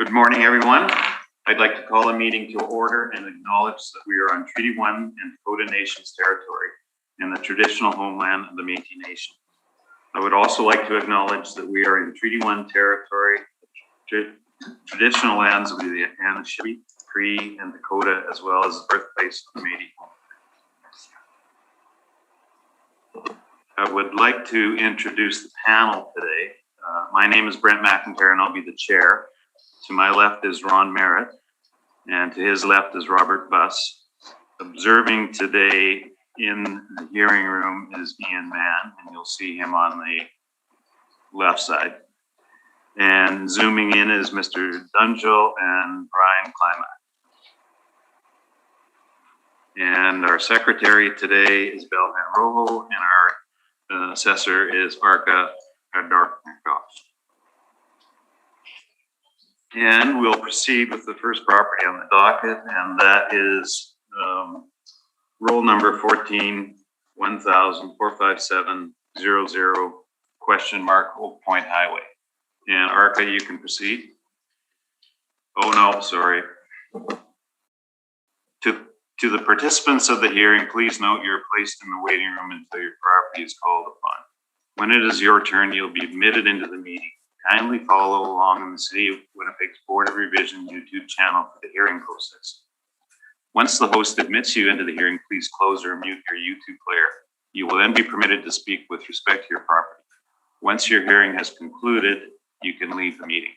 Good morning, everyone. I'd like to call a meeting to order and acknowledge that we are on Treaty 1 and Dakota Nations territory in the traditional homeland of the Métis Nation. I would also like to acknowledge that we are in Treaty 1 territory, traditional lands of the Anishinaabe, Cree, and Dakota, as well as the birthplace of the Métis. I would like to introduce the panel today. My name is Brent McIntyre and I'll be the chair. To my left is Ron Merritt, and to his left is Robert Buss. Observing today in the hearing room is Ian Mann, and you'll see him on the left side. And zooming in is Mr. Dungill and Brian Climack. And our secretary today is Belhan Rojo, and our assessor is Arka Adorknikov. And we'll proceed with the first property on the docket, and that is roll number 14, 1,45700, question mark, Oak Point Highway. And Arka, you can proceed. Oh no, sorry. To the participants of the hearing, please note you're placed in the waiting room until your property is called upon. When it is your turn, you'll be admitted into the meeting. Kindly follow along in the City of Winnipeg's Board of Revision YouTube channel for the hearing process. Once the host admits you into the hearing, please close or mute your YouTube player. You will then be permitted to speak with respect to your property. Once your hearing has concluded, you can leave the meeting.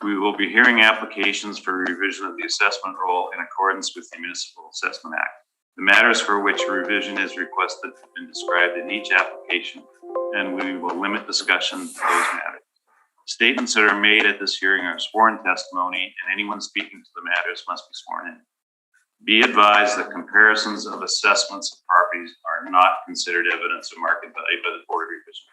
We will be hearing applications for revision of the assessment roll in accordance with the Municipal Assessment Act. The matters for which a revision is requested have been described in each application, and we will limit discussion to those matters. Statements that are made at this hearing are sworn testimony, and anyone speaking to the matters must be sworn in. Be advised that comparisons of assessments of properties are not considered evidence of market value by the Board of Revision.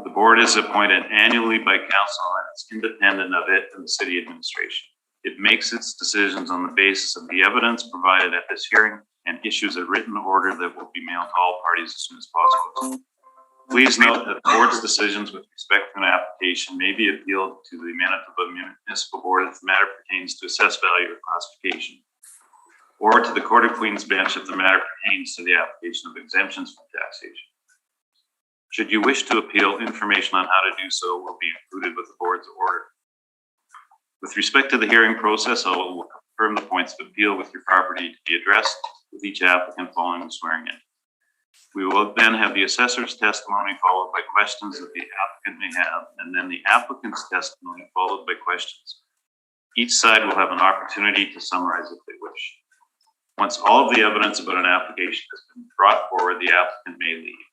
The board is appointed annually by council and it's independent of it and the city administration. It makes its decisions on the basis of the evidence provided at this hearing and issues a written order that will be mailed to all parties as soon as possible. Please note that the board's decisions with respect to an application may be appealed to the Manitoba Municipal Board if the matter pertains to assessed value or classification, or to the Court of Queen's Bench if the matter pertains to the application of exemptions from taxation. Should you wish to appeal, information on how to do so will be included with the board's order. With respect to the hearing process, I will confirm the points of appeal with your property to be addressed with each applicant following the swearing in. We will then have the assessor's testimony followed by questions that the applicant may have, and then the applicant's testimony followed by questions. Each side will have an opportunity to summarize if they wish. Once all of the evidence about an application has been brought forward, the applicant may leave.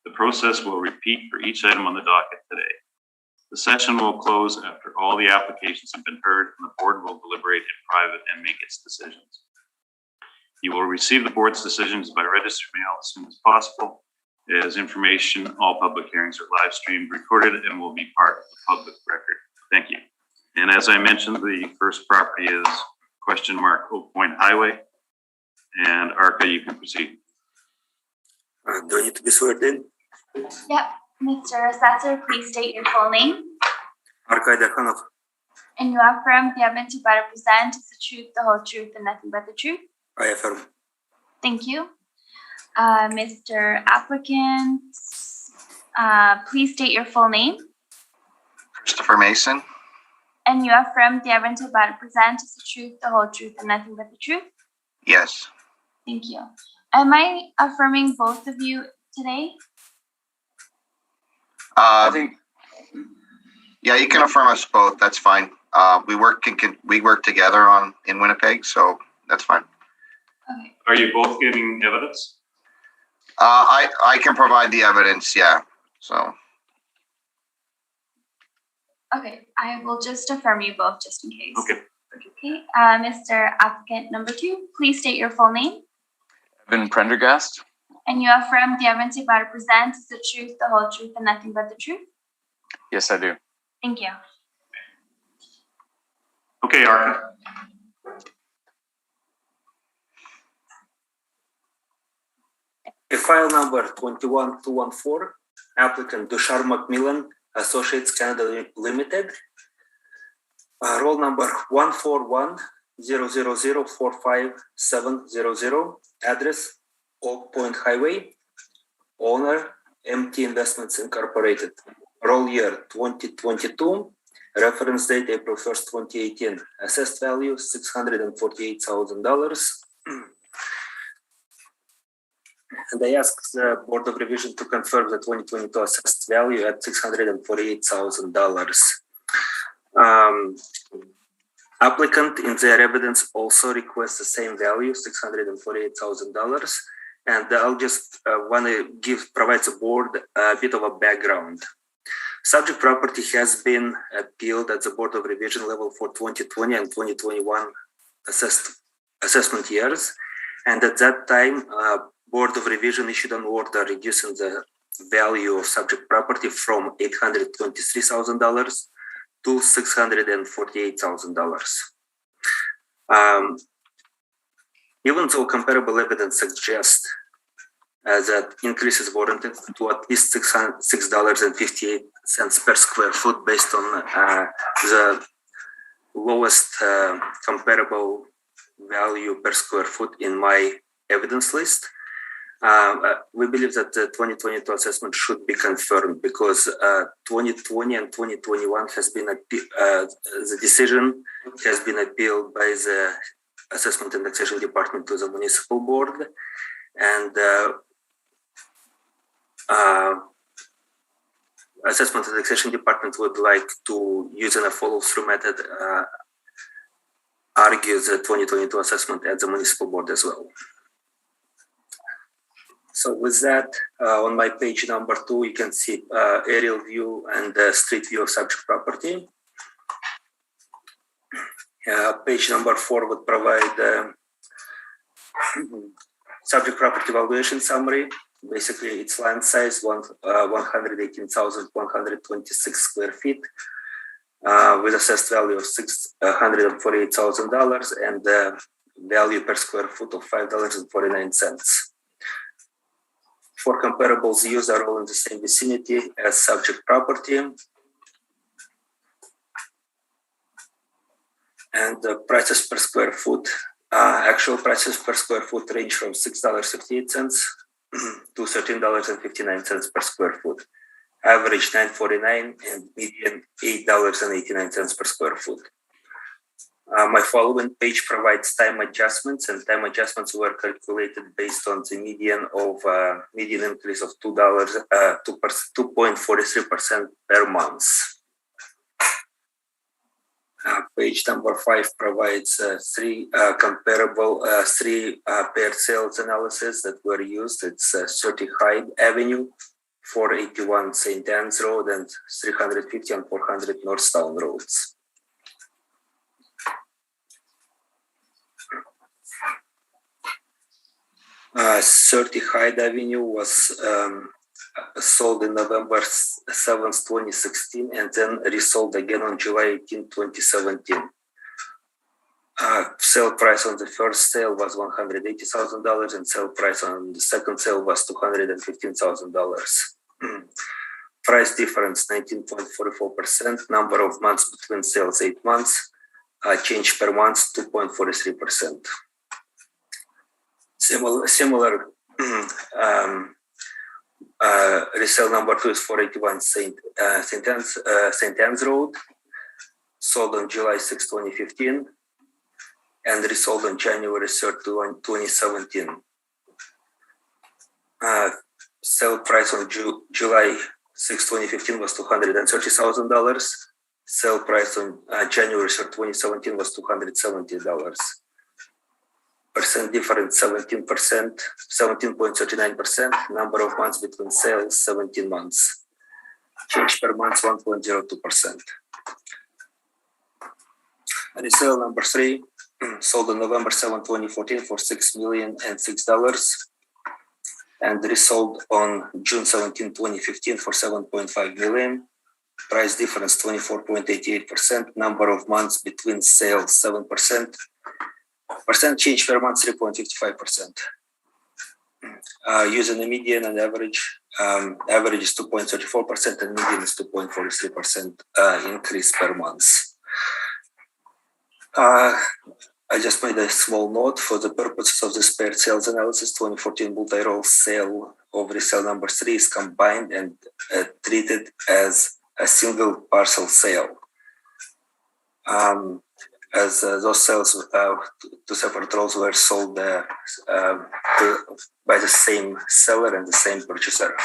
The process will repeat for each item on the docket today. The session will close after all the applications have been heard, and the board will deliberate in private and make its decisions. You will receive the board's decisions by registered mail as soon as possible. As information, all public hearings are live streamed, recorded, and will be part of the public record. Thank you. And as I mentioned, the first property is question mark Oak Point Highway. And Arka, you can proceed. Do I need to be sworn in? Yep. Mr. Assessor, please state your full name. Arka Adorknikov. And you affirm the evidence you present is the truth, the whole truth, and nothing but the truth? I affirm. Thank you. Mr. Applicant, please state your full name. Christopher Mason. And you affirm the evidence you present is the truth, the whole truth, and nothing but the truth? Yes. Thank you. Am I affirming both of you today? I think. Yeah, you can affirm us both. That's fine. We work together in Winnipeg, so that's fine. Okay. Are you both giving evidence? I can provide the evidence. Yeah. So. Okay, I will just affirm you both just in case. Okay. Okay, Mr. Applicant number 2, please state your full name. Evan Prendergast. And you affirm the evidence you present is the truth, the whole truth, and nothing but the truth? Yes, I do. Thank you. Okay, Arka. File number 21214, applicant Dushar Macmillan, Associates Canada Limited. Roll number 141-000-45700. Address Oak Point Highway. Owner MT Investments Incorporated. Roll year 2022. Reference date April 1st, 2018. Assessed value $648,000. And I ask the Board of Revision to confirm the 2022 assessed value at $648,000. Applicant in their evidence also requests the same value, $648,000. And I'll just want to provide the board a bit of a background. Subject property has been appealed at the Board of Revision level for 2020 and 2021 assessment years. And at that time, Board of Revision issued an order reducing the value of subject property from $823,000 to $648,000. Even though comparable evidence suggests that increases warranted to at least $6.58 per square foot based on the lowest comparable value per square foot in my evidence list, we believe that the 2022 assessment should be confirmed because 2020 and 2021 has been the decision has been appealed by the Assessment and Taxation Department to the Municipal Board, and Assessment and Taxation Department would like to, using a follow-through method, argue the 2022 assessment at the Municipal Board as well. So with that, on my page number 2, you can see aerial view and street view of subject property. Page number 4 would provide subject property valuation summary. Basically, its land size, 118,126 square feet, with assessed value of $648,000 and the value per square foot of $5.49. For comparables, used are all in the same vicinity as subject property. And the prices per square foot, actual prices per square foot range from $6.58 to $13.59 per square foot. Average $9.49 and median $8.89 per square foot. My following page provides time adjustments, and time adjustments were calculated based on the median increase of $2.43% per month. Page number 5 provides three paired sales analysis that were used. It's 30 Hyde Avenue, 481 St. Anne's Road, and 350 and 400 Northtown Roads. Uh, 30 Hyde Avenue was sold in November 7th, 2016, and then resold again on July 18, 2017. Sale price on the first sale was $180,000, and sale price on the second sale was $215,000. Price difference 19.44%. Number of months between sales 8 months. Change per month 2.43%. Similar resale number 2 is 481 St. Anne's Road, sold on July 6, 2015, and resold on January 3rd, 2017. Sale price on July 6, 2015 was $230,000. Sale price on January 3rd, 2017 was $270. Percent difference 17.39%. Number of months between sales 17 months. Change per month 1.02%. Resale number 3 sold on November 7, 2014 for $6,006 and resold on June 17, 2015 for $7.5 million. Price difference 24.88%. Number of months between sales 7%. Percent change per month 3.55%. Using the median and average, average is 2.34% and median is 2.43% increase per month. I just made a small note for the purposes of this paired sales analysis. 2014 multi-role sale of resale number 3 is combined and treated as a single parcel sale. As those sales, two separate roles were sold by the same seller and the same purchaser.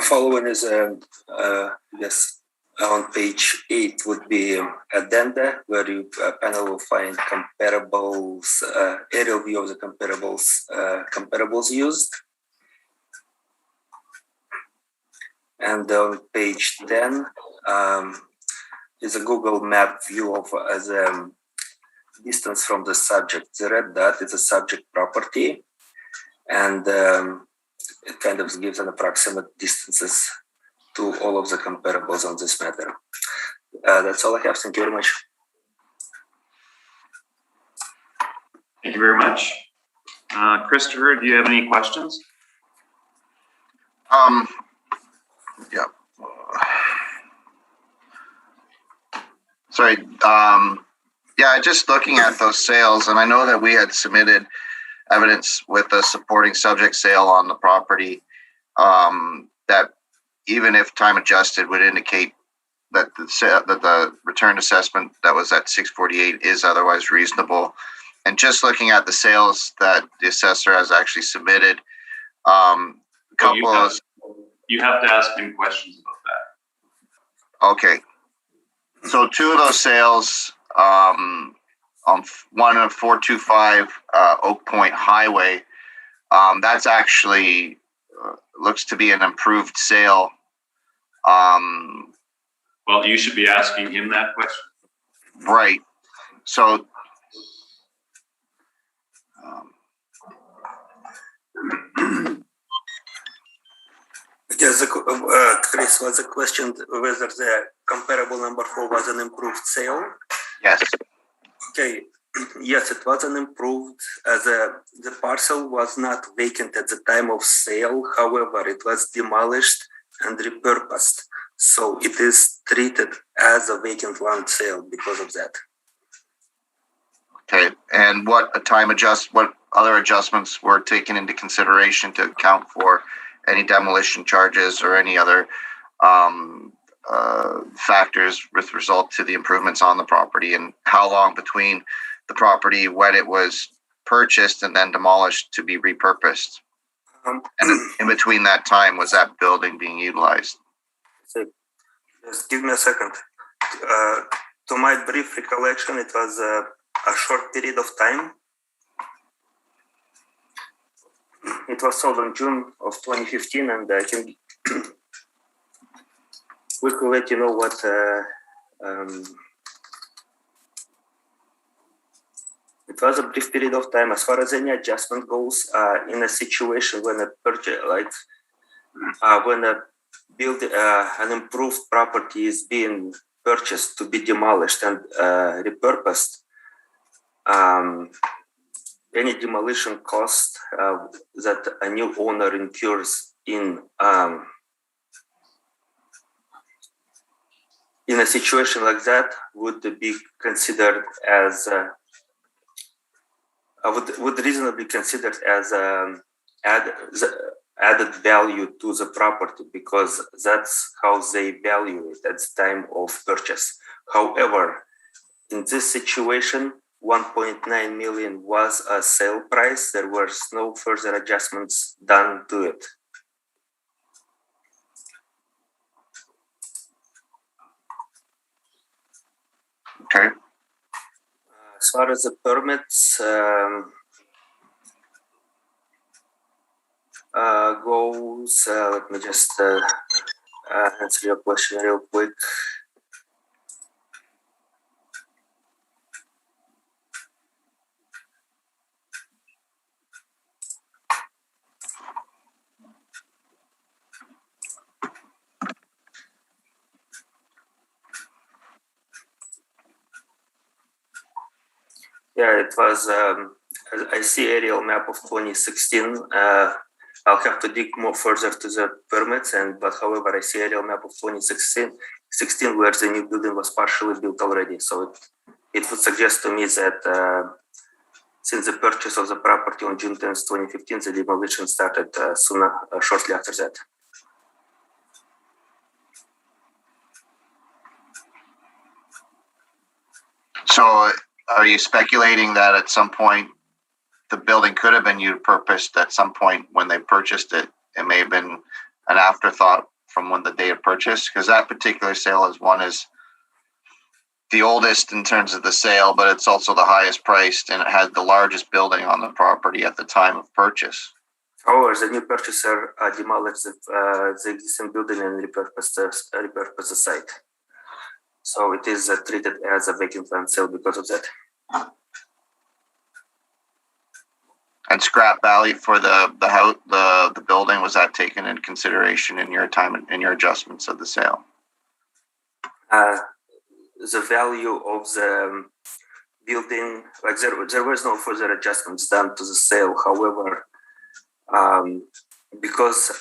Following is, yes, on page 8 would be addenda, where you panel will find comparables, aerial view of the comparables used. And on page 10 is a Google map view of the distance from the subject. The red dot is a subject property, and it kind of gives an approximate distances to all of the comparables on this matter. That's all I have. Thank you very much. Thank you very much. Christopher, do you have any questions? Yeah. Sorry. Yeah, just looking at those sales, and I know that we had submitted evidence with a supporting subject sale on the property that even if time adjusted would indicate that the return assessment that was at 648 is otherwise reasonable. And just looking at the sales that the assessor has actually submitted, you have to ask him questions about that. Okay. So 2 of those sales, on one of 425 Oak Point Highway, that's actually looks to be an improved sale. Well, you should be asking him that question. Right. So Yes, Chris, was a question whether the comparable number 4 was an improved sale? yes. Okay, yes, it was an improved, the parcel was not vacant at the time of sale. However, it was demolished and repurposed. So it is treated as a vacant land sale because of that. Okay. And what other adjustments were taken into consideration to account for any demolition charges or any other factors with result to the improvements on the property, and how long between the property when it was purchased and then demolished to be repurposed? And in between that time, was that building being utilized? So just give me a second. To my brief recollection, it was a short period of time. It was sold in June of 2015, and I can we could let you know what it was a brief period of time. As far as any adjustment goes, in a situation when a purchase, when an improved property is being purchased to be demolished and repurposed, any demolition cost that a new owner incurs in a situation like that would be considered as would reasonably considered as added value to the property, because that's how they value it at the time of purchase. However, in this situation, 1.9 million was a sale price. There were no further adjustments done to it. Okay. As far as the permits goes, let me just answer your question real quick. Yeah, it was, I see aerial map of 2016. I'll have to dig more further to the permits, but however, I see aerial map of 2016 where the new building was partially built already. So it would suggest to me that since the purchase of the property on June 10th, 2015, the demolition started shortly after that. So are you speculating that at some point the building could have been repurposed at some point when they purchased it? It may have been an afterthought from when the day of purchase, because that particular sale is the oldest in terms of the sale, but it's also the highest priced, and it had the largest building on the property at the time of purchase. However, the new purchaser demolished the existing building and repurposed the site. So it is treated as a vacant land sale because of that. And scrap value for the house, the building, was that taken into consideration in your time in your adjustments of the sale? The value of the building, like there was no further adjustments done to the sale. However, because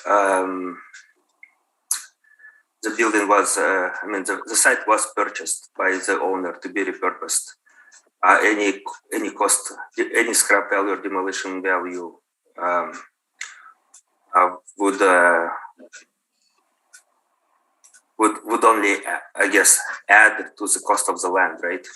the building was, the site was purchased by the owner to be repurposed. Any cost, any scrap value or demolition value would only, I guess, add to the cost of the land, right?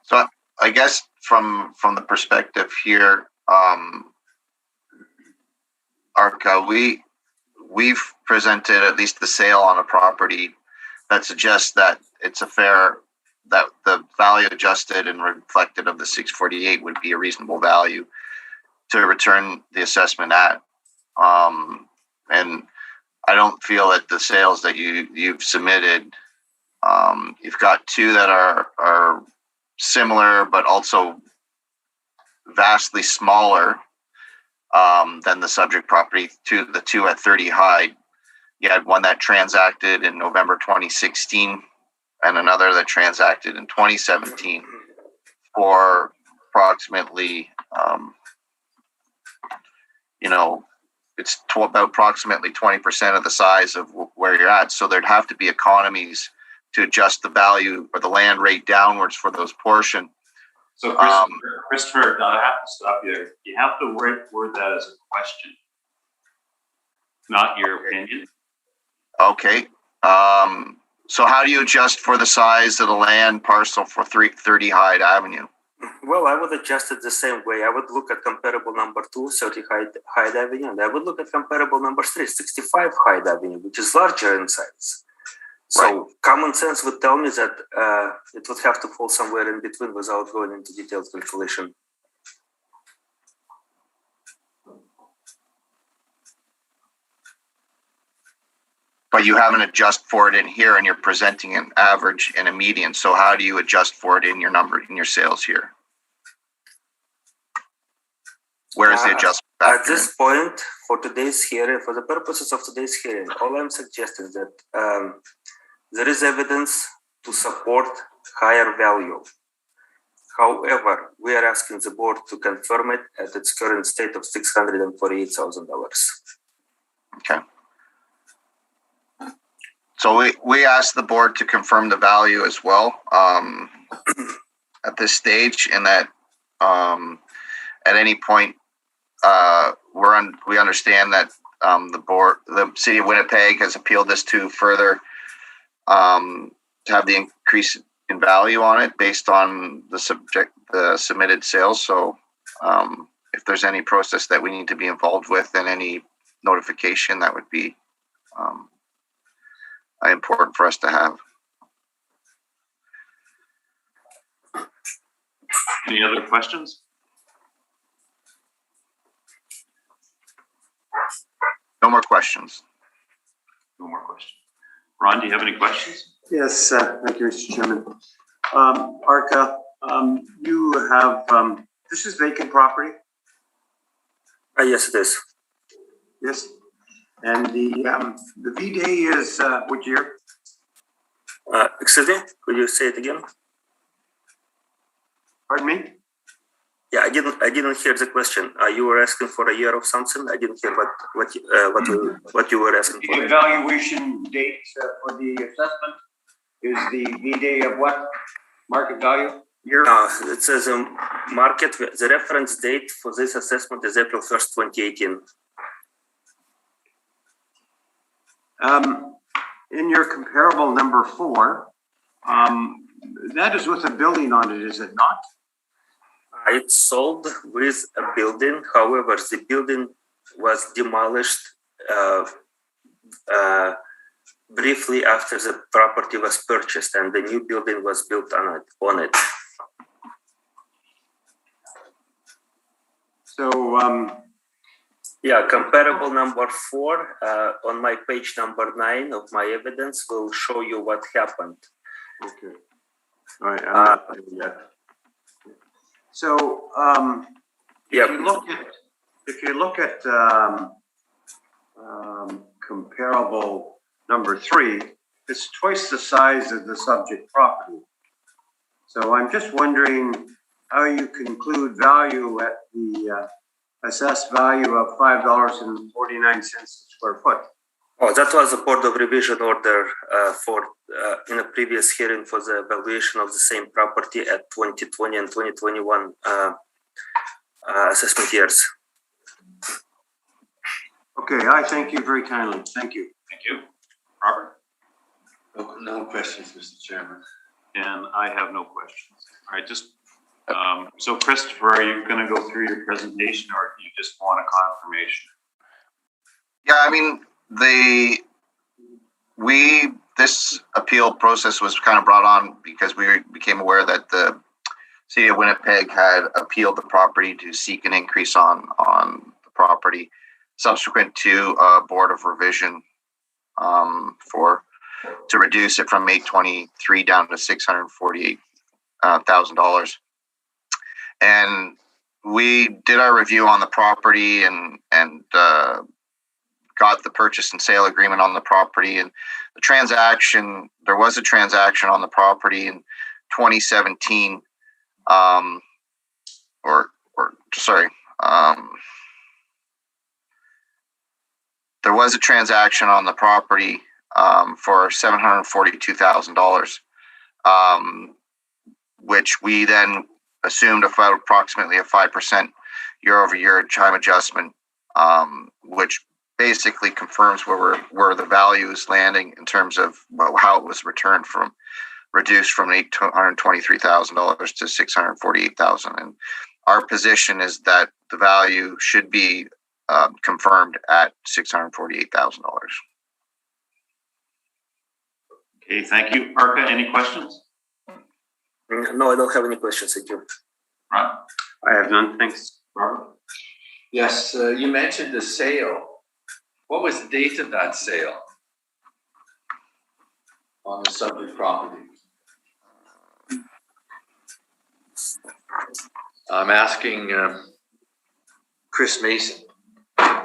So I guess from the perspective here, Arca, we've presented at least the sale on a property that suggests that it's that the value adjusted and reflected of the 648 would be a reasonable value to return the assessment at. And I don't feel that the sales that you've submitted, you've got two that are similar, but also vastly smaller than the subject property. The two at 30 Hyde. You had one that transacted in November 2016 and another that transacted in 2017 for approximately, it's about approximately 20% of the size of where you're at. So there'd have to be economies to adjust the value or the land rate downwards for those portion. So Christopher, I have to stop you there. You have to word that as a question, not your opinion. Okay. So how do you adjust for the size of the land parcel for 330 Hyde Avenue? Well, I would adjust it the same way. I would look at comparable number 2, 30 Hyde Avenue, and I would look at comparable number 3, 65 Hyde Avenue, which is larger in size. So right. Common sense would tell me that it would have to fall somewhere in between without going into detailed calculation. But you haven't adjusted for it in here, and you're presenting an average and a median. So how do you adjust for it in your your sales here? Where is the adjustment factor? At this point, for today's hearing, for the purposes of today's hearing, all I'm suggesting is that there is evidence to support higher value. However, we are asking the board to confirm it at its current state of $648,000. Okay. So we asked the board to confirm the value as well at this stage, and that at any point we understand that the city of Winnipeg has appealed this to further to have the increase in value on it based on the submitted sales. So if there's any process that we need to be involved with and any notification, that would be important for us to have. Any other questions? No more questions. No more questions. Ron, do you have any questions? Yes, thank you, Mr. Chairman. Arca, you have, this is vacant property? Yes, it is. Yes. And the V-Day is which year? Excuse me, could you say it again? Pardon me? Yeah, I didn't hear the question. You were asking for a year of something. I didn't hear what you were asking The for. evaluation date for the assessment is the day of what? Market value? Year? It says the reference date for this assessment is April 1st, 2018. In your comparable number 4, that is with a building on it, is it not? It's sold with a building. However, the building was demolished briefly after the property was purchased, and the new building was built on it. So, yeah, comparable number 4 on my page number 9 of my evidence will show you what happened. okay. All right, I'm not there yet. So, Yeah. if you look at comparable number 3, it's twice the size of the subject property. So I'm just wondering how you conclude value at the assessed value of $5.49 a square foot. Oh, that was a Board of Revision order in a previous hearing for the evaluation of the same property at 2020 and 2021 assessment years. Okay, I thank you very kindly. Thank you. Thank you. Robert? No questions, Mr. Chairman. And I have no questions. All right, just, so Christopher, are you gonna go through your presentation or do you just want a confirmation? Yeah, I mean, this appeal process was kind of brought on because we became aware that the city of Winnipeg had appealed the property to seek an increase on the property subsequent to a Board of Revision to reduce it from $823 down to $648,000. And we did our review on the property and got the purchase and sale agreement on the property, and there was a transaction on the property in 2017, there was a transaction on the property for $742,000, which we then assumed about approximately a 5% year-over-year time adjustment, which basically confirms where the value is landing in terms of how it was reduced from $823,000 to $648,000. And our position is that the value should be confirmed at $648,000. Okay, thank you. Arca, any questions? No, I don't have any questions. Thank you. Ron? I have none, thanks. Robert? Yes, you mentioned the sale. What was the date of that sale on the subject property? I'm asking Chris Mason.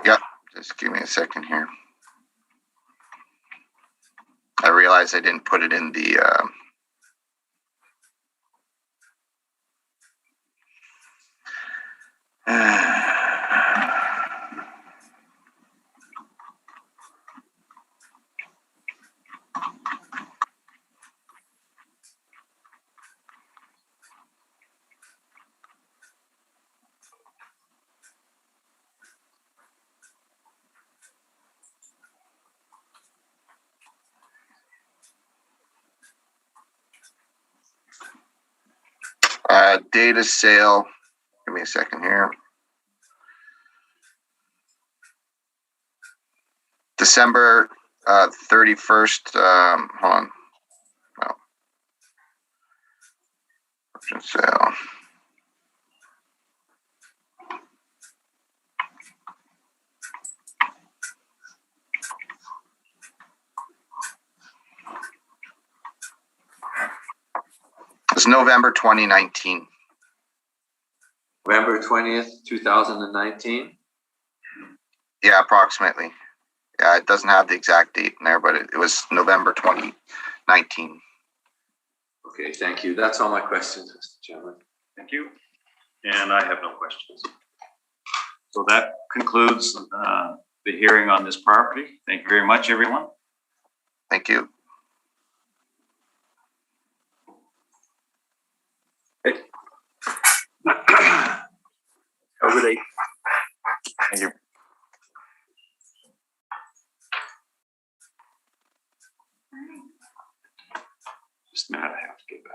Yep, just give me a second here. I realized I didn't put it in the date of sale. Give me a second here. December 31st. Hold on. No. Option sale. It's November 2019. November 20th, 2019? Yeah, approximately. Yeah, it doesn't have the exact date in there, but it was November 2019. Okay, thank you. That's all my questions, Mr. Chairman. Thank you. And I have no questions. So that concludes the hearing on this property. Thank you very much, everyone. Thank you. Have a good day. Thank you. Just a minute, I have to get back.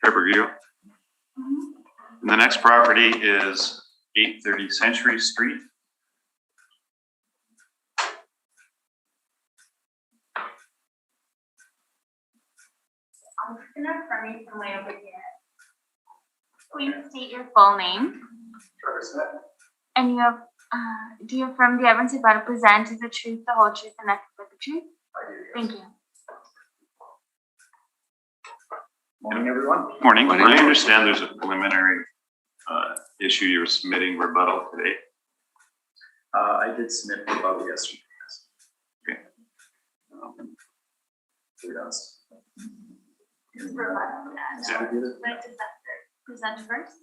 Trevor, you. And the next property is 830 Century Street. I'm just gonna affirm you from way over here. Please state your full name. And you have, do you affirm the evidence about to present is the truth, the whole truth, and nothing but the truth? I do, yes. Thank you. Morning, everyone. Morning. I understand there's a preliminary issue you're submitting rebuttal today. I did submit rebuttal yesterday. Okay. Yeah. Present first.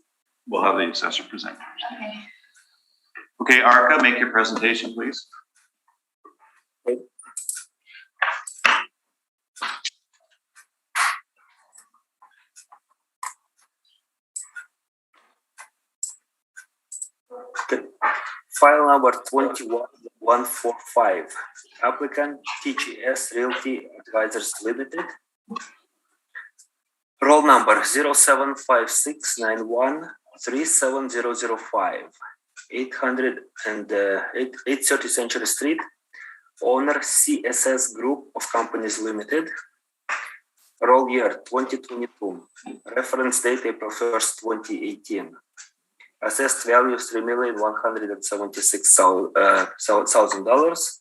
We'll have the assessor present first. Okay. Okay, Arca, make your presentation, please. Okay. File number 21145. Applicant TGS Realty Advisors Limited. Roll number 0756913705. 830 Century Street. Owner CSS Group of Companies Limited. Roll year 2022. Reference date April 1st, 2018. Assessed value $3,176,000.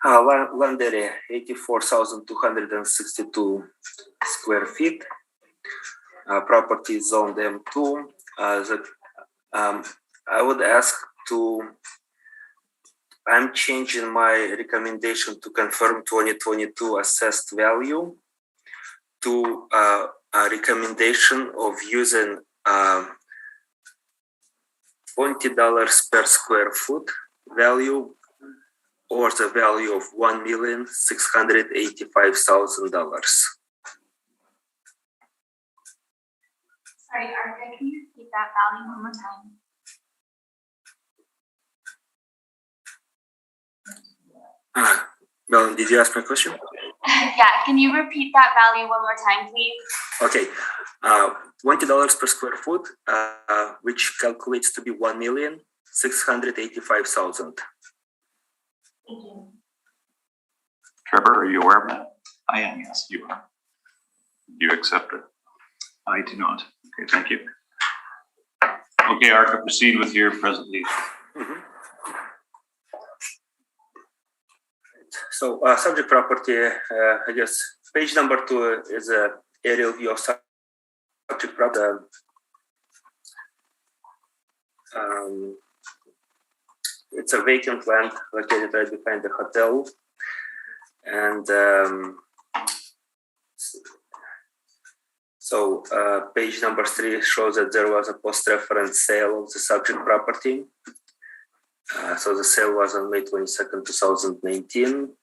Land area 84,262 square feet. Property zone M2. I would ask I'm changing my recommendation to confirm 2022 assessed value to a recommendation of using $20 per square foot value, or the value of $1,685,000. Sorry, Arca, can you repeat that value one more time? Well, did you ask my question? Yeah, can you repeat that value one more time, please? Okay, $20 per square foot, which calculates to be $1,685,000. Thank you. Trevor, are you aware of that? I am, yes. You are. Do you accept it? I do not. Okay, thank you. Okay, Arca, proceed with your presentation. Mm-hmm. So, subject property, I guess page number 2 is a aerial view of subject property. It's a vacant land located right behind the hotel, and so page number 3 shows that there was a post-reference sale of the subject property. So the sale was on May 22nd, 2019.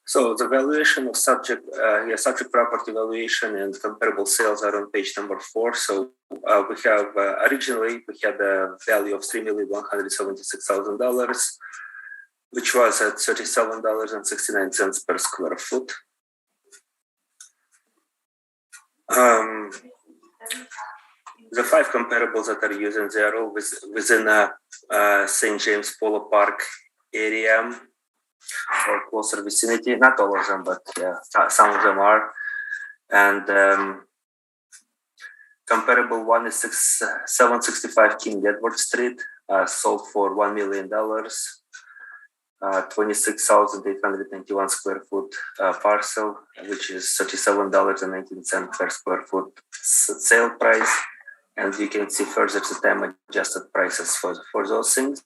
So the valuation of subject property valuation and comparable sales are on page number 4. So we have originally we had a value of $3,176,000, which was at $37.69 per square foot. The 5 comparables that are used, and they are all within St. James Polo Park area or closer vicinity. Not all of them, but yeah, some of them are. And comparable one is 765 King Edward Street, sold for $1 million. 26,891 square foot parcel, which is $37.19 per square foot sale price. And you can see further the time adjusted prices for those things.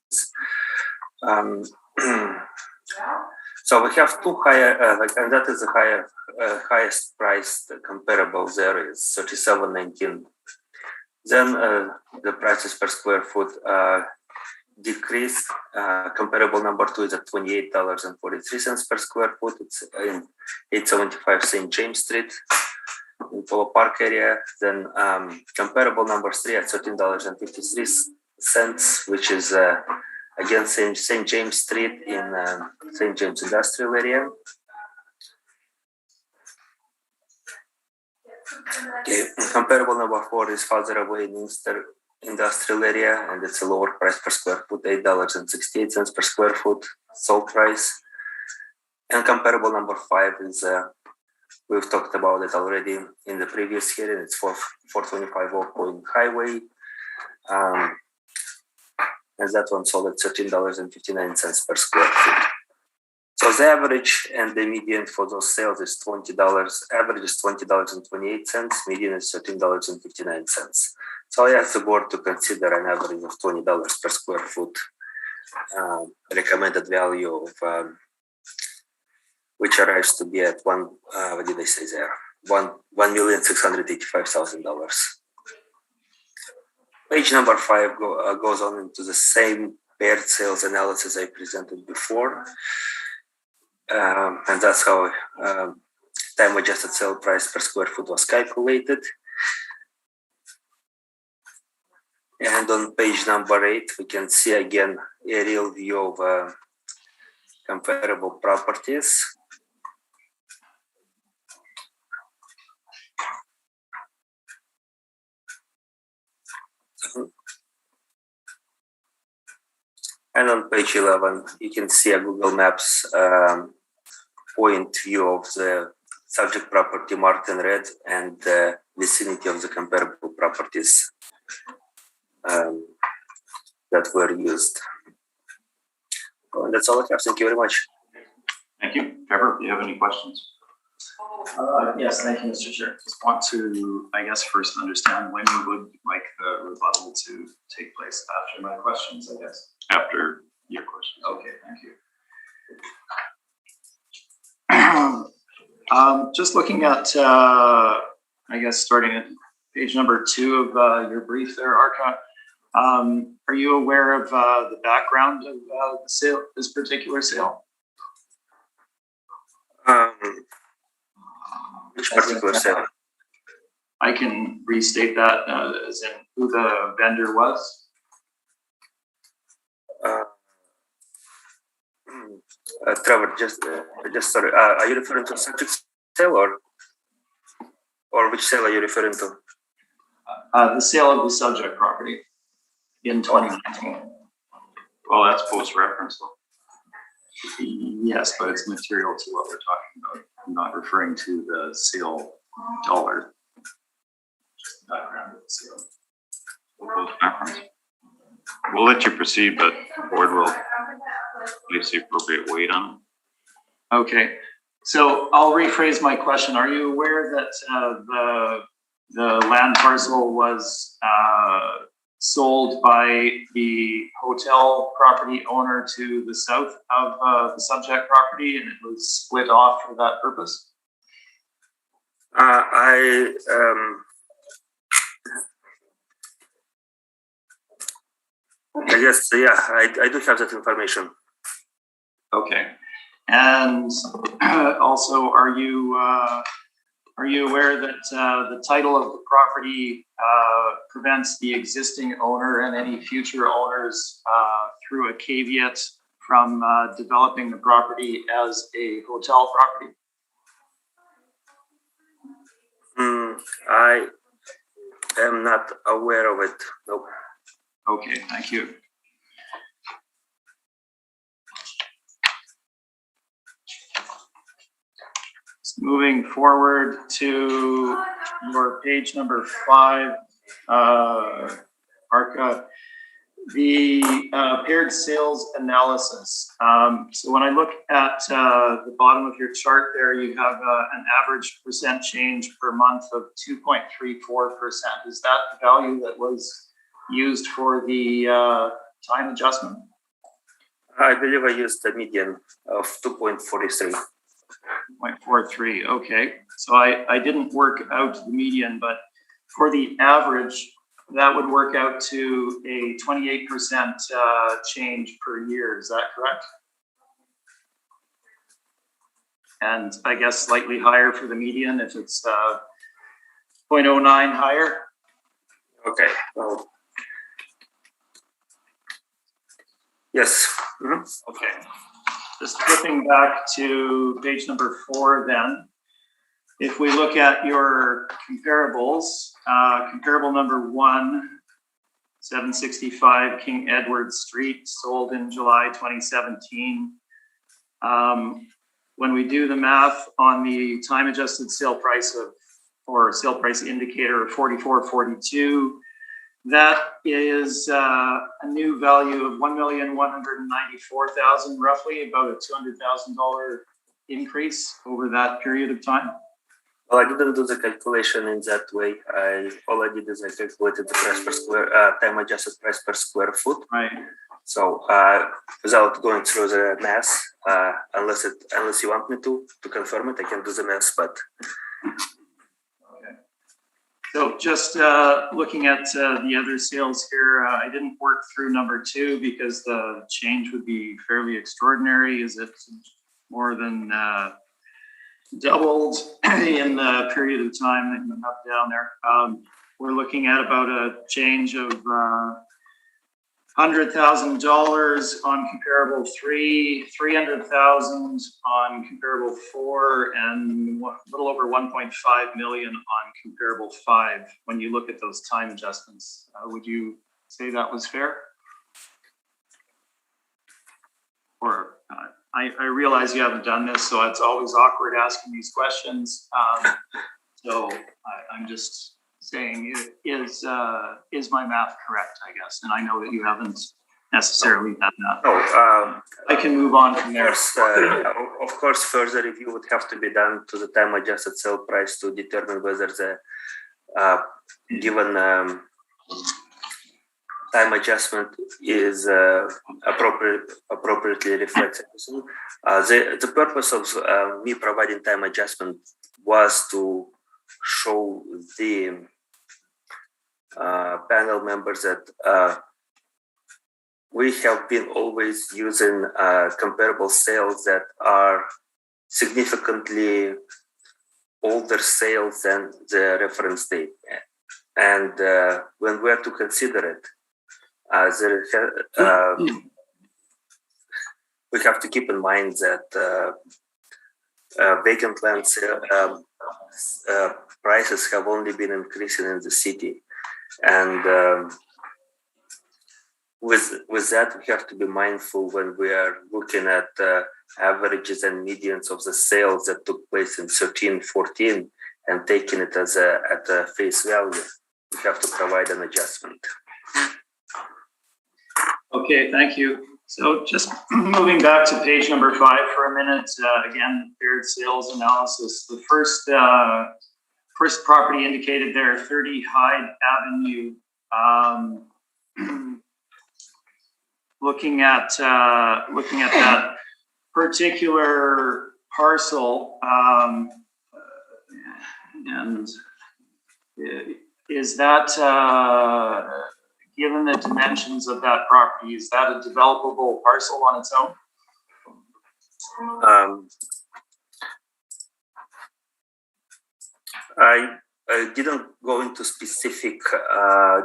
So we have two higher, and that is the highest priced comparable there is $37.19. Then the prices per square foot decreased. Comparable number two is at $28.43 per square foot. It's in 875 St. James Street in Polo Park area. Then comparable number three at $13.53, which is again St. James Street in St. James Industrial area. Okay. Comparable number four is farther away in Inkster Industrial area, and it's a lower price per square foot, $8.68 per square foot sold price. And comparable number five is we've talked about it already in the previous hearing. It's 425 Oak Point Highway, and that one sold at $13.59 per square foot. So the average and the median for those sales is $20. Average is $20.28. Median is $13.59. So I asked the board to consider an average of $20 per square foot recommended value of which arrives to be at what did I say there? $1,685,000. Page number 5 goes on into the same paired sales analysis I presented before. And that's how time adjusted sale price per square foot was calculated. And on page number 8, we can see again a real view of comparable properties. And on page 11, you can see a Google Maps point view of the subject property marked in red and the vicinity of the comparable properties that were used. And that's all I have. Thank you very much. Thank you. Trevor, do you have any questions? Yes, thank you, Mr. Chair. Just want to, I guess, first understand when you would like the rebuttal to take place after my questions, I guess. After your questions. Okay, thank you. Just looking at, I guess, starting at page number 2 of your brief there, Arka, are you aware of the background of the sale, this particular sale? Which particular sale? I can restate that as in who the vendor was. Trevor, just sorry. Are you referring to subject sale or which sale are you referring to? The sale of the subject property in 2019. Well, that's post-reference though. Yes, but it's material to what we're talking about. I'm not referring to the sale dollar. Just the background of the sale. Post-reference. We'll let you proceed, but the board will place the appropriate weight on it. Okay, so I'll rephrase my question. Are you aware that the land parcel was sold by the hotel property owner to the south of the subject property, and it was split off for that purpose? I guess, yeah, I do have that information. Okay, and also, are you aware that the title of the property prevents the existing owner and any future owners through a caveat from developing the property as a hotel property? I am not aware of it. Nope. Okay, thank you. Moving forward to your page number 5, Arka, the paired sales analysis. So when I look at the bottom of your chart there, you have an average percent change per month of 2.34%. Is that the value that was used for the time adjustment? I believe I used the median of 2.43. 0.43, okay. So I didn't work out the median, but for the average, that would work out to a 28% change per year. Is that correct? And I guess slightly higher for the median if it's 0.09 higher. Okay. Well, yes. Mm-hmm. Okay. Just flipping back to page number 4 then. If we look at your comparables, comparable number 1, 765 King Edward Street, sold in July 2017. When we do the math on the time adjusted sale price or sale price indicator of 44.42, that is a new value of $1,194,000, roughly about a $200,000 increase over that period of time. Well, I didn't do the calculation in that way. All I did is I calculated the price per square, time adjusted price per square foot. Right. So without going through the math, unless you want me to confirm it, I can do the math. But okay. So just looking at the other sales here, I didn't work through number 2 because the change would be fairly extraordinary. Is it more than doubled in the period of time that you have down there? We're looking at about a change of $100,000 on comparable 3, 300,000 on comparable 4, and a little over 1.5 million on comparable 5. When you look at those time adjustments, would you say that was fair? Or I realize you haven't done this, so it's always awkward asking these questions. So I'm just saying, is my math correct, I guess? And I know that you haven't necessarily done that. no, I can move on from there. of course, further review would have to be done to the time adjusted sale price to determine whether the given time adjustment is appropriately reflected. The purpose of me providing time adjustment was to show the panel members that we have been always using comparable sales that are significantly older sales than the reference date. And when we are to consider it, we have to keep in mind that vacant land prices have only been increasing in the city. And with that, we have to be mindful when we are looking at averages and medians of the sales that took place in 13-14 and taking it as at a face value. We have to provide an adjustment. Okay, thank you. So just moving back to page number 5 for a minute, again, paired sales analysis. The first property indicated there, 30 Hyde Avenue. Looking at that particular parcel, and is that given the dimensions of that property, is that a developable parcel on its own? I didn't go into specific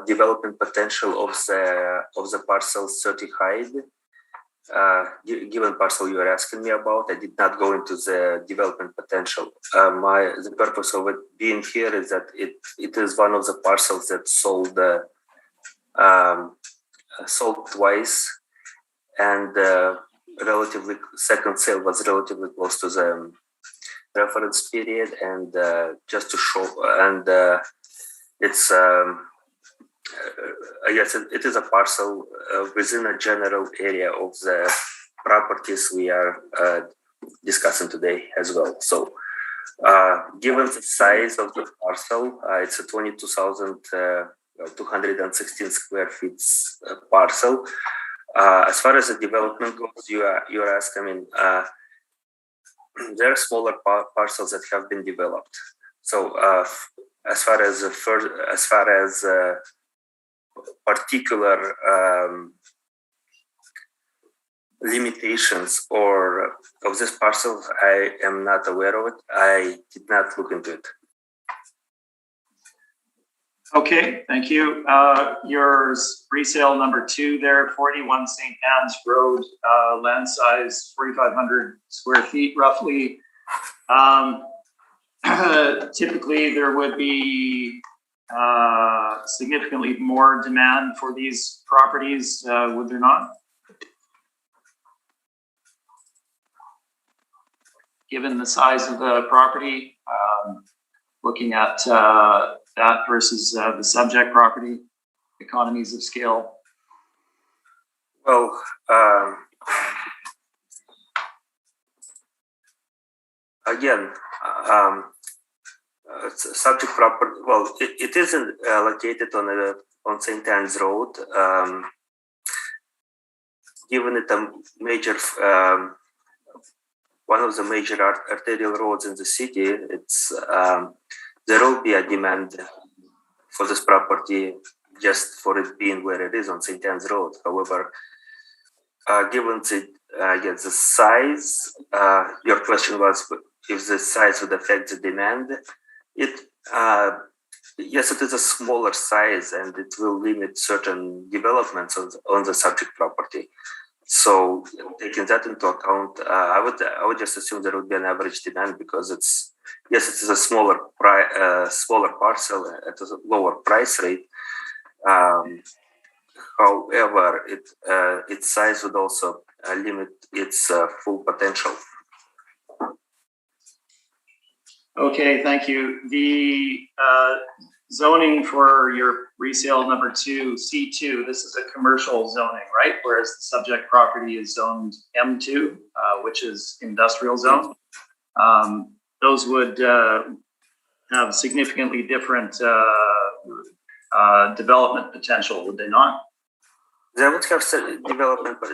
development potential of the parcel 30 Hyde. Given parcel you are asking me about, I did not go into the development potential. The purpose of it being here is that it is one of the parcels that sold twice, and relatively second sale was relatively close to the reference period, and just to show, and it's yes, it is a parcel within a general area of the properties we are discussing today as well. So, given the size of the parcel, it's a 22,216 square feet parcel. As far as the development goes, you are asking. I mean, there are smaller parcels that have been developed. So, as far as particular limitations or of this parcel, I am not aware of it. I did not look into it. Okay, thank you. Yours resale number 2 there, 41 St. Anne's Road, land size 4,500 square feet roughly. Typically there would be significantly more demand for these properties, would there not? Given the size of the property, looking at that versus the subject property, economies of scale? Well, again, subject property. Well, it isn't located on St. Anne's Road. Given it a major, one of the major arterial roads in the city, it's there will be a demand for this property just for it being where it is on St. Anne's Road. However, given the size, your question was if the size would affect the demand. Yes, it is a smaller size and it will limit certain developments on the subject property. So taking that into account, I would just assume there would be an average demand because it is a smaller parcel at a lower price rate. However, its size would also limit its full potential. Okay, thank you. The zoning for your resale number 2, C2, this is a commercial zoning, right? Whereas the subject property is zoned M2, which is industrial zone. Those would have significantly different development potential, would they not? They would have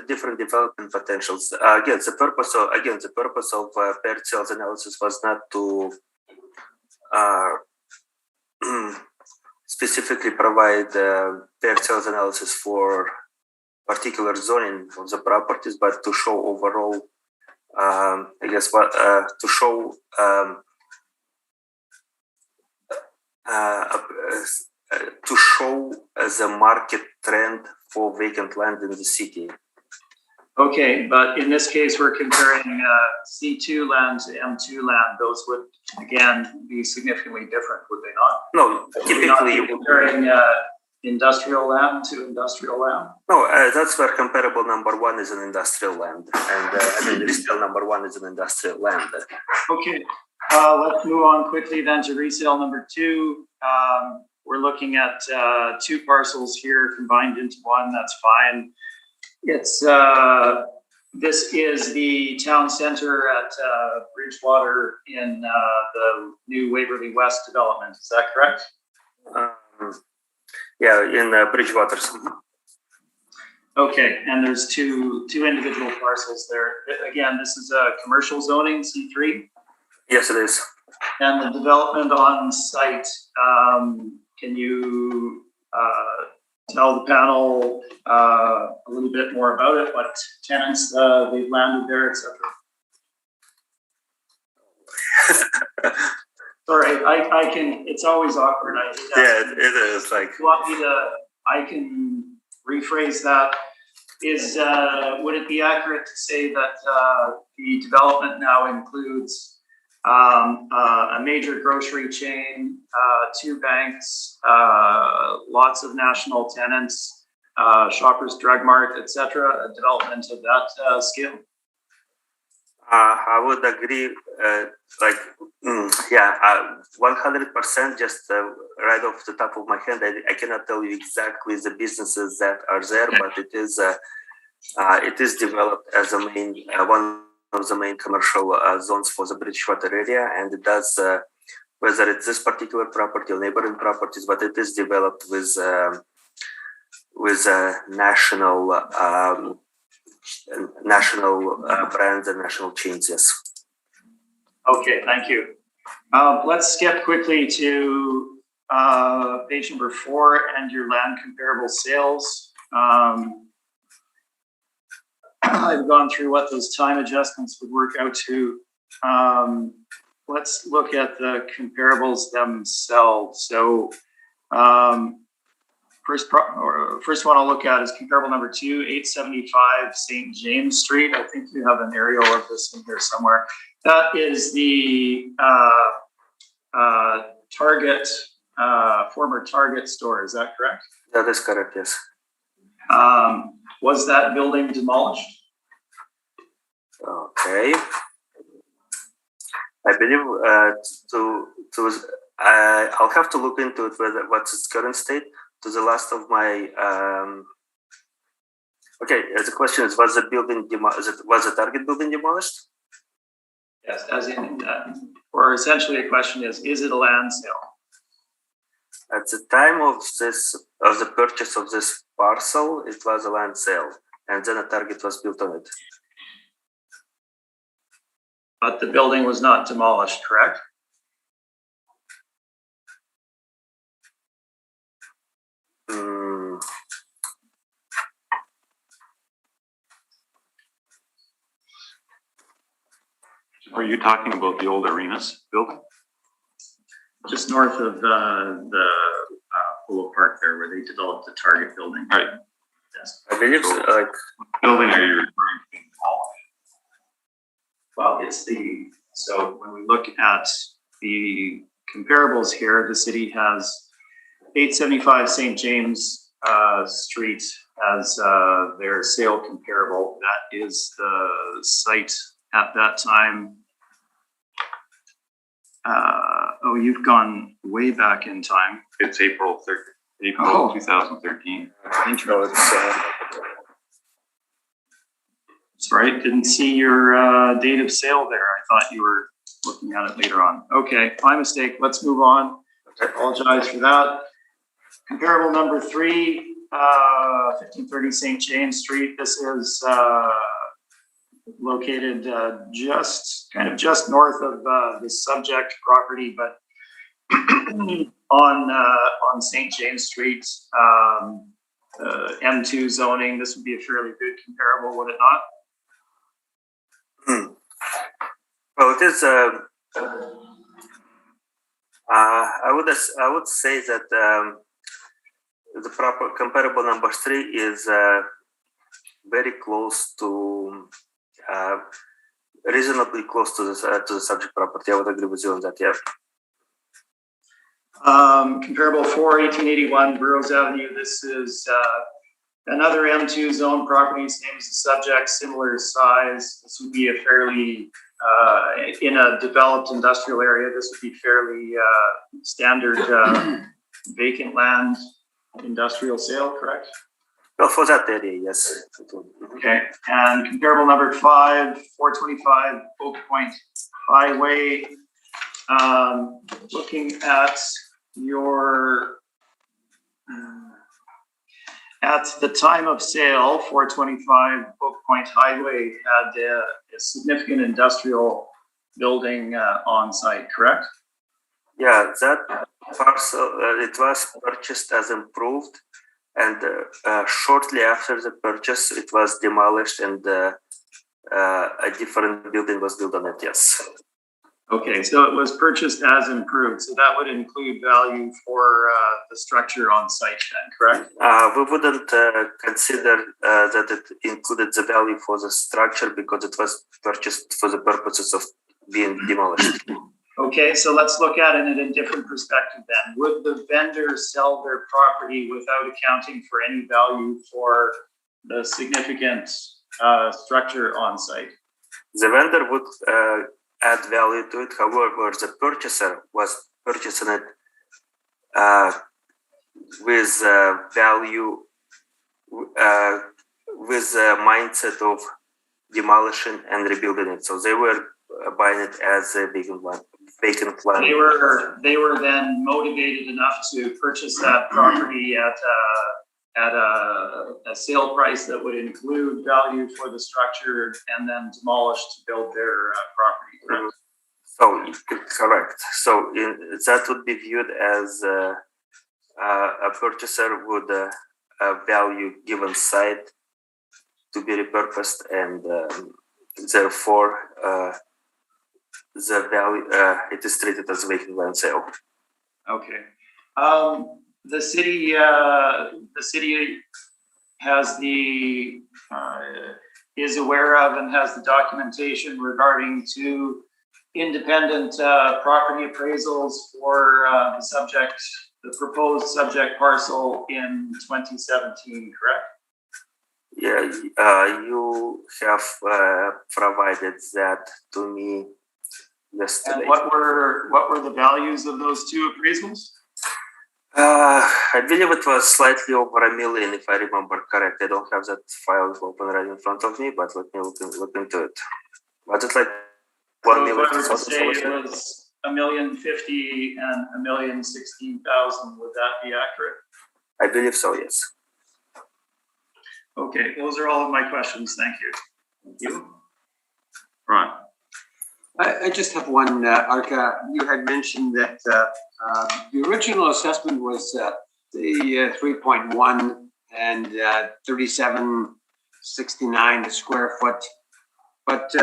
different development potentials. Again, the purpose of paired sales analysis was not to specifically provide paired sales analysis for particular zoning of the properties, but to show overall, to show the market trend for vacant land in the city. Okay, but in this case, we're comparing C2 land to M2 land. Those would, again, be significantly different, would they not? No, typically you're comparing industrial land to industrial land? No, that's where comparable number 1 is an industrial land, and resale number 1 is an industrial land. Okay, let's move on quickly then to resale number 2. We're looking at 2 parcels here combined into one. That's fine. It's this is the town center at Bridgewater in the new Waverly West development. Is that correct? Yeah, in Bridgewater. Okay, and there's two individual parcels there. Again, this is a commercial zoning, C3? Yes, it is. And the development on site, can you tell the panel a little bit more about it, what tenants they've landed there, etc.? Sorry, I can, it's always awkward. Yeah, it is. Like, you want me to, I can rephrase that. Would it be accurate to say that the development now includes a major grocery chain, 2 banks, lots of national tenants, Shoppers Drug Mart, etc., a development of that scale? I would agree, 100%. Just right off the top of my head, I cannot tell you exactly the businesses that are there, but it is developed as a main one of the main commercial zones for the Bridgewater area, and it does whether it's this particular property or neighboring properties, but it is developed with national brands and national chains. Yes. Okay, thank you. Let's skip quickly to page number 4 and your land comparable sales. I've gone through what those time adjustments would work out to. Let's look at the comparables themselves. So first one I'll look at is comparable number 2, 875 St. James Street. I think you have an aerial of this in here somewhere. That is the Target, former Target store. Is that correct? That is correct, yes. Was that building demolished? Okay. I believe I'll have to look into it, what's its current state. To the last of my okay, the question is, was the building was the Target building demolished? Yes, as in, or essentially the question is it a land sale? At the time of the purchase of this parcel, it was a land sale, and then a Target was built on it. But the building was not demolished, correct? Are you talking about the old Arenas building? Just north of the Polo Park there, where they developed the Target building. Right. Yes. I believe so. What building are you referring to? Well, so when we look at the comparables here, the city has 875 St. James Street as their sale comparable. That is the site at that time. Oh, you've gone way back in time. It's April 2013. Interesting. Sorry, didn't see your date of sale there. I thought you were looking at it later on. Okay, my mistake. Let's move on. I apologize for that. Comparable number 3, 1530 St. James Street. This is located just north of the subject property, but on St. James Street, M2 zoning. This would be a fairly good comparable, would it not? Well, it is. I would say that the proper comparable number 3 is very close to, reasonably close to the subject property. I would agree with you on that. Yeah. Comparable 4, 1881 Burroughs Avenue. This is another M2 zone property, same as the subject, similar size. This would be a fairly, in a developed industrial area, this would be fairly standard vacant land industrial sale, correct? Well, for that area, yes. Okay, and comparable number 5, 425 Oak Point Highway. Looking at your, at the time of sale, 425 Oak Point Highway had a significant industrial building on site, correct? Yeah, that parcel, it was purchased as improved, and shortly after the purchase, it was demolished, and a different building was built on it, yes. Okay, so it was purchased as improved, so that would include value for the structure on site then, correct? We wouldn't consider that it included the value for the structure because it was purchased for the purposes of being demolished. Okay, so let's look at it in a different perspective then. Would the vendor sell their property without accounting for any value for the significant structure on site? The vendor would add value to it. However, the purchaser was purchasing it with value, with a mindset of demolishing and rebuilding it. So they were buying it as a vacant land. They were then motivated enough to purchase that property at a sale price that would include value for the structure and then demolish to build their property. Correct? So correct. So that would be viewed as a purchaser would value given site to be repurposed, and therefore the value it is treated as vacant land sale. Okay. The city has is aware of and has the documentation regarding two independent property appraisals for the proposed subject parcel in 2017, correct? Yeah, you have provided that to me yesterday. And what were the values of those two appraisals? I believe it was slightly over $1 million, if I remember correct. I don't have that file open right in front of me, but let me look into it. Was it like 1 million? If I were to say it was $1,050,000 and $1,016,000, would that be accurate? I believe so, yes. Okay, those are all of my questions. Thank you. Thank you. Ron. I just have one, Arka. You had mentioned that the original assessment was the 3.1 and 37.69 a square foot. But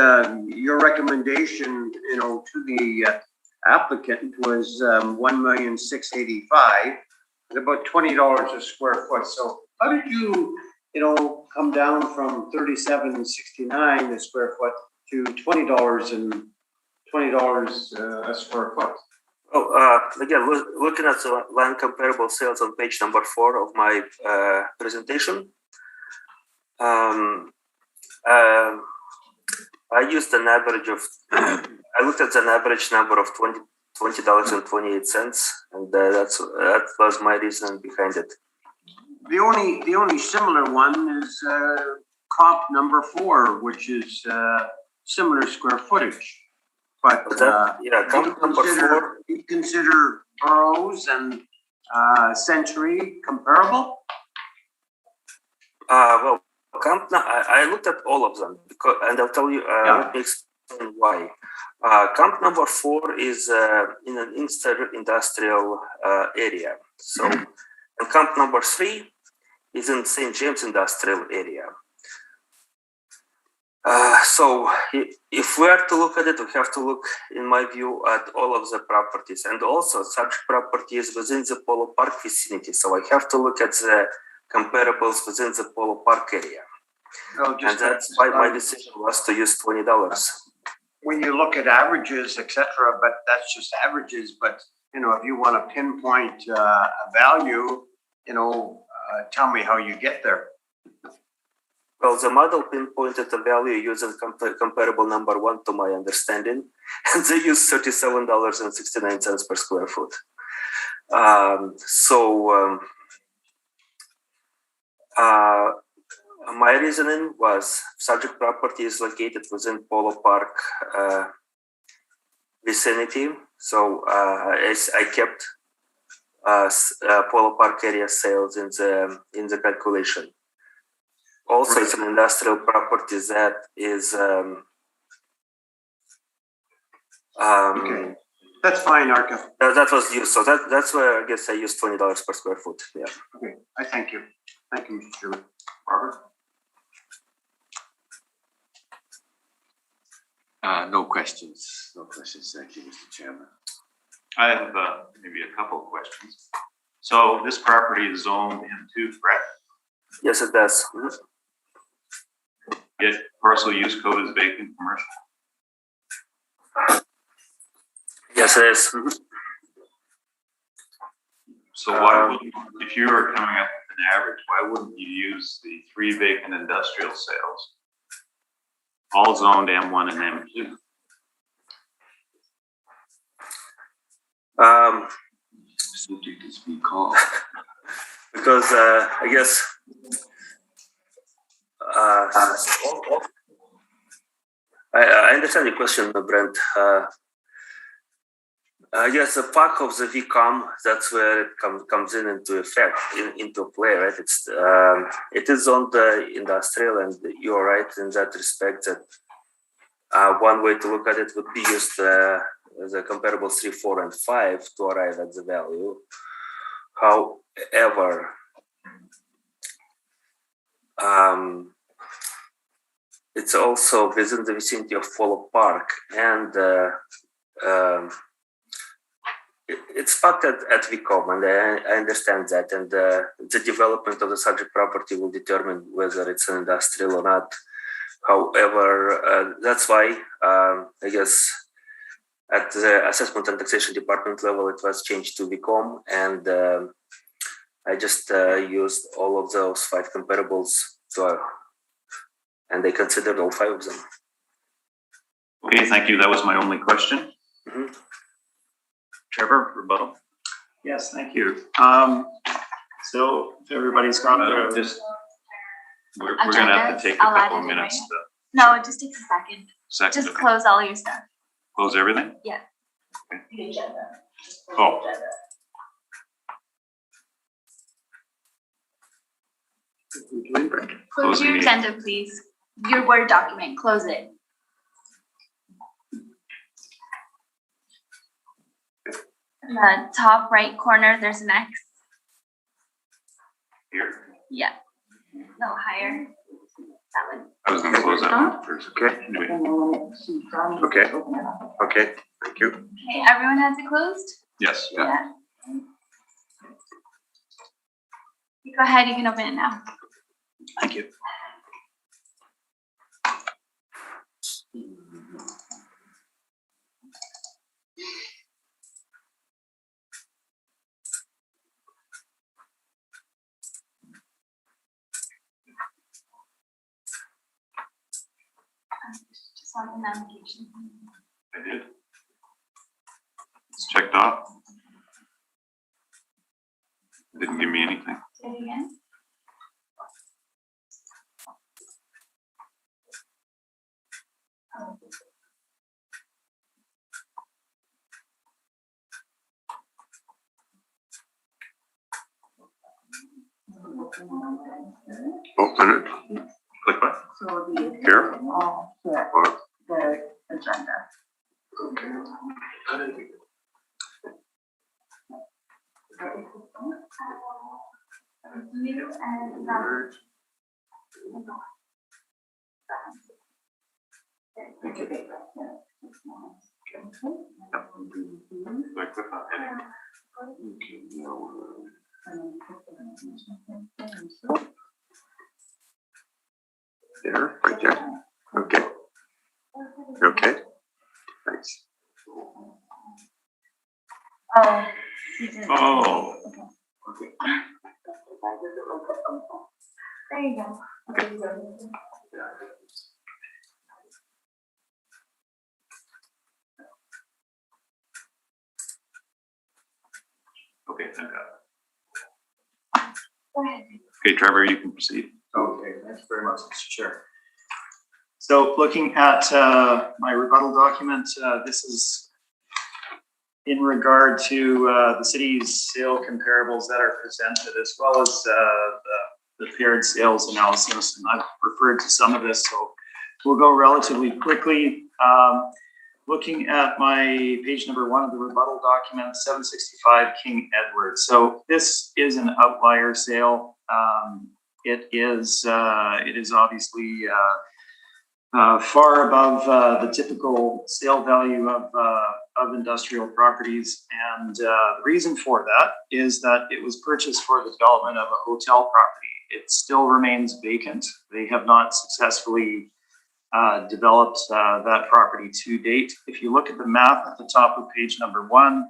your recommendation, to the applicant was $1,685,000, about $20 a square foot. So how did you, come down from 37.69 a square foot to $20 a square foot? Oh, again, looking at the land comparable sales on page number 4 of my presentation, I used an average of, I looked at an average number of $20.28, and that was my reason behind it. The only similar one is comp number 4, which is similar square footage. But comp number 4. You consider Burroughs and Century comparable? Well, I looked at all of them and I'll tell you let me explain why. Camp number 4 is in an industrial area. So, and camp number 3 is in St. James industrial area. So if we are to look at it, we have to look, in my view, at all of the properties, and also such properties within the Polo Park vicinity. So I have to look at the comparables within the Polo Park area. And that's why my decision was to use $20. When you look at averages, etc., but that's just averages. But if you want to pinpoint a value, tell me how you get there. Well, the model pinpointed a value using comparable number 1 to my understanding, and they used $37.69 per square foot. My reasoning was subject property is located within Polo Park vicinity, so I kept Polo Park area sales in the calculation. Also, it's an industrial property that is. Okay. That's fine, Arka. That was used, so that's where I guess I used $20 per square foot. Yeah. Okay. I thank you. Thank you, Mr. Chairman. Robert? No questions. No questions. Thank you, Mr. Chairman. I have maybe a couple of questions. So this property is zoned M2, correct? Yes, it does. Yet parcel use code is vacant commercial. Yes, it is. So why wouldn't, if you were coming up with an average, why wouldn't you use the 3 vacant industrial sales all zoned M1 and M2. Subject is being called. Because I guess I understand your question, Brent. I guess the part of the VCOM, that's where it comes into effect, into play, right? It is on the industrial, and you're right in that respect that one way to look at it would be use the comparables 3, 4, and 5 to arrive at the value. However, it's also within the vicinity of Follow Park, and it's parked at VCOM, and I understand that, and the development of the subject property will determine whether it's an industrial or not. However, that's why I guess at the assessment and taxation department level, it was changed to VCOM, and I just used all of those 5 comparables, and they considered all 5 of them. Okay, thank you. That was my only question. Mm-hmm. Trevor, rebuttal. Yes, thank you. So if everybody's got their We're gonna have to take a I'll add couple it in, minutes right? to No, it just takes a second. second. Just close all your stuff. Close everything? Yeah. Okay. Oh. Close Close the your meeting. agenda, please. Your Word document, close it. In the top right corner, there's an X. Here. Yeah. No, higher. That one. I was gonna close that one first. Okay. Anyway, Okay. Okay, thank you. Okay, everyone has it closed? yes. Yeah. You go ahead, you can open it now. Thank you. Just on the navigation. I did. It's checked off. Didn't give me anything. Say it again. Open it Click what? here. The agenda. Do I click on it? There, right there. Okay. Okay. Thanks. Oh. You did. Oh. Okay. There you go. Okay, I got it. Go ahead. Okay, Trevor, you can proceed. Okay, thanks very much, Mr. Chair. So looking at my rebuttal document, this is in regard to the city's sale comparables that are presented, as well as the paired sales analysis. And I've referred to some of this, so we'll go relatively quickly. Looking at my page number 1 of the rebuttal document, 765 King Edward. So this is an outlier sale. It is obviously far above the typical sale value of industrial properties, and the reason for that is that it was purchased for the development of a hotel property. It still remains vacant. They have not successfully developed that property to date. If you look at the map at the top of page number 1,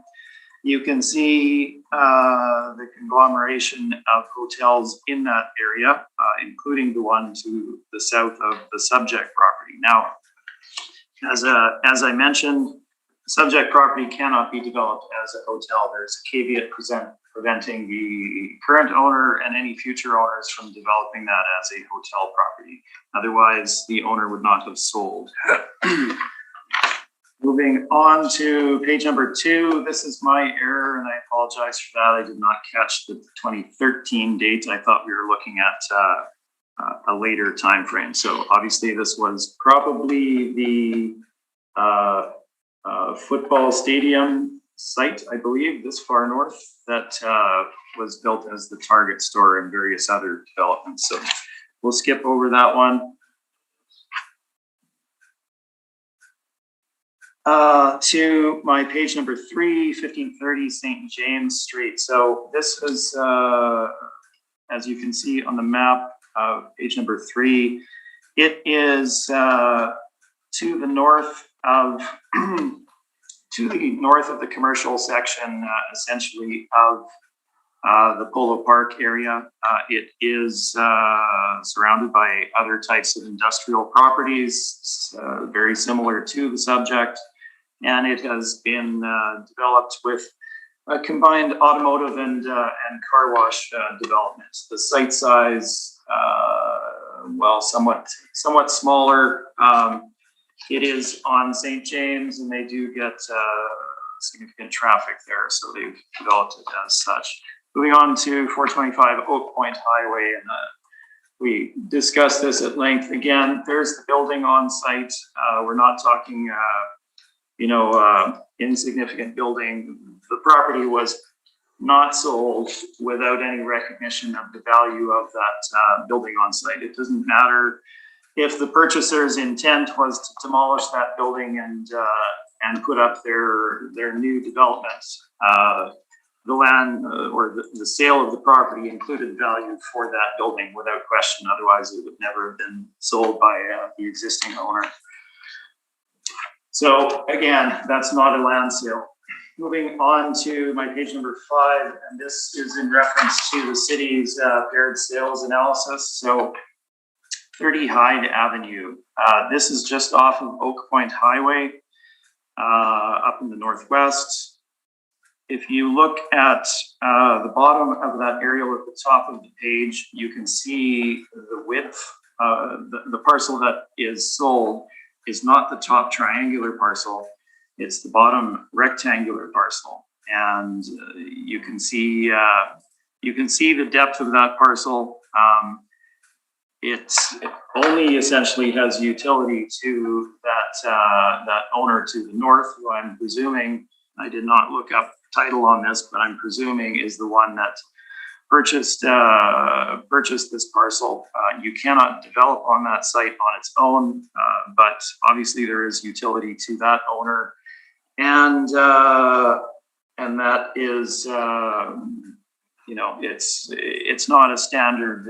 You can see the conglomeration of hotels in that area, including the one to the south of the subject property. Now, as I mentioned, subject property cannot be developed as a hotel. There's a caveat preventing the current owner and any future owners from developing that as a hotel property. Otherwise, the owner would not have sold. Moving on to page number 2, this is my error, and I apologize for that. I did not catch the 2013 date. I thought we were looking at a later time frame. So obviously, this was probably the football stadium site, I believe, this far north, that was built as the Target store and various other developments. So we'll skip over that one. To my page number 3, 1530 St. James Street. So this was, as you can see on the map, page number 3, it is to the north of the commercial section, essentially, of the Polo Park area. It is surrounded by other types of industrial properties, very similar to the subject, and it has been developed with a combined automotive and car wash development. The site size, well, somewhat smaller. It is on St. James, and they do get significant traffic there, so they've developed it as such. Moving on to 425 Oak Point Highway, and we discussed this at length. Again, there's the building on site. We're not talking, insignificant building. The property was not sold without any recognition of the value of that building on site. It doesn't matter if the purchaser's intent was to demolish that building and put up their new development. The land or the sale of the property included value for that building without question. Otherwise, it would never have been sold by the existing owner. So again, that's not a land sale. Moving on to my page number 5, and this is in reference to the city's paired sales analysis. So 30 Hyde Avenue. This is just off of Oak Point Highway, up in the northwest. If you look at the bottom of that aerial at the top of the page, you can see the width. The parcel that is sold is not the top triangular parcel. It's the bottom rectangular parcel. And you can see the depth of that parcel. It only essentially has utility to that owner to the north, who I'm presuming, I did not look up title on this, but I'm presuming is the one that purchased this parcel. You cannot develop on that site on its own, but obviously there is utility to that owner, and that is it's not a standard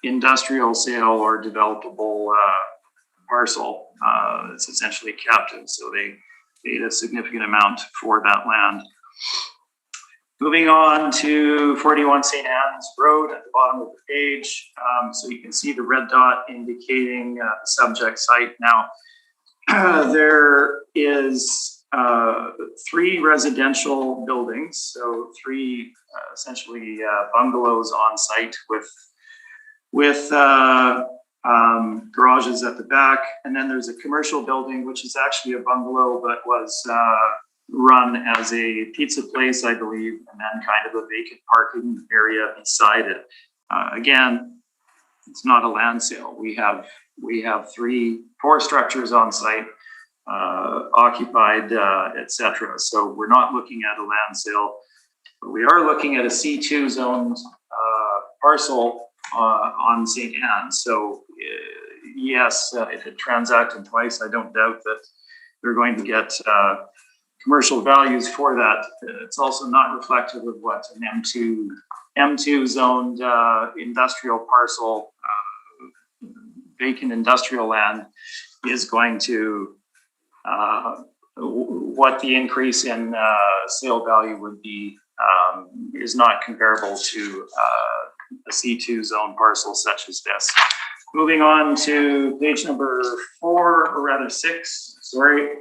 industrial sale or developable parcel. It's essentially captive, so they paid a significant amount for that land. Moving on to 41 St. Anne's Road at the bottom of the page. So you can see the red dot indicating the subject site. Now, there is 3 residential buildings, so 3 essentially bungalows on site with garages at the back, and then there's a commercial building which is actually a bungalow but was run as a pizza place, I believe, and then kind of a vacant parking area beside it. Again, it's not a land sale. We have 4 structures on site, occupied, etc. So we're not looking at a land sale, but we are looking at a C2 zoned parcel on St. Anne's. So yes, if it transacted twice, I don't doubt that they're going to get commercial values for that. It's also not reflective of what an M2 zoned industrial parcel, vacant industrial land is going to what the increase in sale value would be is not comparable to a C2 zone parcel such as this. Moving on to page number 4, or rather 6, sorry.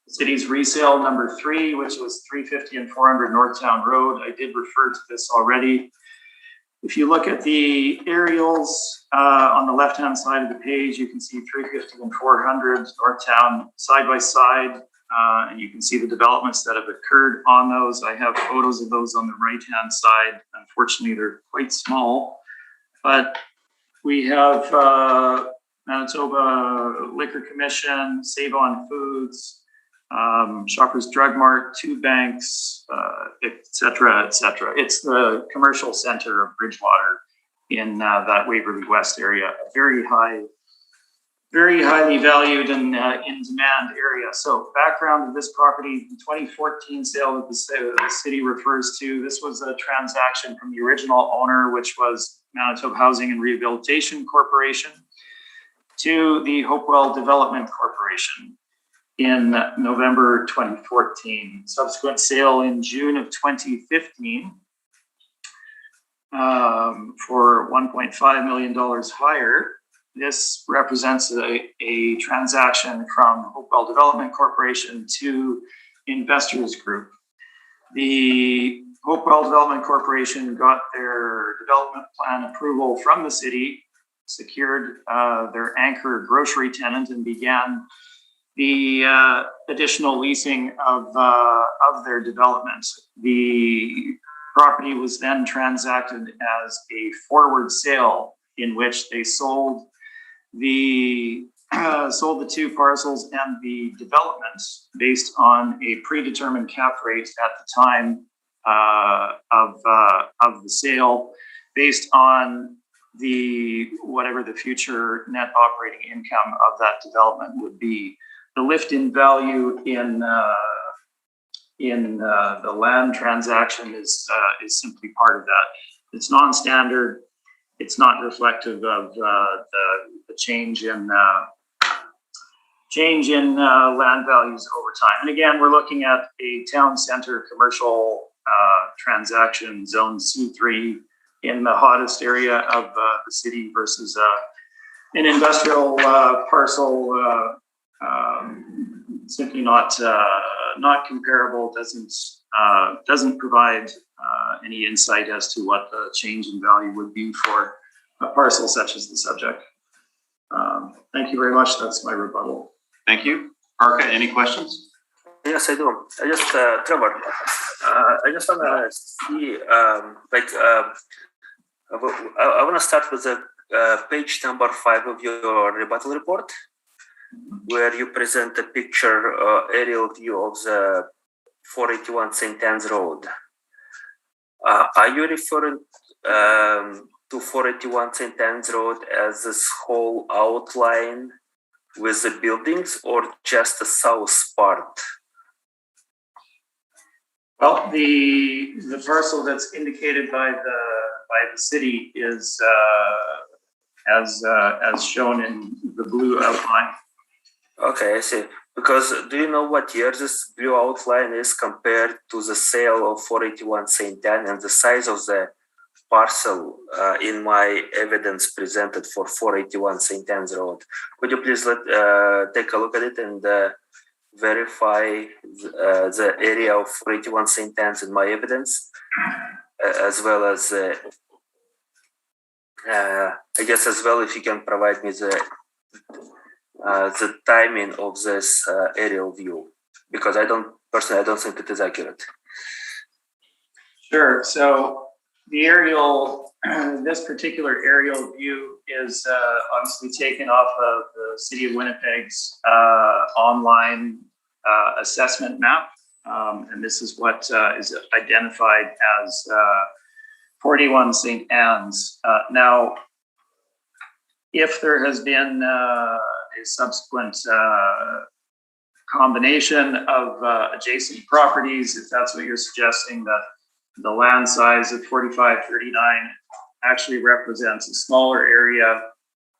City's resale number 3, which was 350 and 400 Northtown Road. I did refer to this already. If you look at the aerials on the left-hand side of the page, you can see 350 and 400 Northtown side by side, and you can see the developments that have occurred on those. I have photos of those on the right-hand side. Unfortunately, they're quite small, but we have Manitoba Liquor Commission, Save On Foods, Shoppers Drug Mart, 2 banks, et cetera, et cetera. It's the commercial center of Bridgewater in that Waverly West area, a very highly valued and in demand area. So background of this property, the 2014 sale that the city refers to, this was a transaction from the original owner, which was Manitoba Housing and Rehabilitation Corporation, to the Hopewell Development Corporation in November 2014. Subsequent sale in June of 2015 for $1.5 million higher. This represents a transaction from Hopewell Development Corporation to Investors Group. The Hopewell Development Corporation got their development plan approval from the city, secured their anchor grocery tenant, and began the additional leasing of their development. The property was then transacted as a forward sale in which they sold the 2 parcels and the development based on a predetermined cap rate at the time of the sale, based on whatever the future net operating income of that development would be. The lift in value in the land transaction is simply part of that. It's non-standard. It's not reflective of the change in land values over time. And again, we're looking at a town center commercial transaction, zone C3, in the hottest area of the city versus an industrial parcel. Simply not comparable. Doesn't provide any insight as to what the change in value would be for a parcel such as the subject. Thank you very much. That's my rebuttal. Thank you. Arca, any questions? Yes, I do. I just, Trevor, I just want to see, I want to start with the page number 5 of your rebuttal report, where you present a picture, aerial view of the 481 St. Anne's Road. Are you referring to 481 St. Anne's Road as this whole outline with the buildings, or just the south part? Well, the parcel that's indicated by the city is as shown in the blue outline. Okay, I see. Because do you know what year this blue outline is compared to the sale of 481 St. Anne, and the size of the parcel in my evidence presented for 481 St. Anne's Road? Could you please take a look at it and verify the area of 481 St. Anne's in my evidence, as well as I guess as well if you can provide me the timing of this aerial view, because I don't think it is accurate. Sure. So the aerial, this particular aerial view is obviously taken off of the City of Winnipeg's online assessment map, and this is what is identified as 41 St. Anne's. Now, if there has been a subsequent combination of adjacent properties, if that's what you're suggesting, that the land size of 4539 actually represents a smaller area,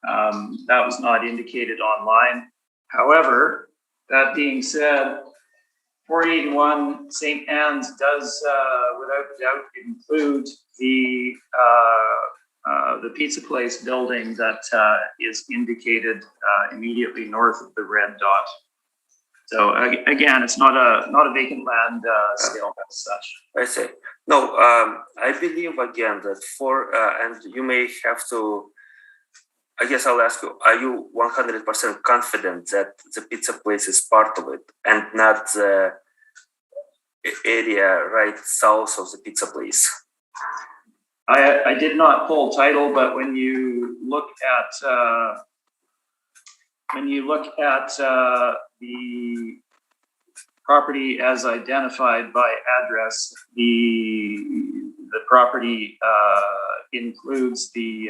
that was not indicated online. However, That being said, 481 St. Anne's does, without doubt, include the pizza place building that is indicated immediately north of the red dot. So again, it's not a vacant land sale as such. I see. No, I believe again that and you may have to, I guess I'll ask you, are you 100% confident that the pizza place is part of it and not the area right south of the pizza place? I did not pull title, but when you look at the property as identified by address, the property includes the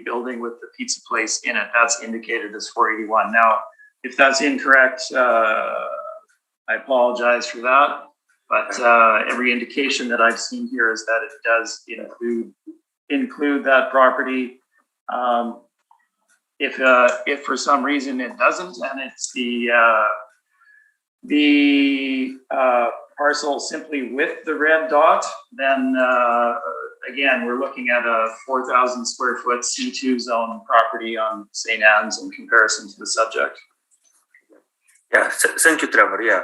building with the pizza place in it. That's indicated as 481. Now, if that's incorrect, I apologize for that. But every indication that I've seen here is that it does include that property. If for some reason it doesn't, and it's the parcel simply with the red dot, then again, we're looking at a 4,000 square foot C2 zone property on St. Anne's in comparison to the subject. Yeah, thank you, Trevor. Yeah.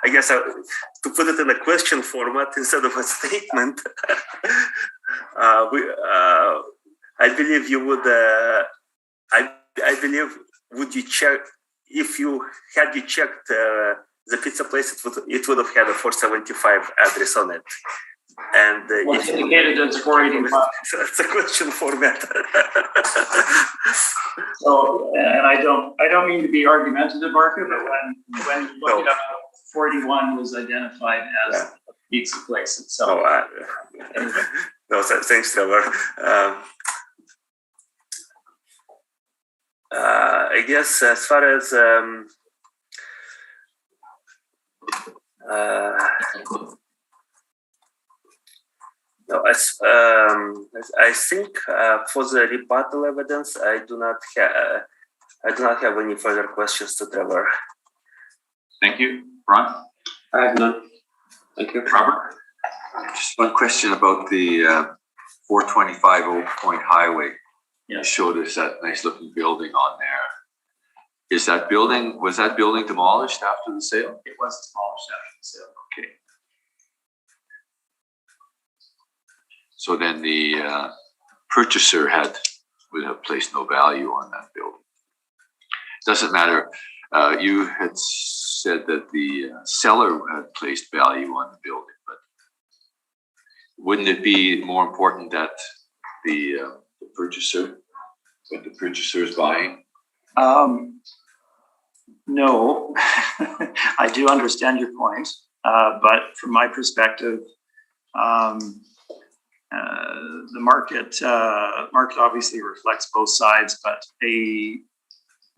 I guess to put it in a question format instead of a statement, I believe you would. I believe, would you check if you checked the pizza place? It would have had a 475 address on it. And what's indicated as 485. So it's a question format. So, and I don't mean to be argumentative, Marco, but when you look it up, 41 was identified as a pizza place itself. No, thanks, Trevor. I guess as far as no, I think for the rebuttal evidence, I do not have any further questions to Trevor. Thank you. Ron? I have none. Thank you. Robert? Just one question about the 425 Oak Point Highway. Yeah. You showed us that nice looking building on there. Was that building demolished after the sale? It was demolished after the sale. Okay. So then the purchaser would have placed no value on that building. Doesn't matter. You had said that the seller had placed value on the building, but wouldn't it be more important that the purchaser, what the purchaser is buying? No, I do understand your point, but from my perspective, the market obviously reflects both sides, but a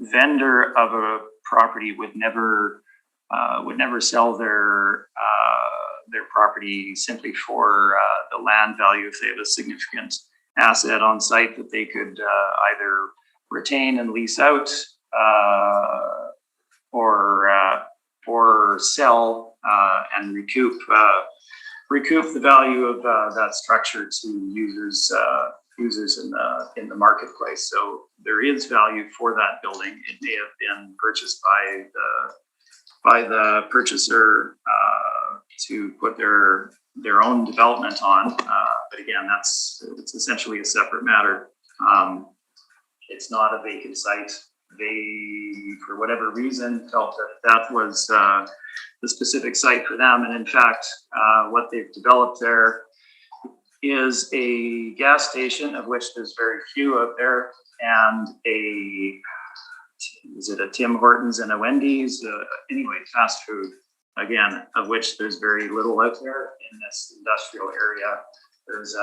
vendor of a property would never sell their property simply for the land value if they have a significant asset on site that they could either retain and lease out or sell and recoup the value of that structure to users in the marketplace. So there is value for that building. It may have been purchased by the purchaser to put their own development on, but again, it's essentially a separate matter. It's not a vacant site. They, for whatever reason, felt that was the specific site for them, and in fact, what they've developed there is a gas station, of which there's very few out there, and a Tim Hortons and a Wendy's? Anyway, fast food, again, of which there's very little out there in this industrial area. There's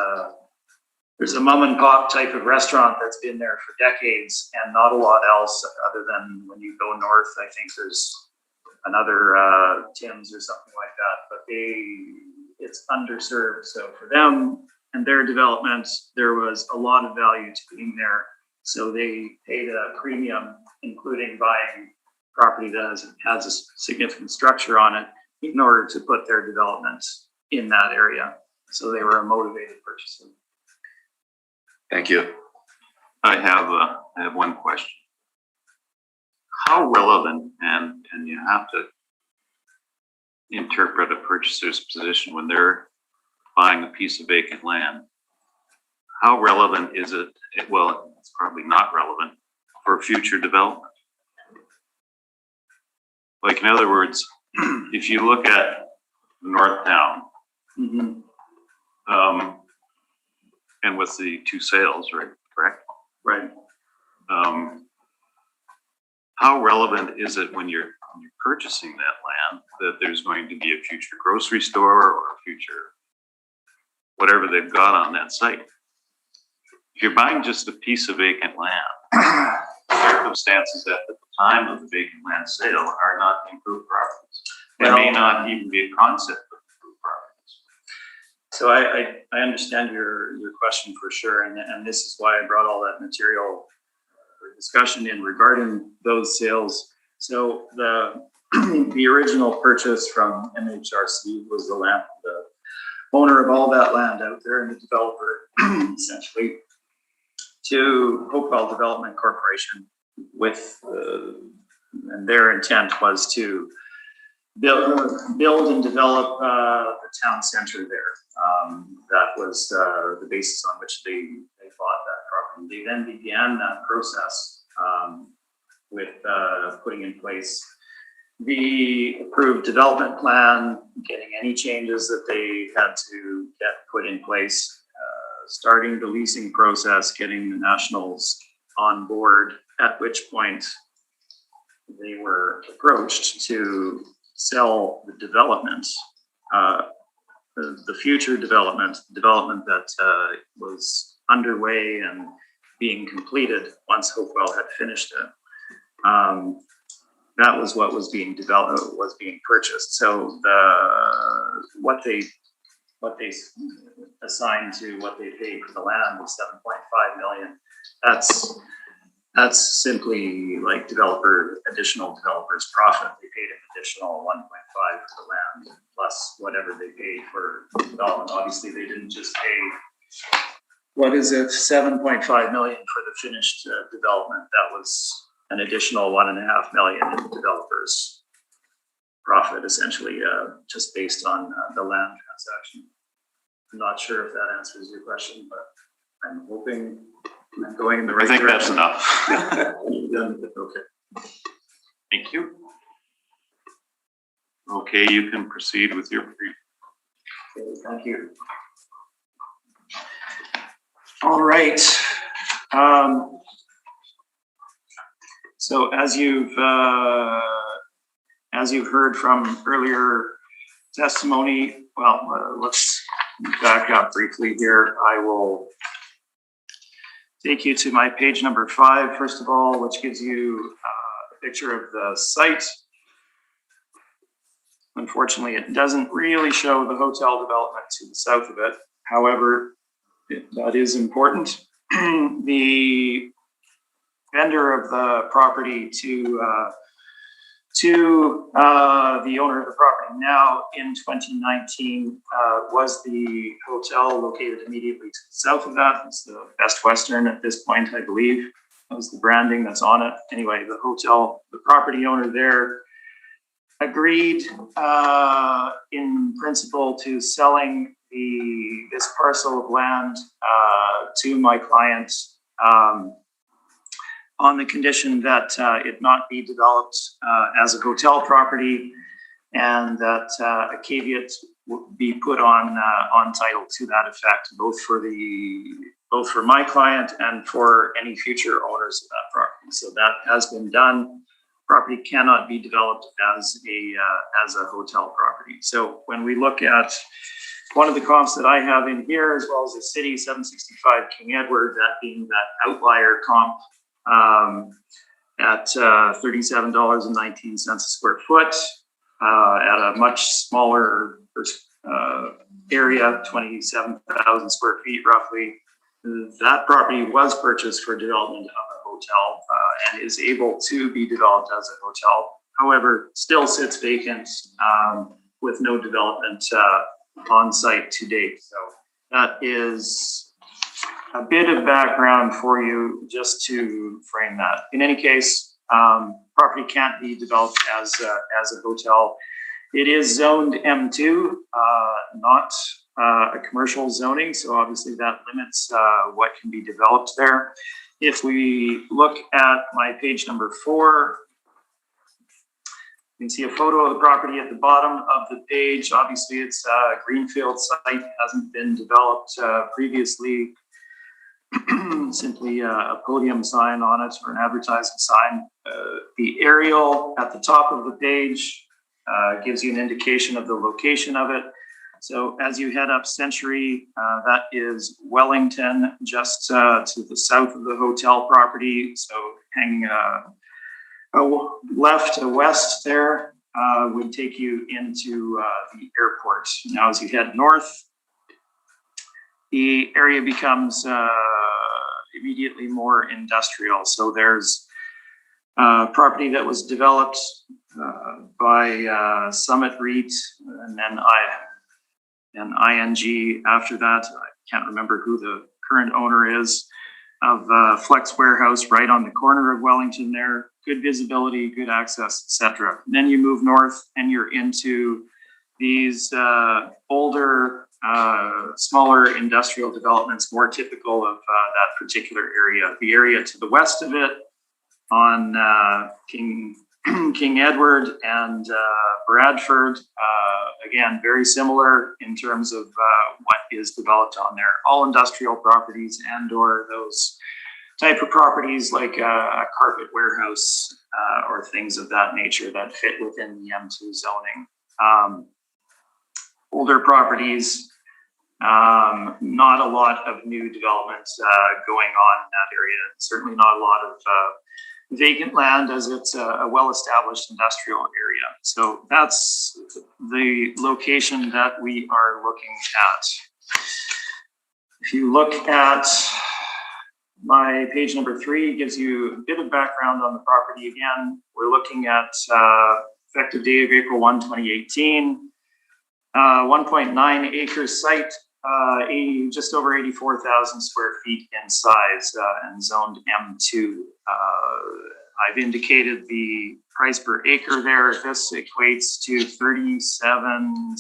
a mom and pop type of restaurant that's been there for decades and not a lot else other than when you go north, I think there's another Tim's or something like that, but it's underserved. So for them, and their development, there was a lot of value to being there. So they paid a premium, including buying property that has a significant structure on it in order to put their development in that area. So they were a motivated purchaser. Thank you. I have one question. How relevant, and you have to interpret a purchaser's position when they're buying a piece of vacant land, how relevant is it? Well, it's probably not relevant for future development. Like, in other words, if you look at North Town, and with the two sales, right? Correct? Right. How relevant is it when you're purchasing that land that there's going to be a future grocery store or a future whatever they've got on that site? If you're buying just a piece of vacant land, circumstances at the time of the vacant land sale are not improved properties. There may not even be a concept of improved properties. So I understand your question for sure, and this is why I brought all that material for discussion in regarding those sales. So the the original purchase from MHRC was the owner of all that land out there and the developer essentially to Hopewell Development Corporation with and their intent was to build and develop the town center there. That was the basis on which they bought that property. They then began that process with putting in place the approved development plan, getting any changes that they had to get put in place, starting the leasing process, getting the nationals on board, at which point they were approached to sell the development, the future development that was underway and being completed once Hopewell had finished it. That was what was being developed, was being purchased. So what they assigned to what they paid for the land was $7.5 million. That's simply like additional developers' profit. They paid an additional 1.5 for the land plus whatever they paid for development. Obviously, they didn't just pay, what is it, 7.5 million for the finished development. That was an additional 1.5 million in developers' profit, essentially, just based on the land transaction. I'm not sure if that answers your question, but I'm hoping I'm going in the right direction. I think that's enough. Okay. Thank you. Okay, you can proceed with your brief. Okay, thank you. All right. So as you've heard from earlier testimony, well, let's back up briefly here. I will take you to my page number 5, first of all, which gives you a picture of the site. Unfortunately, it doesn't really show the hotel development to the south of it. However, that is important. The vendor of the property to the owner of the property now in 2019 was the hotel located immediately to the south of that. It's the Best Western at this point, I believe. That was the branding that's on it. Anyway, the hotel, the property owner there agreed in principle to selling this parcel of land to my client on the condition that it not be developed as a hotel property, and that a caveat would be put on title to that effect, both for my client and for any future owners of that property. So that has been done. Property cannot be developed as a hotel property. So when we look at one of the comps that I have in here, as well as the city 765 King Edward, that being that outlier comp, at $37.19 a square foot, at a much smaller area, 27,000 square feet roughly. That property was purchased for development of a hotel and is able to be developed as a hotel. However, still sits vacant with no development on site to date. So that is a bit of background for you just to frame that. In any case, property can't be developed as a hotel. It is zoned M2, not a commercial zoning, so obviously that limits what can be developed there. If we look at my page number 4, you can see a photo of the property at the bottom of the page. Obviously, it's a greenfield site, hasn't been developed previously. Simply a podium sign on it or an advertising sign. The aerial at the top of the page gives you an indication of the location of it. So as you head up Century, that is Wellington, just to the south of the hotel property. So hanging left to west there would take you into the airport. Now, as you head north, the area becomes immediately more industrial. So there's property that was developed by Summit REIT and then ING after that. I can't remember who the current owner is, of Flex Warehouse right on the corner of Wellington there. Good visibility, good access, etc. Then you move north and you're into these older, smaller industrial developments, more typical of that particular area. The area to the west of it on King Edward and Bradford, again, very similar in terms of what is developed on there. All industrial properties and or those type of properties like a carpet warehouse or things of that nature that fit within the M2 zoning. Older properties, not a lot of new developments going on in that area. Certainly not a lot of vacant land, as it's a well-established industrial area. So that's the location that we are looking at. If you look at my page number 3, gives you a bit of background on the property. Again, we're looking at effective date of April 1, 2018, 1.9 acre site, just over 84,000 square feet in size and zoned M2. I've indicated the price per acre there. This equates to 3837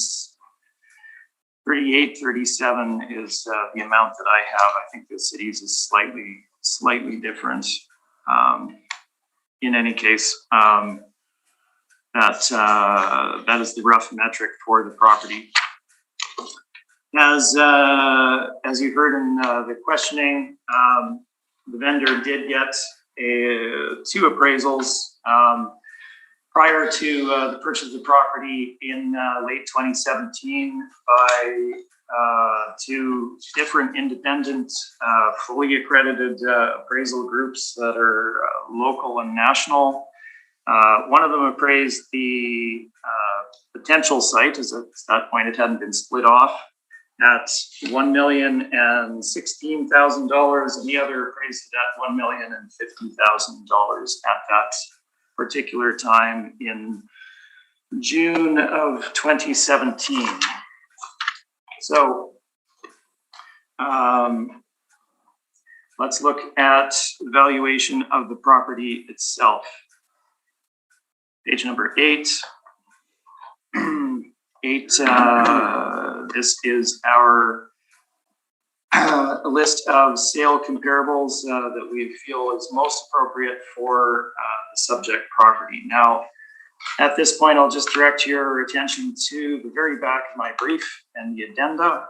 is the amount that I have. I think the city's is slightly different. In any case, that is the rough metric for the property. As you heard in the questioning, the vendor did get 2 appraisals prior to the purchase of the property in late 2017 by 2 different independent, fully accredited appraisal groups that are local and national. One of them appraised the potential site, as at that point it hadn't been split off, at $1,016,000, and the other appraised it at $1,050,000 at that particular time in June of 2017. So let's look at the valuation of the property itself. Page number 8. This is our list of sale comparables that we feel is most appropriate for the subject property. Now, at this point, I'll just direct your attention to the very back of my brief and the addenda.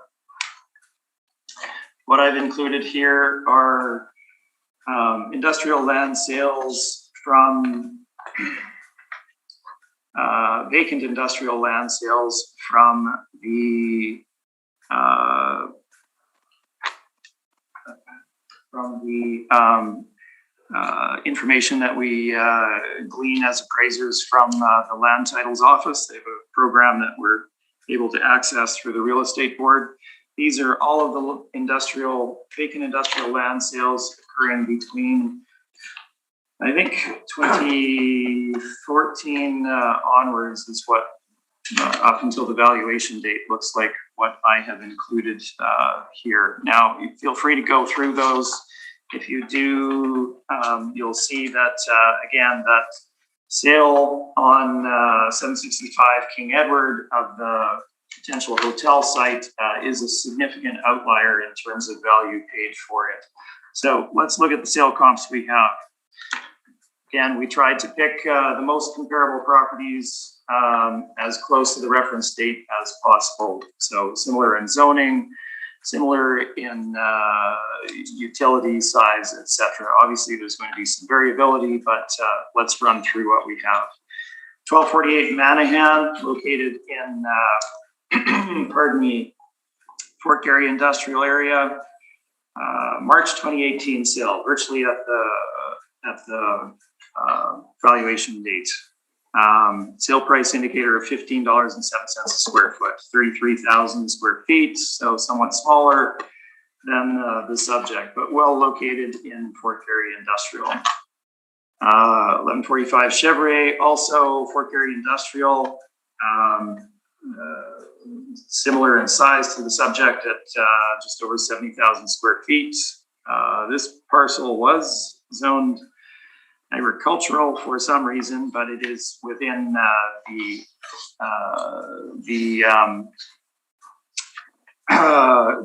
What I've included here are industrial land sales from vacant industrial land sales from the information that we glean as appraisers from the Land Titles Office. They have a program that we're able to access through the real estate board. These are all of the vacant industrial land sales occurring between, I think, 2014 onwards is what, up until the valuation date, looks like what I have included here. Now, you feel free to go through those. If you do, you'll see that, again, that sale on 765 King Edward of the potential hotel site is a significant outlier in terms of value paid for it. So let's look at the sale comps we have. Again, we tried to pick the most comparable properties as close to the reference date as possible. So similar in zoning, similar in utility size, etc. Obviously, there's going to be some variability, but let's run through what we have. 1248 Manahan, located in, pardon me, Fort Garry industrial area. March 2018 sale, virtually at the valuation date. Sale price indicator of $15.07 a square foot, 33,000 square feet, so somewhat smaller than the subject, but well located in Fort Garry industrial. 1145 Chevrolet, also Fort Garry industrial, similar in size to the subject at just over 70,000 square feet. This parcel was zoned agricultural for some reason, but it is within the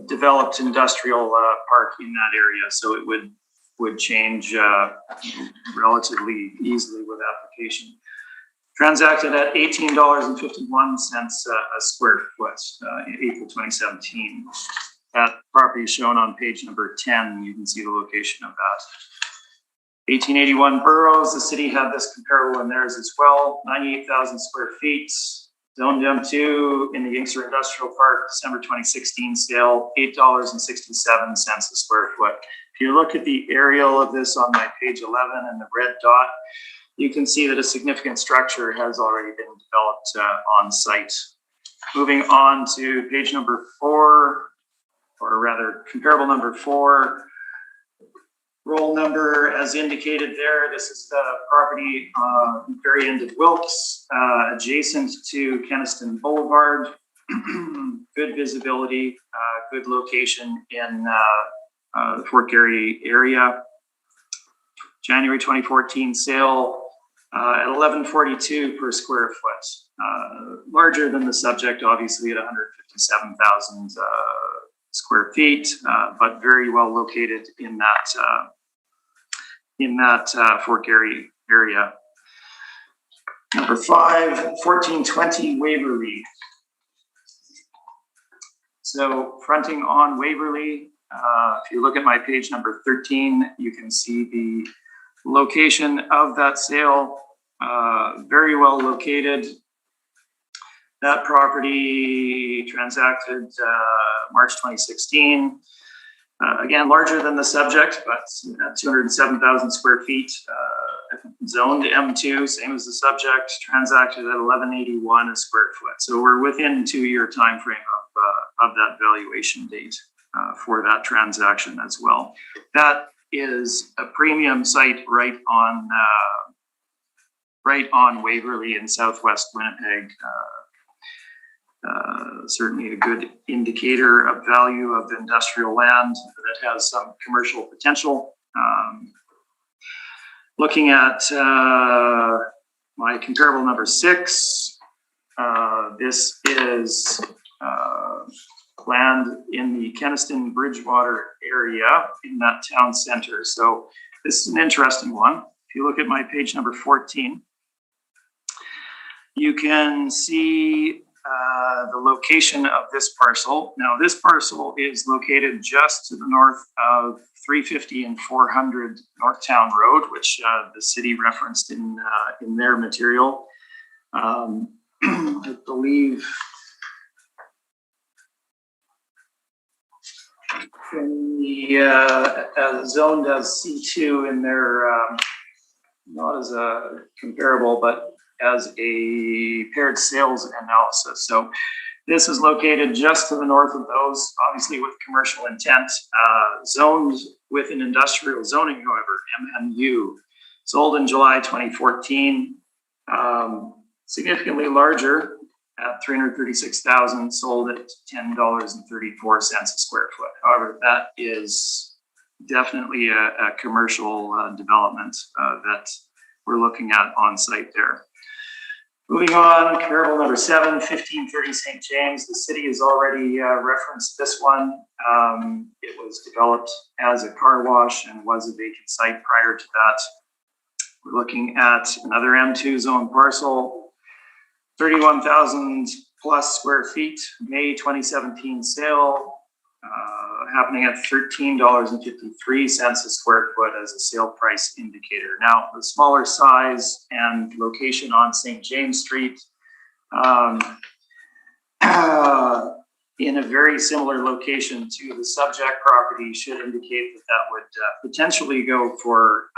developed industrial park in that area, so it would change relatively easily with application. Transacted at $18.51 a square foot in April 2017. That property is shown on page number 10. You can see the location of that. 1881 Burroughs, the city had this comparable in theirs as well, 98,000 square feet, zoned M2 in the Inkster Industrial Park, December 2016 sale, $8.67 a square foot. If you look at the aerial of this on my page 11 and the red dot, you can see that a significant structure has already been developed on site. Moving on to page number 4, or rather comparable number 4, roll number as indicated there. This is the property very end of Wilkes, adjacent to Kenaston Boulevard. Good visibility, good location in the Fort Garry area. January 2014 sale at $11.42 per square foot. Larger than the subject, obviously at 157,000 square feet, but very well located in that Fort Garry area. Number 5, 1420 Waverly. So fronting on Waverly, if you look at my page number 13, you can see the location of that sale, very well located. That property transacted March 2016. Again, larger than the subject, but 207,000 square feet, zoned M2, same as the subject, transacted at $11.81 a square foot. So we're within 2-year time frame of that valuation date for that transaction as well. That is a premium site right on Waverly in Southwest Winnipeg. Certainly a good indicator of value of industrial land that has some commercial potential. Looking at my comparable number 6, this is land in the Kenaston Bridgewater area in that town center. So this is an interesting one. If you look at my page number 14, you can see the location of this parcel. Now, this parcel is located just to the north of 350 and 400 Northtown Road, which the city referenced in their material. I believe in the zoned as C2 in their, not as a comparable, but as a paired sales analysis. So This is located just to the north of those, obviously with commercial intent, zoned with an industrial zoning, however, MMU, sold in July 2014, significantly larger at $336,000, sold at $10.34 a square foot. However, that is definitely a commercial development that we're looking at on site there. Moving on, comparable number 7, 1530 St. James. The city has already referenced this one. It was developed as a car wash and was a vacant site prior to that. We're looking at another M2 zone parcel, 31,000 plus square feet, May 2017 sale, happening at $13.53 a square foot as a sale price indicator. Now, the smaller size and location on St. James Street, in a very similar location to the subject property, should indicate that that would potentially go for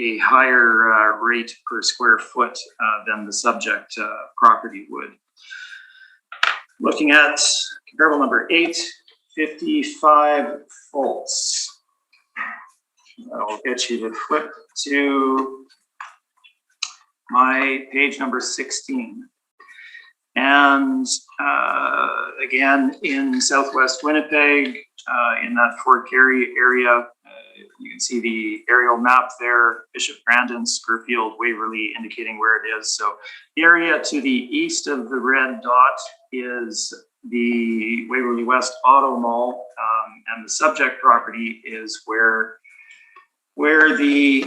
a higher rate per square foot than the subject property would. Looking at comparable number 8, 55 volts. I'll get you to flip to my page number 16. And again, in Southwest Winnipeg, in that Fort Garry area, you can see the aerial map there, Bishop Brandon, Scurfield, Waverly, indicating where it is. So the area to the east of the red dot is the Waverly West Auto Mall, and the subject property is where the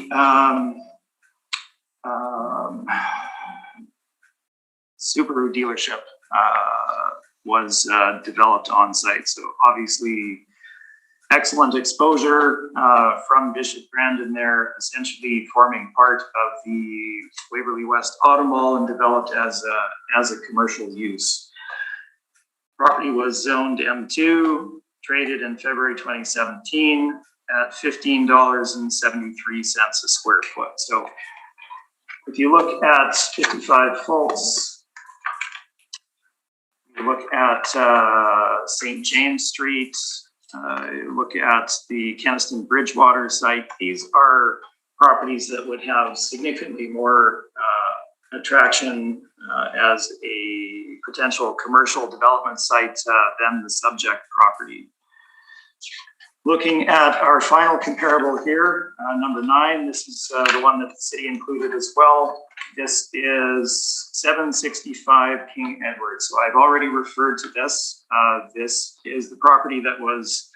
Subaru dealership was developed on site. So obviously excellent exposure from Bishop Brandon there, essentially forming part of the Waverly West Auto Mall and developed as a commercial use. Property was zoned M2, traded in February 2017 at $15.73 a square foot. So if you look at 55 Fultz, you look at St. James Street, look at the Keniston Bridgewater site, these are properties that would have significantly more attraction as a potential commercial development site than the subject property. Looking at our final comparable here, number 9, this is the one that the city included as well. This is 765 King Edward. So I've already referred to this. This is the property that was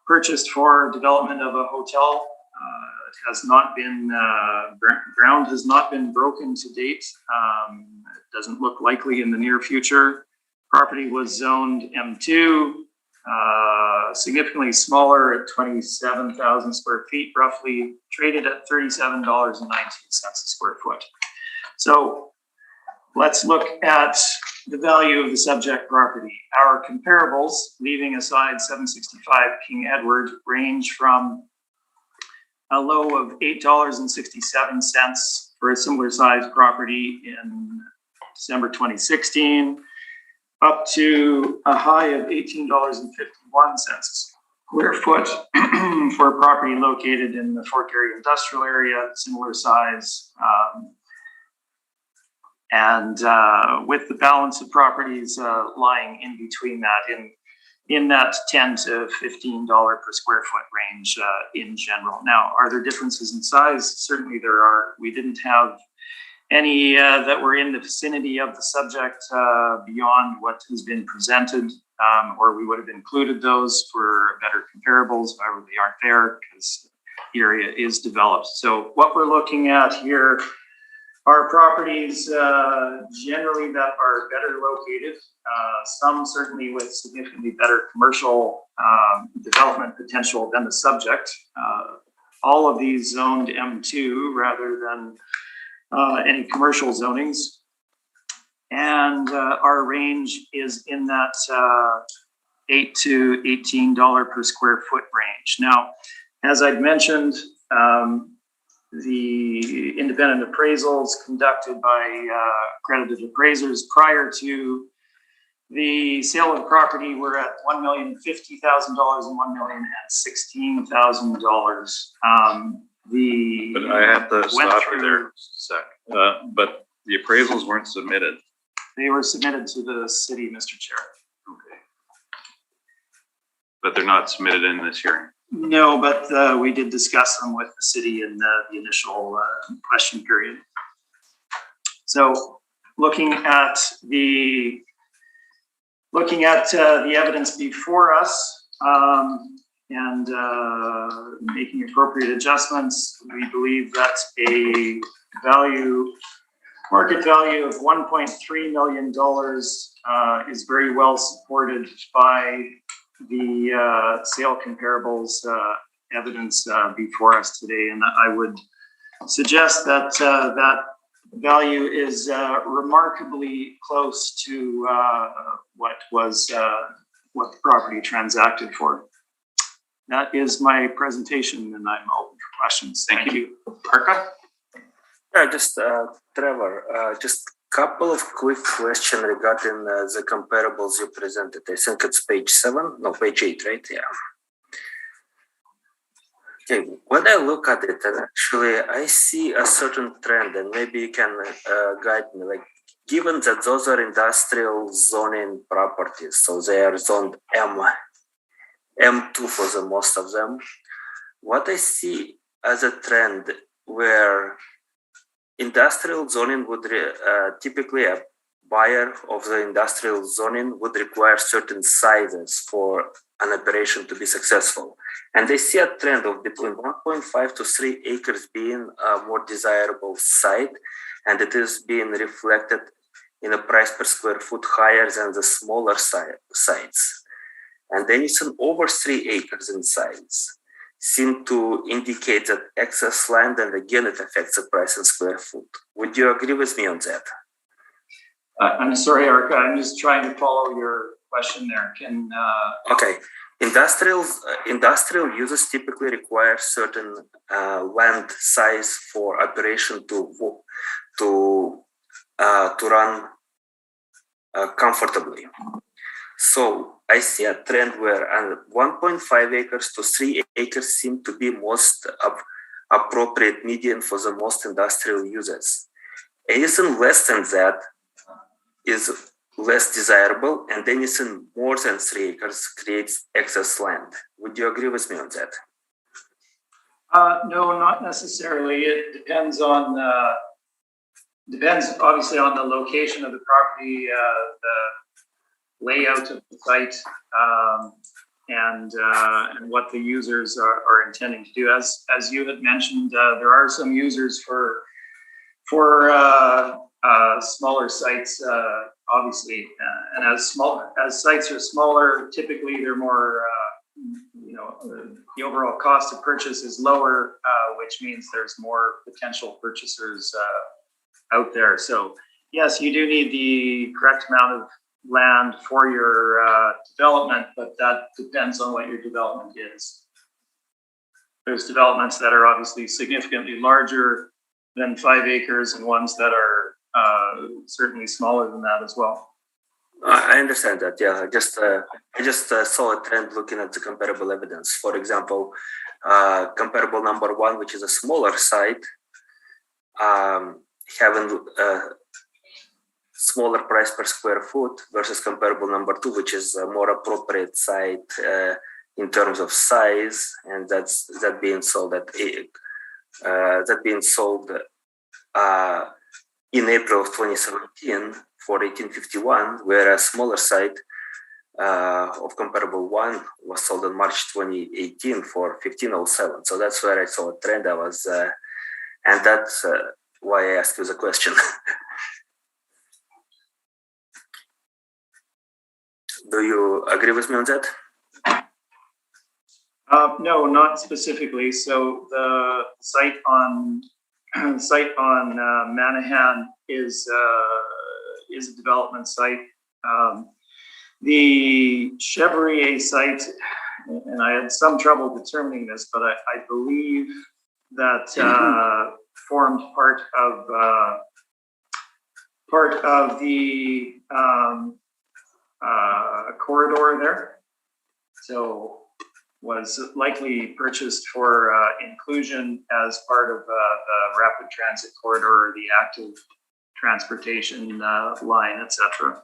purchased for development of a hotel. It has not been, ground has not been broken to date. It doesn't look likely in the near future. Property was zoned M2, significantly smaller at 27,000 square feet, roughly, traded at $37.19 a square foot. So let's look at the value of the subject property. Our comparables, leaving aside 765 King Edward, range from a low of $8.67 for a similar sized property in December 2016, up to a high of $18.51 a square foot for a property located in the Fort Garry industrial area, similar size, and with the balance of properties lying in between that, in that $10 to $15 per square foot range in general. Now, are there differences in size? Certainly there are. We didn't have any that were in the vicinity of the subject beyond what has been presented, or we would have included those for better comparables. However, they aren't there because the area is developed. So what we're looking at here are properties generally that are better located, some certainly with significantly better commercial development potential than the subject. All of these zoned M2 rather than any commercial zonings. And our range is in that $8 to $18 per square foot range. Now, as I'd mentioned, the independent appraisals conducted by accredited appraisers prior to the sale of the property, we're at $1,050,000 and $1,016,000. But I have to stop you there a sec. But the appraisals weren't submitted. They were submitted to the city, Mr. Chair. Okay. But they're not submitted in this hearing. No, but we did discuss them with the city in the initial question period. So looking at the evidence before us and making appropriate adjustments, we believe that a market value of $1.3 million is very well supported by the sale comparables evidence before us today. And I would suggest that that value is remarkably close to what the property transacted for. That is my presentation, and I'm open for questions. Thank you. Arka? Yeah, just Trevor, just couple of quick questions regarding the comparables you presented. I think it's page 8, right? Yeah. Okay, when I look at it, actually, I see a certain trend, and maybe you can guide me. Like, given that those are industrial zoning properties, so they are zoned M2 for the most of them. What I see as a trend where industrial zoning would typically a buyer of the industrial zoning would require certain sizes for an operation to be successful. And they see a trend of between 1.5 to 3 acres being a more desirable site, and it is being reflected in a price per square foot higher than the smaller sites. And then it's an over 3 acres in size. Seem to indicate that excess land, and again, it affects the price in square foot. Would you agree with me on that? I'm sorry, Arka, I'm just trying to follow your question there. Okay. Industrial users typically require certain land size for operation to run comfortably. So I see a trend where 1.5 acres to 3 acres seem to be most appropriate median for the most industrial users. Anything less than that is less desirable, and anything more than 3 acres creates excess land. Would you agree with me on that? No, not necessarily. It depends obviously on the location of the property, the layout of the site, and what the users are intending to do. As you had mentioned, there are some users for smaller sites, obviously, and as sites are smaller, typically they're more, the overall cost of purchase is lower, which means there's more potential purchasers out there. So yes, you do need the correct amount of land for your development, but that depends on what your development is. There's developments that are obviously significantly larger than 5 acres, and ones that are certainly smaller than that as well. I understand that. Yeah, I just saw a trend looking at the comparable evidence. For example, comparable number 1, which is a smaller site, having smaller price per square foot versus comparable number 2, which is a more appropriate site in terms of size, and that being sold in April of 2017 for $1,851, where a smaller site of comparable 1 was sold in March 2018 for $1,507. So that's where I saw a trend. And that's why I asked you the question. Do you agree with me on that? No, not specifically. So the site on Manahan is a development site. The Chevrier site, and I had some trouble determining this, but I believe that formed part of the corridor there. So was likely purchased for inclusion as part of the rapid transit corridor, or the active transportation line, etc.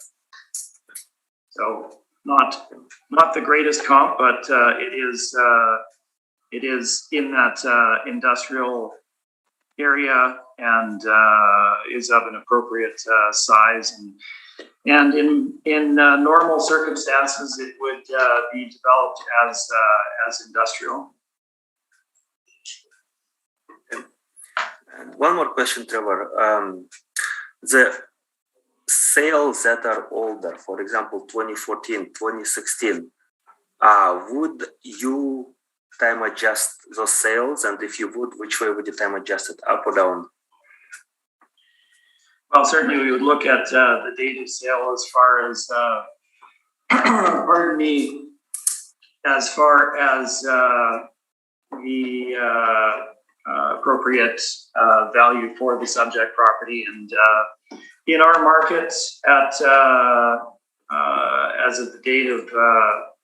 So not the greatest comp, but it is in that industrial area and is of an appropriate size, and in normal circumstances it would be developed as industrial. And one more question, Trevor. The sales that are older, for example, 2014, 2016, would you time adjust those sales? And if you would, which way would you time adjust it, up or down? Well, certainly we would look at the date of sale as far as, pardon me, as far as the appropriate value for the subject property. And in our market, at as of the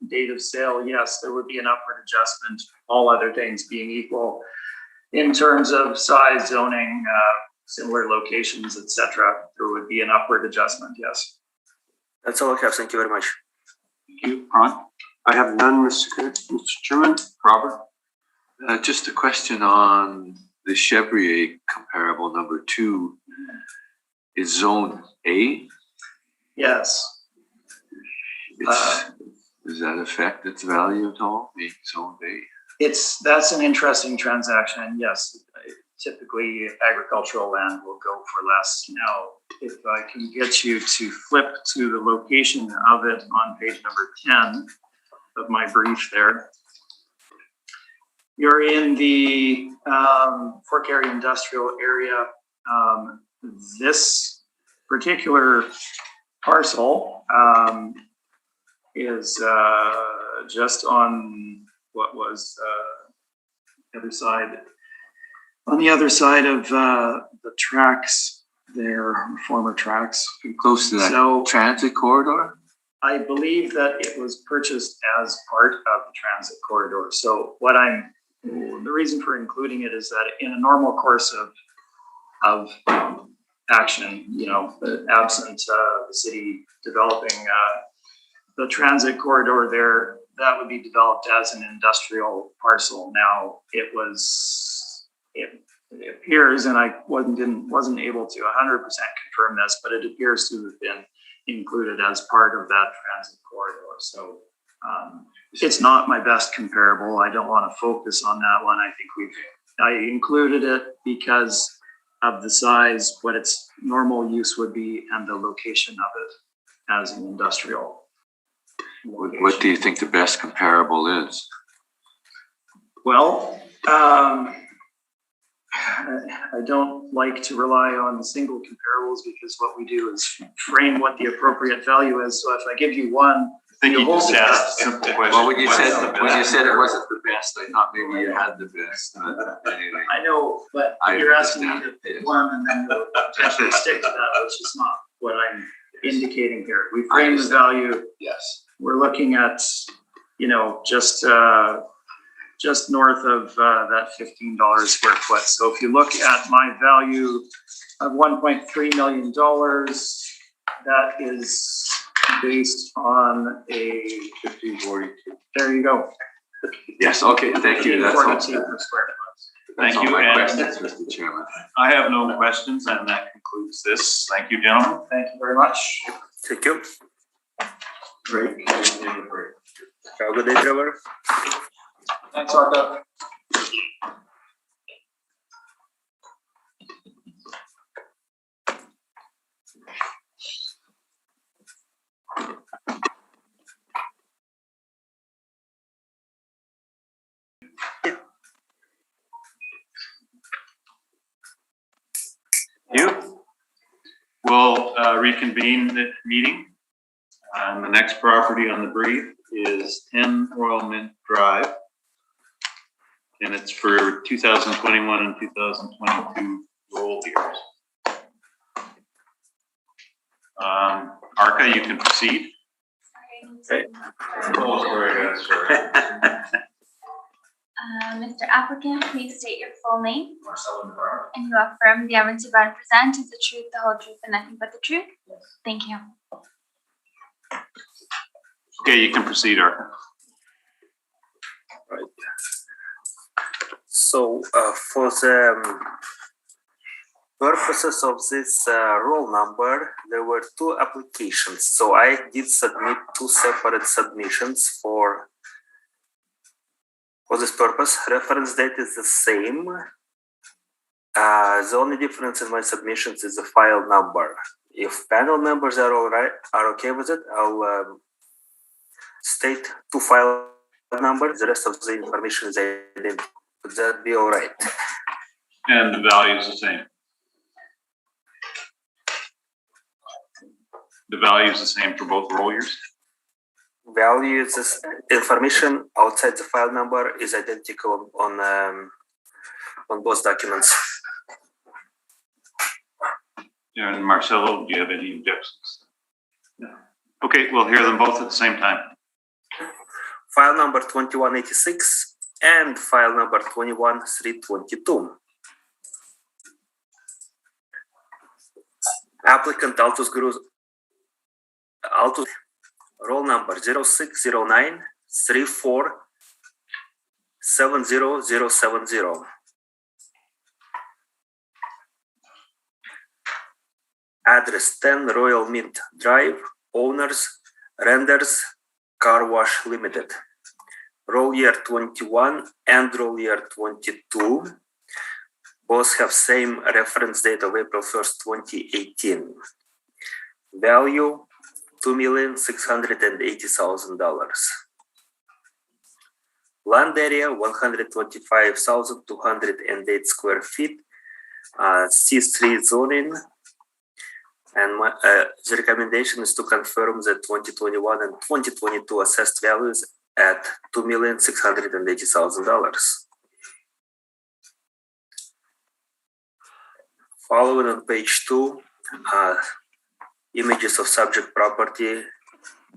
date of sale, yes, there would be an upward adjustment, all other things being equal, in terms of size, zoning, similar locations, etc. There would be an upward adjustment, yes. That's all I have. Thank you very much. Thank you, Ron. I have none, Mr. Chairman. Robert? Just a question on the Chevrier comparable number 2. Is zone A? Yes. Does that affect its value at all, being zone A? That's an interesting transaction, and yes, typically agricultural land will go for less. Now, if I can get you to flip to the location of it on page number 10 of my brief there. You're in the Fort Garry industrial area. This particular parcel is just on what was the other side. On the other side of the tracks there, former tracks. Close to that transit corridor? I believe that it was purchased as part of the transit corridor. So the reason for including it is that in a normal course of action, absent the city developing the transit corridor there, that would be developed as an industrial parcel. Now it appears, and I wasn't able to 100% confirm this, but it appears to have been included as part of that transit corridor. So it's not my best comparable. I don't want to focus on that one. I think I included it because of the size, what its normal use would be, and the location of it as an industrial location. What do you think the best comparable is? Well, I don't like to rely on the single comparables, because what we do is frame what the appropriate value is. So if I give you one, I think you just asked a simple question. Well, when you said it wasn't the best, I thought maybe you had the best. Anyway. I know, but you're asking me to pick one and then we'll potentially stick to that, which is not what I'm indicating here. We frame the value. Yes. We're looking at, just north of that $15 square foot. So if you look at my value of $1.3 million, that is based on a 1542. There you go. Yes. Okay. Thank you. That's all. 42 per square foot. Thank you. My questions, Mr. Chairman. I have no questions, and that concludes this. Thank you, gentlemen. Thank you very much. Thank you. Great. Have a good day, Trevor. Thanks, Arca. We'll reconvene the meeting. The next property on the brief is 10 Royal Mint Drive. And it's for 2021 and 2022 roll years. Arca, you can proceed. Mr. Applicant, please state your full name. And you affirm the evidence you're about to present is the truth, the whole truth, and nothing but the truth? Yes. Thank you. Okay, you can proceed, Arthur. Right. So for the purposes of this roll number, there were two applications. So I did submit two separate submissions for this purpose. Reference date is the same. The only difference in my submissions is the file number. If panel members are okay with it, I'll state two file numbers. The rest of the information is identical. Would that be all right? And the value is the same. The value is the same for both roll years? Value is this information outside the file number is identical on both documents. Yeah, and Marcelo, do you have any objections? No. Okay, we'll hear them both at the same time. File number 2186 and file number 21322. Applicant Altus Group, roll number 0609 34 70070. Address 10 Royal Mint Drive, owners, Renders, Car Wash Limited. Roll year 21 and roll year 22. Both have same reference date of April 1st, 2018. Value $2,680,000. Land area 125,208 square feet. C3 zoning. And the recommendation is to confirm the 2021 and 2022 assessed values at $2,680,000. Following on page 2, images of subject property,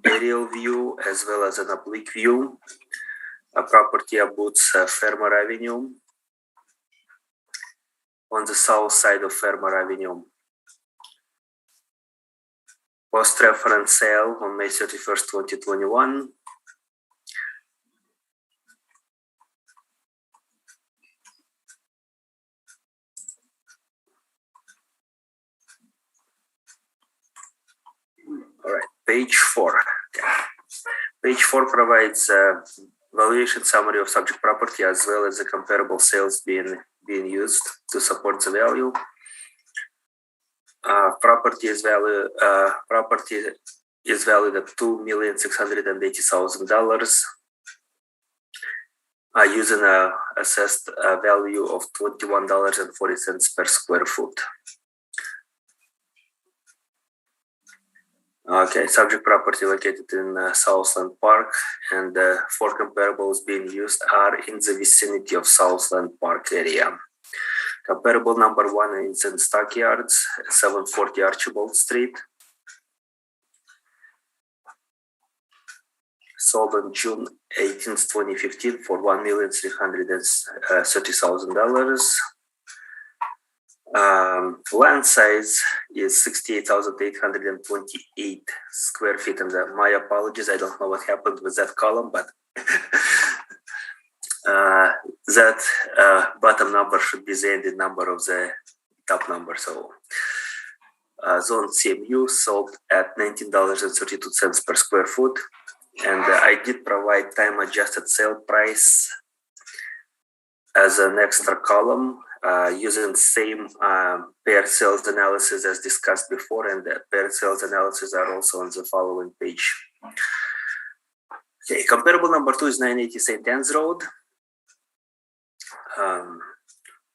aerial view as well as an oblique view. A property abuts Fermor Avenue on the south side of Fermor Avenue. Post-reference sale on May 31st, 2021. All right, page 4. Page 4 provides a valuation summary of subject property as well as the comparable sales being used to support the value. Property is valued at $2,680,000 using an assessed value of $21.40 per square foot. Okay, subject property located in Southland Park, and the 4 comparables being used are in the vicinity of Southland Park area. Comparable number 1 is in Stockyards, 740 Archibald Street. Sold on June 18th, 2015 for $1,330,000. Land size is 68,828 square feet. And my apologies, I don't know what happened with that column, but that bottom number should be the ending number of the top number. So zone CMU sold at $19.32 per square foot. And I did provide time adjusted sale price as an extra column using the same pair sales analysis as discussed before, and the pair sales analysis are also on the following page. Okay, comparable number 2 is 980 St. Anne's Road.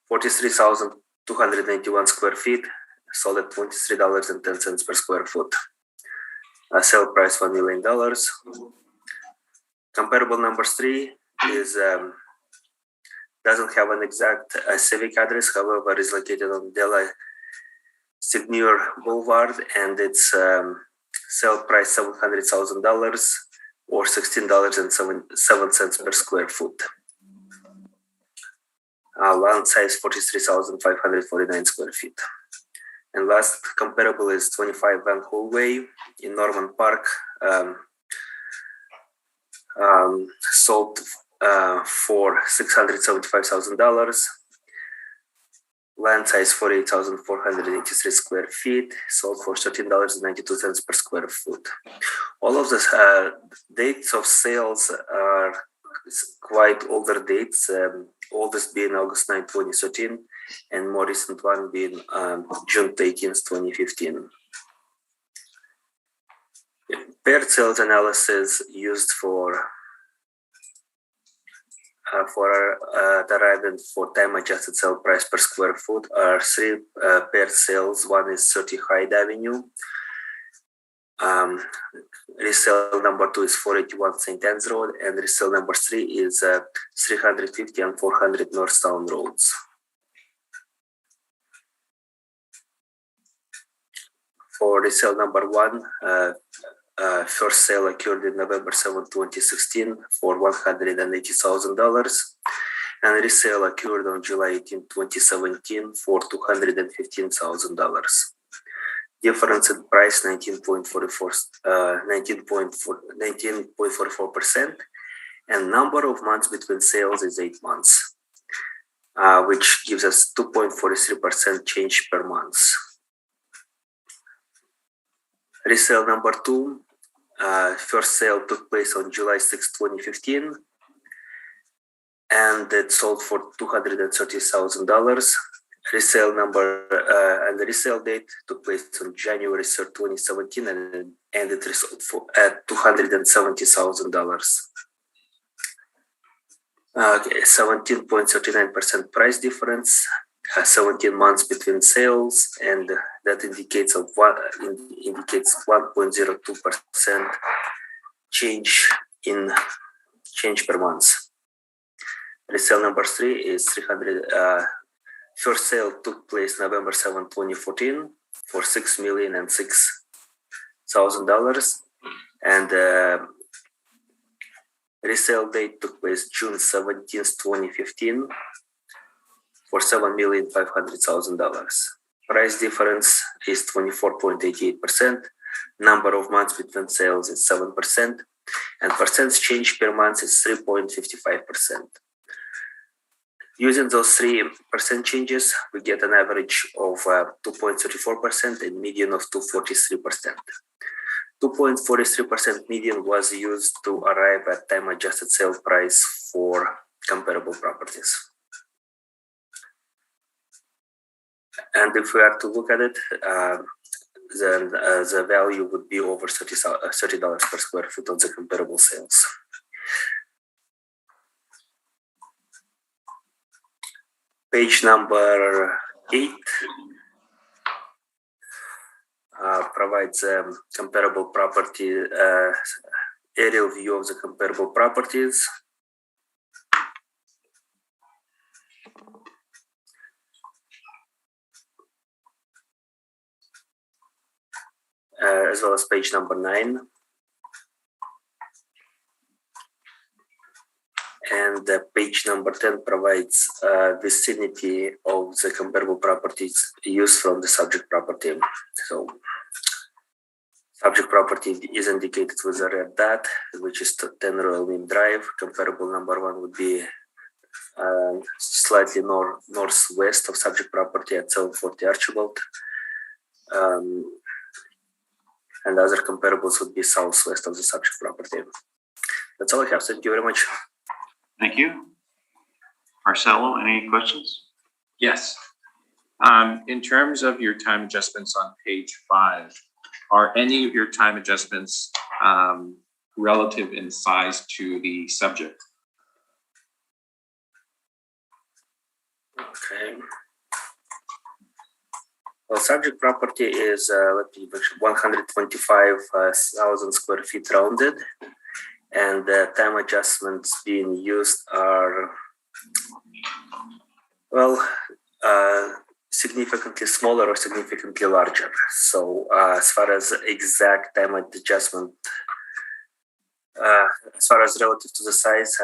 43,291 square feet, sold at $23.10 per square foot. Sale price $1 million. Comparable number 3 is doesn't have an exact civic address, however, is located on Della Signor Boulevard, and its sale price $700,000. or $16.07 per square foot. Land size 43,549 square feet. And last comparable is 25 Van Hole Way in Norman Park, sold for $675,000. Land size 48,483 square feet, sold for $13.92 per square foot. All of the dates of sales are quite older dates, oldest being August 9, 2013, and more recent one being June 18, 2015. Paired sales analysis used for deriving for time-adjusted sale price per square foot are three paired sales. One is 30 Hyde Avenue. Resale number 2 is 481 St. Anne's Road, and resale number 3 is 350 and 400 Northtown Roads. For resale number 1, first sale occurred in November 7, 2016 for $180,000, and resale occurred on July 18, 2017 for $215,000. Difference in price 19.44%, and number of months between sales is 8 months, which gives us 2.43% change per month. Resale number 2, first sale took place on July 6, 2015, and it sold for $230,000. Resale number and the resale date took place on January 3, 2017, and it sold for at $270,000. 17.39% price difference, 17 months between sales, and that indicates 1.02% change per month. Resale number 3 is 300. First sale took place November 7, 2014 for $6,006,000, and resale date took place June 17, 2015 for $7,500,000. Price difference is 24.88%. Number of months between sales is 7%, and percent change per month is 3.55%. Using those 3% changes, we get an average of 2.34% and median of 2.43%. 2.43% median was used to arrive at time-adjusted sale price for comparable properties. And if we are to look at it, then the value would be over $30 per square foot on the comparable sales. Page number 8 provides comparable property aerial view of the comparable properties. As well as page number 9. And page number 10 provides vicinity of the comparable properties used from the subject property. So subject property is indicated with a red dot, which is 10 Royal Mint Drive. Comparable number 1 would be slightly northwest of subject property at 740 Archibald. And other comparables would be southwest of the subject property. That's all I have. Thank you very much. Thank you. Marcelo, any questions? Yes. In terms of your time adjustments on page 5, are any of your time adjustments relative in size to the subject? Okay. Well, subject property is 125,000 square feet rounded, and the time adjustments being used are, well, significantly smaller or significantly larger. So as far as exact time adjustment as far as relative to the size,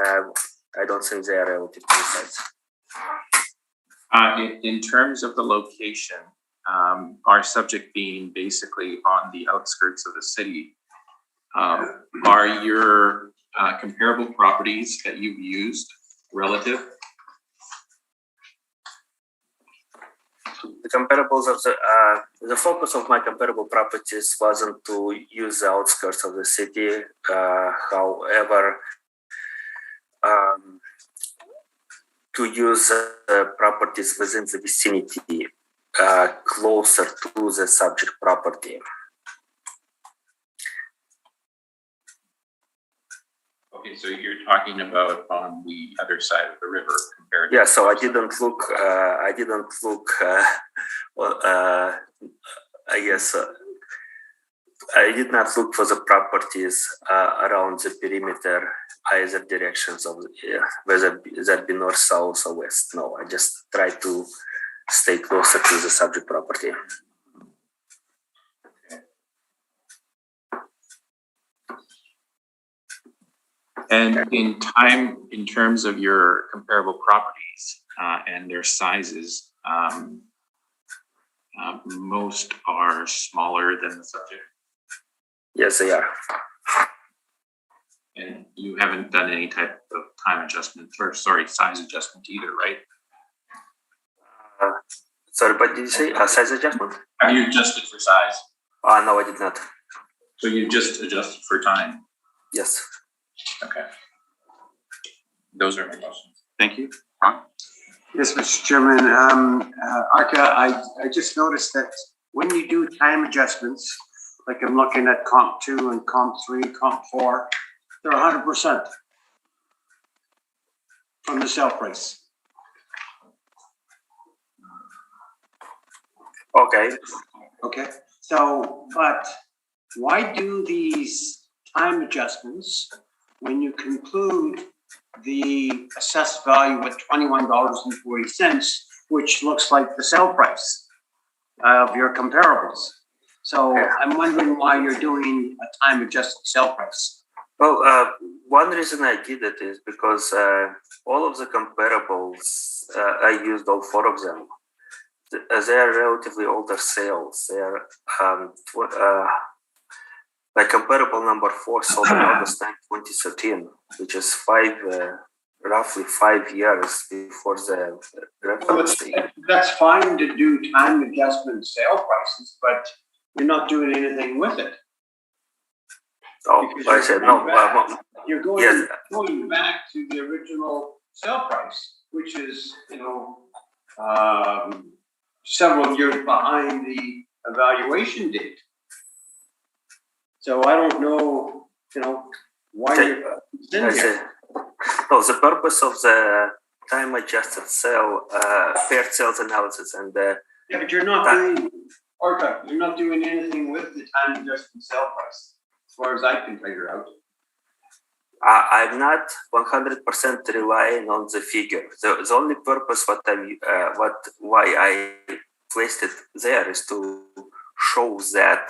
I don't think they are relative to the size. In terms of the location, our subject being basically on the outskirts of the city, are your comparable properties that you've used relative? The comparables of the focus of my comparable properties wasn't to use the outskirts of the city. However, to use properties within the vicinity closer to the subject property. Okay, so you're talking about on the other side of the river compared. Yeah, so I didn't look. I guess I did not look for the properties around the perimeter, either directions of whether that be north, south, or west. No, I just try to stay closer to the subject property. And in terms of your comparable properties and their sizes, most are smaller than the subject. Yes, they are. And you haven't done any type of time adjustment or size adjustment either, right? Sorry, but did you say a size adjustment? Have you adjusted for size? No, I did not. So you just adjusted for time? Yes. Okay. Those are my questions. Thank you. Yes, Mr. Chairman. Arca, I just noticed that when you do time adjustments, like I'm looking at comp 2 and comp 3, comp 4, they're 100% from the sale price. Okay. Okay. So, but why do these time adjustments when you conclude the assessed value at $21.40, which looks like the sale price of your comparables? So I'm wondering why you're doing a time adjusted sale price. Well, one reason I did it is because all of the comparables, I used all 4 of them. They are relatively older sales. They are like comparable number 4 sold in August 9, 2013, which is roughly 5 years before the reference date. That's fine to do time adjustment sale prices, but you're not doing anything with it. Oh, I said no. You're going back to the original sale price, which is, several years behind the evaluation date. So I don't know, why you're in here. No, the purpose of the time adjusted fair sales analysis and yeah, but you're not doing anything with the time adjusted sale price, as far as I can figure out. I'm not 100% relying on the figure. The only purpose why I placed it there is to show that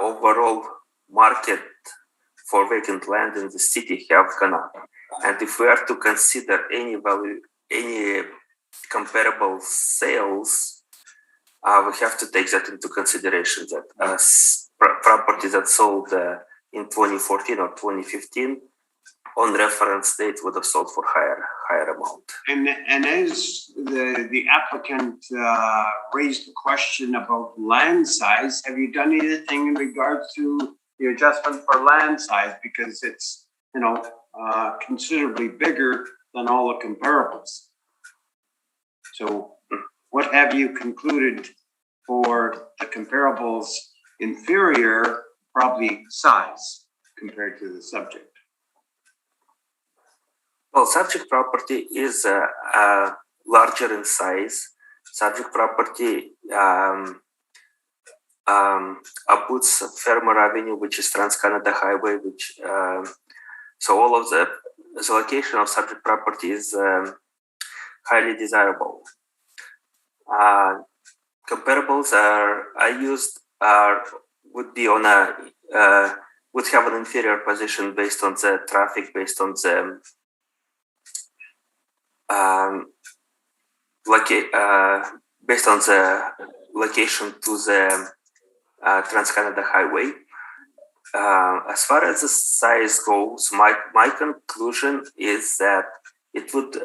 overall market for vacant land in the city have gone up. And if we are to consider any comparable sales, we have to take that into consideration, that property that sold in 2014 or 2015 on reference date would have sold for higher amount. And as the applicant raised the question about land size, have you done anything in regards to the adjustment for land size? Because it's, considerably bigger than all the comparables. So what have you concluded for the comparables inferior, probably size, compared to the subject? Well, subject property is larger in size. Subject property puts Fermor Avenue, which is Trans-Canada Highway, which so all of the location of subject property is highly desirable. Comparables would be on a would have an inferior position based on the traffic, based on the based on the location to the Trans-Canada Highway. As far as the size goes, my conclusion is that it would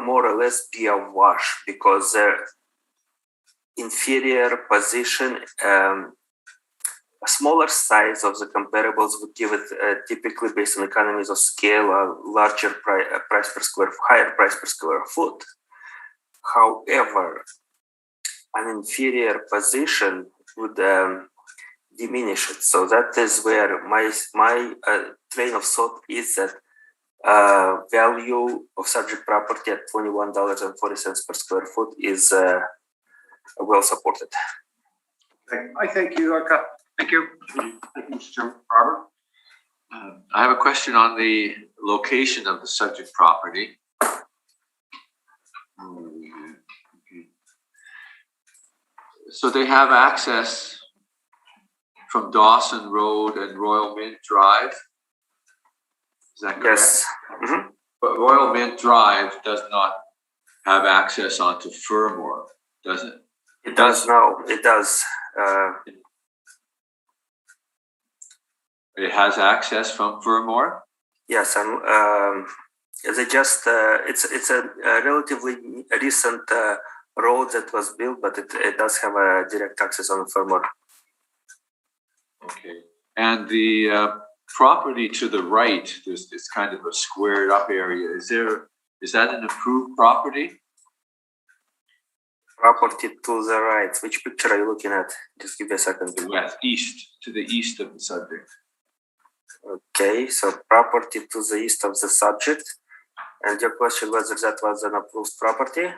more or less be a wash, because the inferior position, a smaller size of the comparables would give it typically, based on economies of scale, a larger higher price per square foot. However, an inferior position would diminish it. So that is where my train of thought is that value of subject property at $21.40 per square foot is well supported. Okay, I thank you, Arka. Thank you. Thank you, Mr. Chairman. Robert? I have a question on the location of the subject property. Okay. So they have access from Dawson Road and Royal Mint Drive. Is that correct? Yes. Mm-hmm. But Royal Mint Drive does not have access onto Furmore, does it? It does now. It does. It has access from Furmore? Yes, it's a relatively recent road that was built, but it does have a direct access on Furmore. Okay. And the property to the right, there's this kind of a squared up area. Is that an approved property? Property to the right. Which picture are you looking at? Just give me a second. To the east of the subject. Okay, so property to the east of the subject. And your question was if that was an approved property?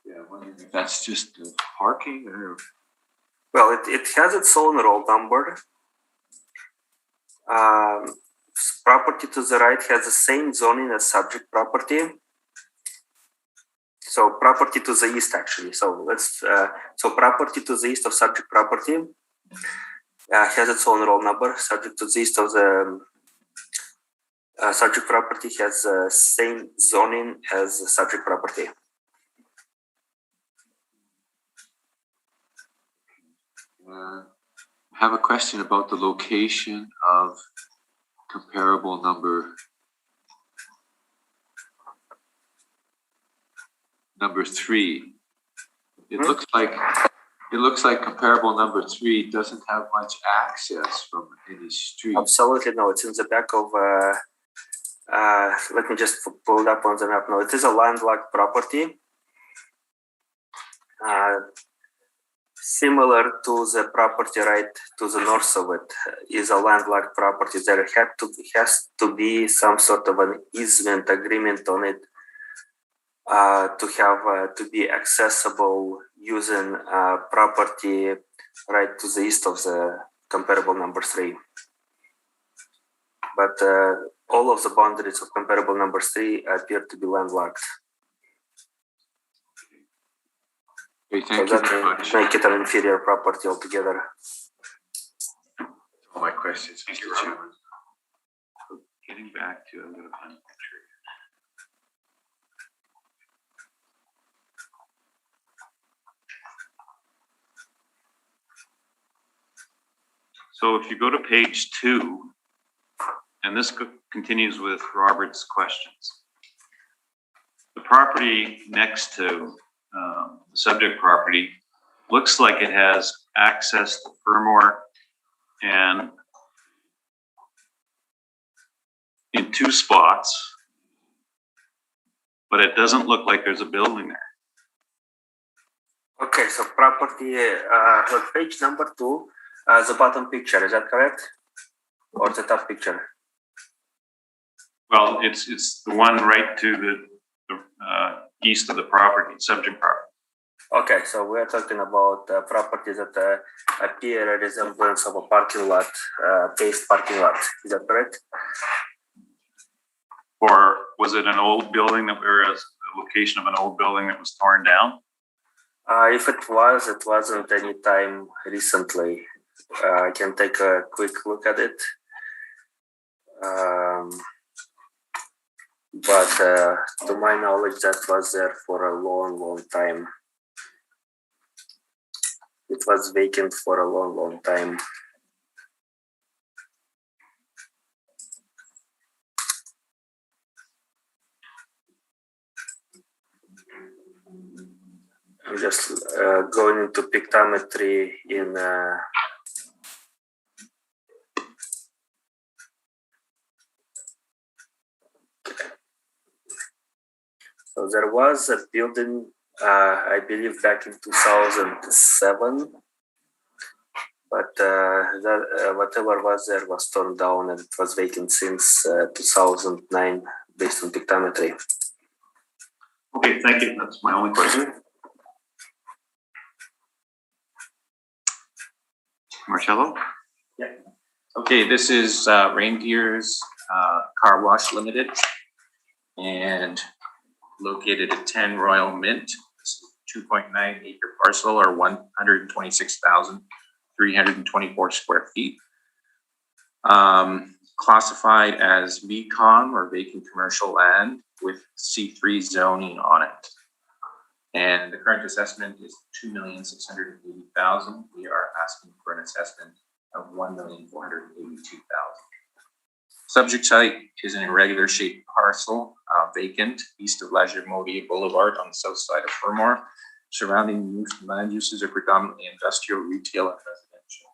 Yeah, I wonder if that's just parking or... Well, it has its own roll number. Property to the right has the same zoning as subject property. So property to the east, actually. So so property to the east of subject property has its own roll number. Subject to the east of the subject property has the same zoning as the subject property. I have a question about the location of comparable number 3. It looks like comparable number 3 doesn't have much access from any street. Absolutely no. It's in the back of. Let me just pull it up on the map now. It is a landlocked property. Similar to the property right to the north of it is a landlocked property. There has to be some sort of an easement agreement on it to be accessible using property right to the east of the comparable number 3. But all of the boundaries of comparable number 3 appear to be landlocked. Okay, thank you very much. Make it an inferior property altogether. All my questions, Mr. Chairman. Getting back to, I'm going to find a picture. So if you go to page 2, and this continues with Robert's questions. The property next to the subject property looks like it has access to Furmore and in 2 spots, but it doesn't look like there's a building there. Okay, so property, page number 2, the bottom picture, is that correct? Or the top picture? Well, it's the one right to the east of the property, subject property. Okay, so we're talking about properties that appear a resemblance of a parking lot, paved parking lot. Is that correct? Or was it an old building a location of an old building that was torn down? If it wasn't any time recently. It I can take a quick look at it. But to my knowledge, that was there for a long time. It was vacant for a long time. I'm just going into pictometry in so there was a building, I believe back in 2007, but whatever was there was torn down and it was vacant since 2009 based on pictometry. Okay, thank you. That's my only question. Marcello? Yeah. Okay, this is Reindeer's Car Wash Limited and located at 10 Royal Mint. This is 2.9 acre parcel or 126,324 square feet. Classified as VCOM or vacant commercial land with C3 zoning on it. And the current assessment is $2,680,000. We are asking for an assessment of $1,482,000. Subject site is an irregular shaped parcel, vacant, east of Leisure Modier Boulevard on the south side of Fermor. Surrounding land uses are predominantly industrial, retail, and residential.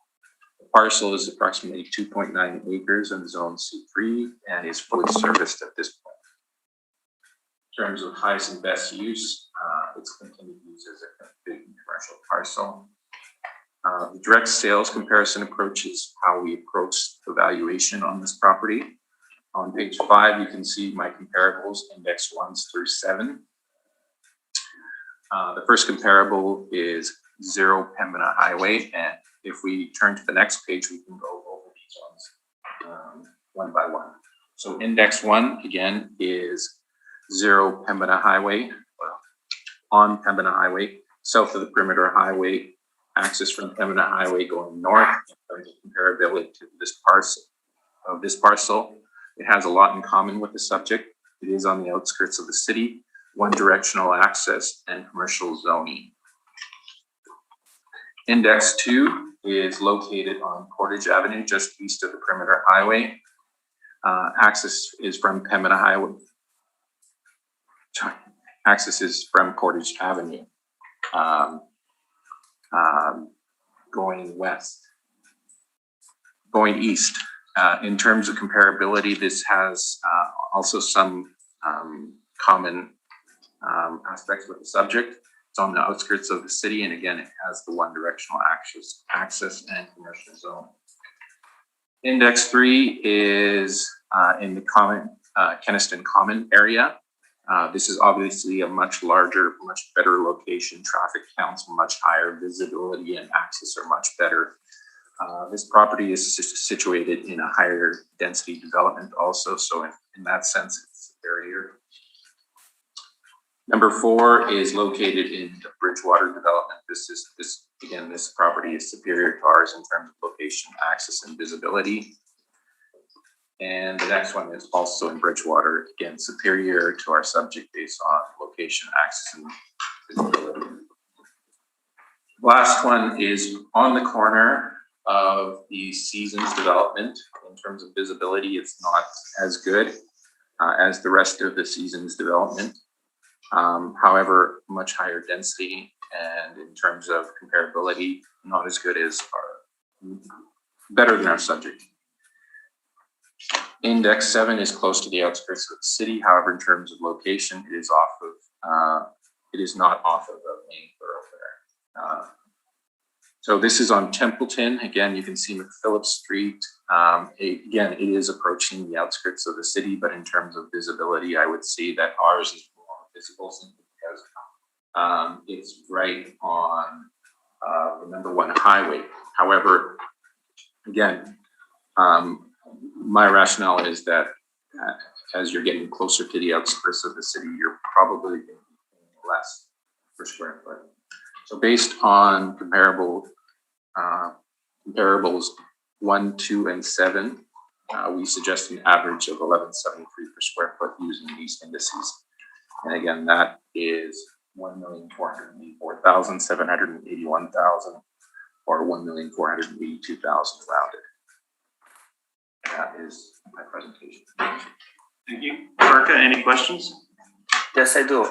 The parcel is approximately 2.9 acres in zone C3 and is fully serviced at this point. In terms of highest and best use, it's continued use as a big commercial parcel. The direct sales comparison approach is how we approach the valuation on this property. On page 5, you can see my comparables, index 1s through 7. The first comparable is 0 Pembina Highway, and if we turn to the next page, we can go over these ones one by one. So index 1, again, is 0 Pembina Highway, on Pembina Highway, south of the perimeter highway, access from Pembina Highway going north in terms of comparability to this parcel. It has a lot in common with the subject. It is on the outskirts of the city, one directional access and commercial zoning. Index 2 is located on Portage Avenue, just east of the perimeter highway. Access is from Pembina Highway. Access is from Portage Avenue, going west, going east. In terms of comparability, this has also some common aspects with the subject. It's on the outskirts of the city, and again, it has the one directional access and commercial zone. Index 3 is in the Kenaston Common area. This is obviously a much larger, much better location. Traffic counts much higher, visibility and access are much better. This property is situated in a higher density development also, so in that sense, it's superior. Number 4 is located in the Bridgewater development. This property is superior to ours in terms of location, access, and visibility. And the next one is also in Bridgewater, again, superior to our subject based on location, access, and visibility. Last one is on the corner of the Seasons development. In terms of visibility, it's not as good as the rest of the Seasons development. However, much higher density, and in terms of comparability, not as good as better than our subject. Index 7 is close to the outskirts of the city. However, in terms of location, it is not off of the main thoroughfare. So this is on Templeton. Again, you can see McPhillips Street. Again, it is approaching the outskirts of the city, but in terms of visibility, I would say that ours is more visible simply because it's right on the number 1 highway. However, again, my rationale is that as you're getting closer to the outskirts of the city, you're probably going to be paying less per square foot. So based on comparable comparables 1, 2, and 7, we suggest an average of 11.73 per square foot using these indices. And again, that is 1,484,781,000 or 1,482,000 rounded. That is my presentation. Thank you. Marka, any questions? Yes, I do.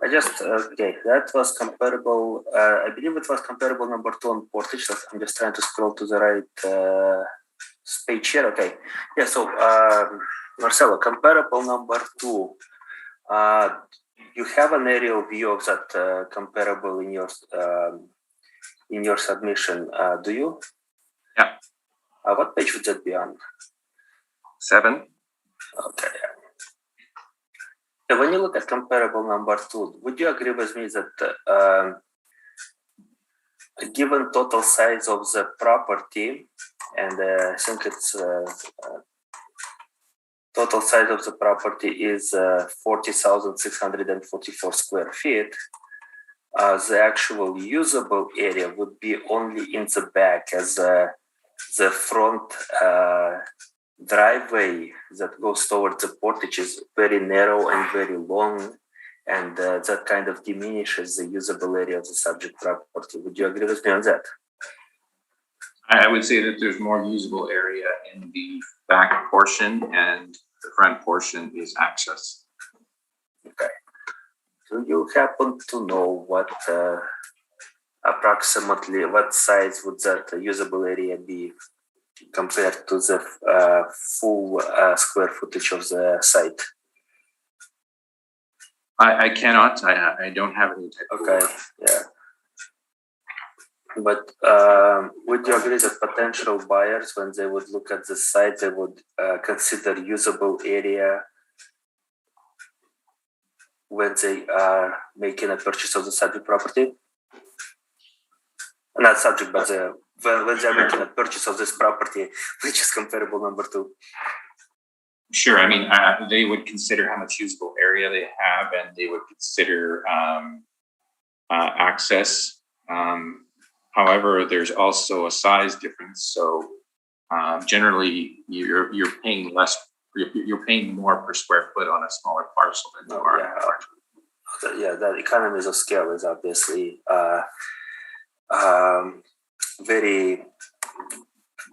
I just, okay, that was comparable. I believe it was comparable number 2 on Portage. So I'm just trying to scroll to the right page here. Okay. Yeah, so Marcelo, comparable number 2. You have an aerial view of that comparable in your submission, do you? Yeah. What page would that be on? 7. Okay. Yeah, when you look at comparable number 2, would you agree with me that given total size of the property, and I think it's total size of the property is 40,644 square feet, the actual usable area would be only in the back, as the front driveway that goes towards the portage is very narrow and very long, and that kind of diminishes the usable area of the subject property. Would you agree with me on that? I would say that there's more usable area in the back portion, and the front portion is access. Okay. Do you happen to know what approximately what size would that usable area be compared to the full square footage of the site? I cannot. I don't have any type. Okay. Yeah. But would you agree that potential buyers, when they would look at the site, they would consider usable area when they are making a purchase of the subject property? Not subject, but when they're making a purchase of this property, which is comparable number 2. Sure. I mean, they would consider how much usable area they have, and they would consider access. However, there's also a size difference. So generally, you're paying less. You're paying more per square foot on a smaller parcel than you are. Yeah, the economies of scale is obviously very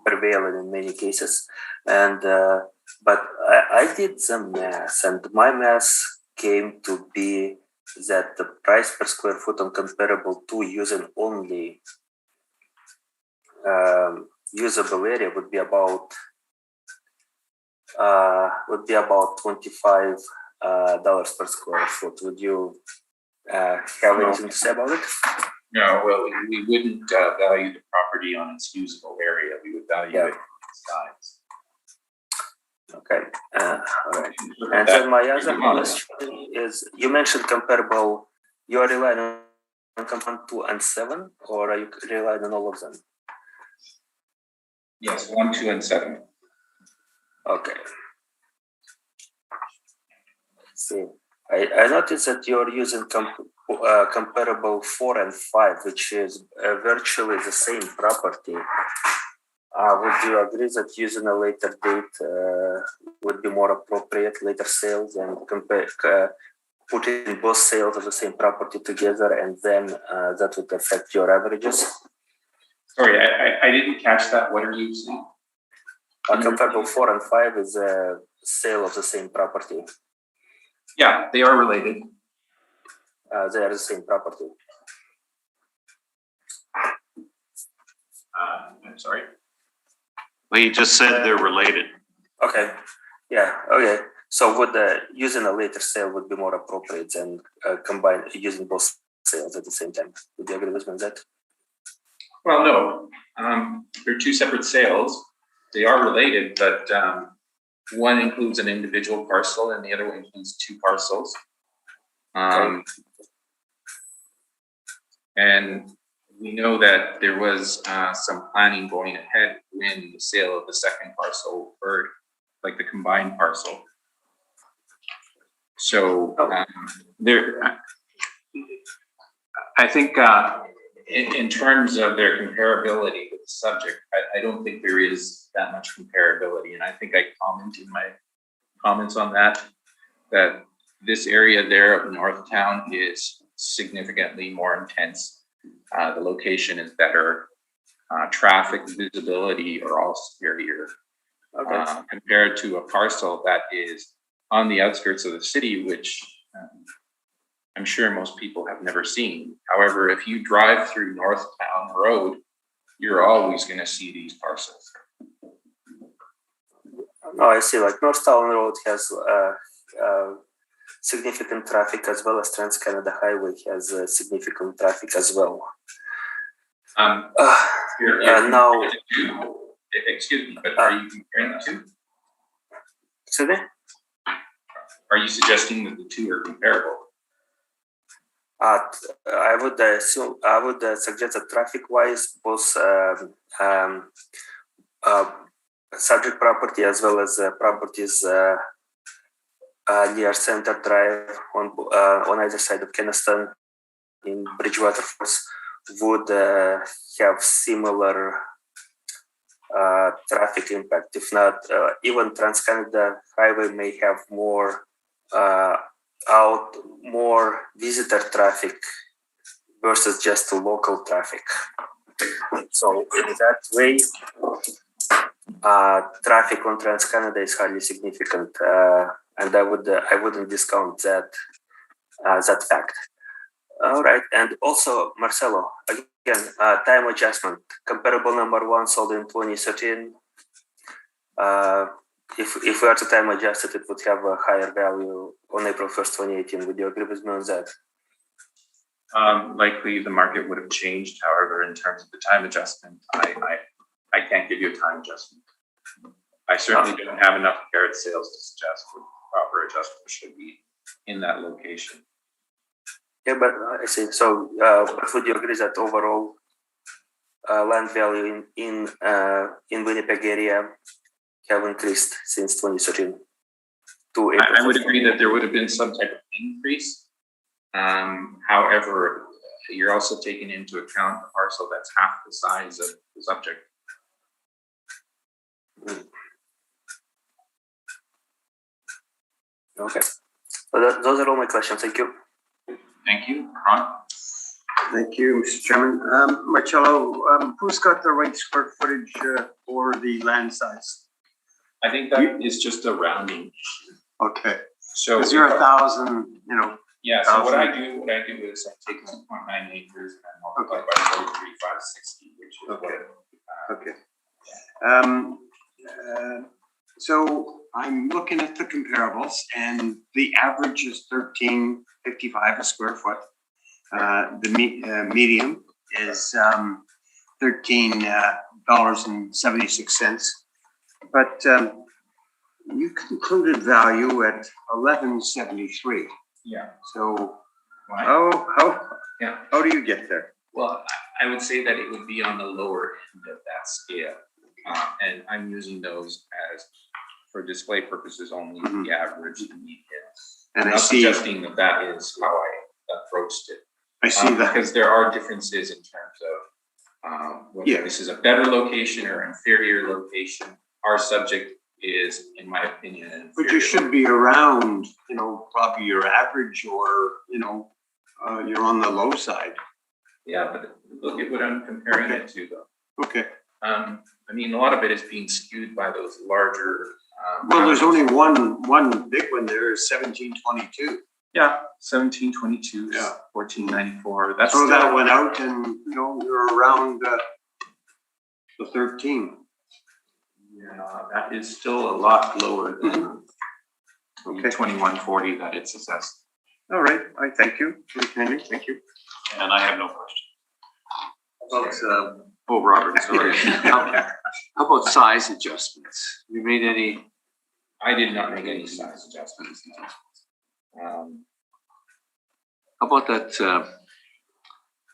prevalent in many cases, and but I did some math, and my math came to be that the price per square foot on comparable to using only usable area would be about $25 per square foot. Would you have anything to say about it? No, well, we wouldn't value the property on its usable area. We would value it on its size. Okay. All right. And then my other question is, you mentioned comparable. You are relying on comparable 2 and 7, or are you relying on all of them? Yes, 1, 2, and 7. Okay. Let's see. I noticed that you're using comparable 4 and 5, which is virtually the same property. Would you agree that using a later date would be more appropriate, later sales, and putting both sales of the same property together, and then that would affect your averages? Sorry, I didn't catch that. What are you saying? Comparable 4 and 5 is a sale of the same property. Yeah, they are related. They are the same property. I'm sorry. Well, you just said they're related. Okay. Yeah. Okay. So would using a later sale would be more appropriate than using both sales at the same time? Would you agree with me on that? Well, no. They're two separate sales. They are related, but one includes an individual parcel and the other one includes 2 parcels. And we know that there was some planning going ahead when the sale of the second parcel occurred, like the combined parcel. So I think in terms of their comparability with the subject, I don't think there is that much comparability. And I think I commented in my comments on that this area there of North Town is significantly more intense. The location is better. Traffic visibility are all superior compared to a parcel that is on the outskirts of the city, which I'm sure most people have never seen. However, if you drive through North Town Road, you're always going to see these parcels. No, I see. Like North Town Road has significant traffic, as well as Trans Canada Highway has significant traffic as well. Now, excuse me, but are you comparing the two? Excuse me? Are you suggesting that the two are comparable? I would assume, I would suggest that traffic-wise, both subject property as well as properties near Center Drive on either side of Keniston in Bridgewater Falls would have similar traffic impact. If not, even Trans Canada Highway may have more more visitor traffic versus just local traffic. So in that way, traffic on Trans Canada is highly significant, and I wouldn't discount that fact. All right, and also Marcelo, again, time adjustment. Comparable number one sold in 2013. If we are to time adjust it, it would have a higher value on April 1st, 2018. Would you agree with me on that? Likely the market would have changed. However, in terms of the time adjustment, I can't give you a time adjustment. I certainly don't have enough carrot sales to suggest what proper adjustment should be in that location. Yeah, but I see. So would you agree that overall land value in Winnipeg area have increased since 2013 to April? I would agree that there would have been some type of increase. However, you're also taking into account a parcel that's half the size of the subject. Okay. Well, those are all my questions. Thank you. Thank you, Ron. Thank you, Mr. Chairman. Marcello, who's got the right square footage for the land size? I think that is just a rounding. Okay. So because you're 1,000, you know. Yeah. So what I do is I take 1.9 acres and I multiply by 43,560, which is okay. Okay. So I'm looking at the comparables, and the average is $13.55 a square foot. The medium is $13.76. But you concluded value at $11.73. Yeah. So how do you get there? Well, I would say that it would be on the lower end of that scale, and I'm using those as for display purposes only. The average, the median. And I'm not suggesting that is how I approached it. I see that because there are differences in terms of whether this is a better location or inferior location. Our subject is, in my opinion, but you should be around, you know, probably your average, or you're on the low side. Yeah, but look at what I'm comparing it to, though. Okay. I mean, a lot of it is being skewed by those larger. Well, there's only one big one there is 1722. Yeah, 1722. Yeah, 1494. That's so that went out, and you're around the 13. Yeah, that is still a lot lower than the 2140 that it's assessed. All right, I thank you. Thank you. And I have no question. Robert, sorry. How about size adjustments? You made any? I did not make any size adjustments. How about that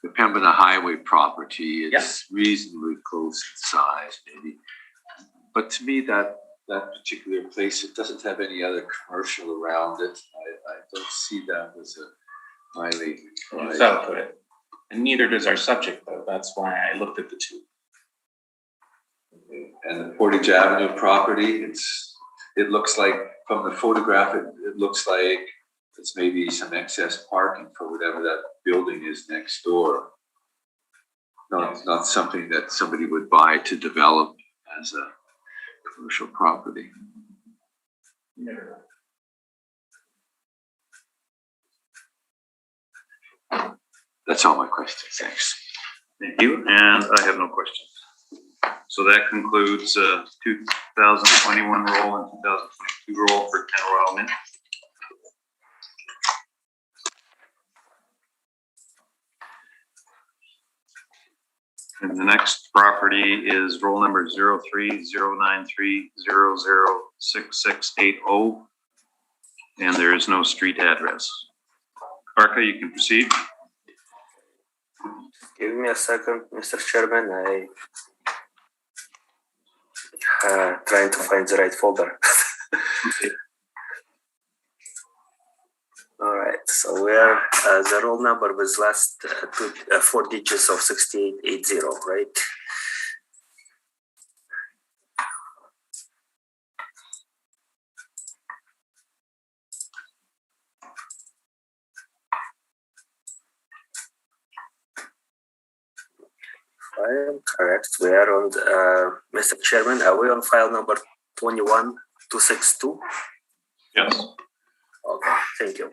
the Pembina Highway property? It's reasonably close in size, maybe. But to me, that particular place, it doesn't have any other commercial around it. I don't see that as a highly. So put it. And neither does our subject though. That's why I looked at the two. And the Portage Avenue property, it looks like from the photograph, it looks like it's maybe some excess parking for whatever that building is next door. Not something that somebody would buy to develop as a commercial property. That's all my questions. Thanks. Thank you, and I have no questions. So that concludes 2021 roll and 2022 roll for Ken Royal Mint. And the next property is roll number 03-093-006680, and there is no street address. Barca, you can proceed. Give me a second, Mr. Chairman. I trying to find the right folder. Okay. All right, so we are the roll number was last four digits of 6880, right? I am correct. We are on Mr. Chairman, are we on file number 21262? Yes. Okay, thank you.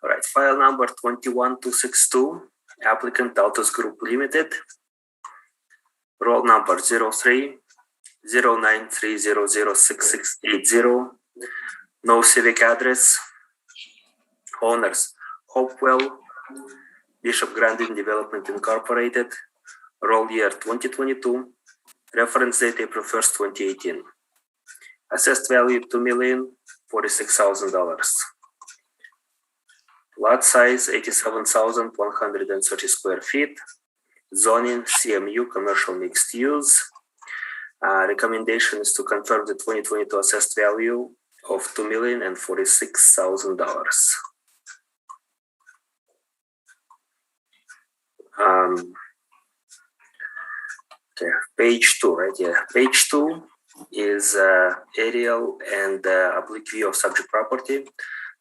All right, file number 21262, applicant Altus Group Limited, roll number 03-093-006680, no civic address, owners Hopewell, Bishop Grandin Development Incorporated, roll year 2022, reference date April 1st, 2018. Assessed value $2,046,000. Lot size 87,130 square feet. Zoning CMU, commercial mixed use. Recommendation is to confirm the 2022 assessed value of $2,046,000. Okay, page 2, right? Yeah, page 2 is aerial and oblique view of subject property.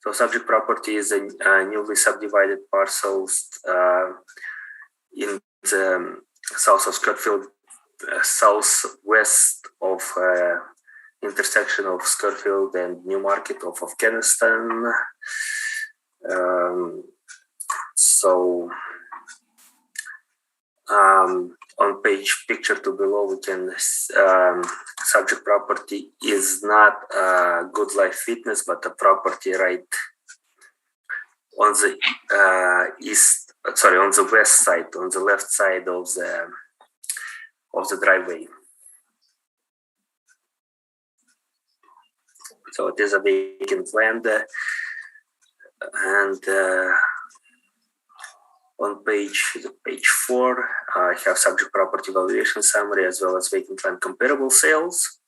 So subject property is a newly subdivided parcels in the south of Scottsfield, southwest of intersection of Scottsfield and Newmarket off of Kenniston. On picture 2 below, we can subject property is not Good Life Fitness, but a property right on the on the west side, on the left side of the driveway. So it is a vacant land, and on page 4, I have subject property valuation summary as well as vacant land comparable sales.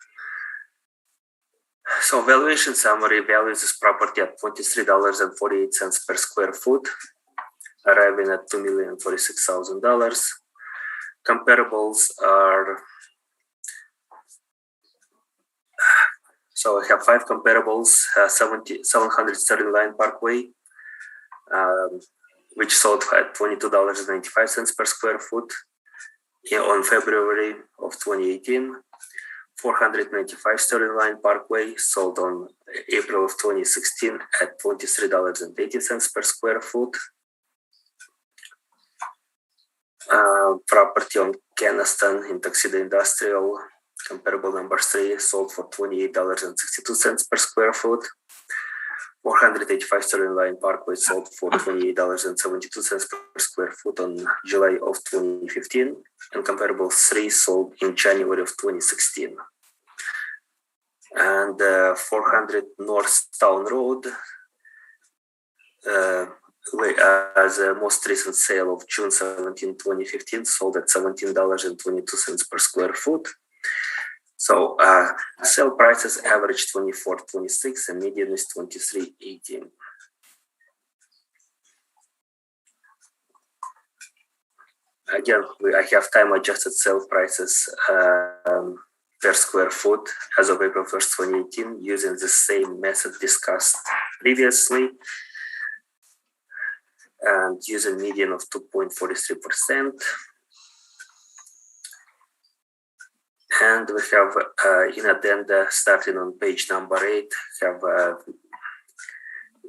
So valuation summary values this property at $23.48 per square foot, arriving at $2,046,000. Comparables are, so I have 5 comparables, 700 Sterling Line Parkway, which sold at $22.95 per square foot on February of 2018. 495 Sterling Line Parkway sold on April of 2016 at $23.80 per square foot. Property on Kenniston in Tuxedo Industrial, comparable number 3, sold for $28.62 per square foot. 485 Sterling Line Parkway sold for $28.72 per square foot on July of 2015, and comparable 3 sold in January of 2016. And 400 North Town Road, as a most recent sale of June 17, 2015, sold at $17.22 per square foot. So sale prices average $24.26 and median is $23.18. again, I have time adjusted sale prices per square foot as of April 1st, 2018, using the same method discussed previously, and using median of 2.43%. And we have in addenda, starting on page number 8, have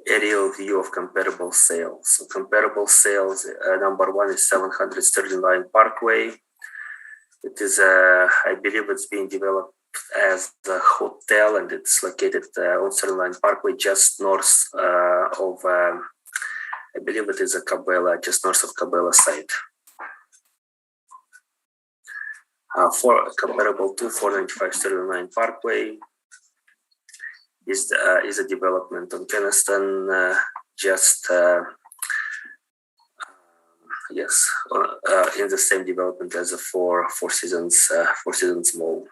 aerial view of comparable sales. So comparable sales, number 1 is 700 Sterling Line Parkway. It is, I believe it's being developed as a hotel, and it's located on Sterling Line Parkway, just north of, I believe it is a Cabela, just north of Cabela site. For comparable to 495 Sterling Line Parkway is a development on Keniston, just yes, in the same development as a Four Seasons Mall,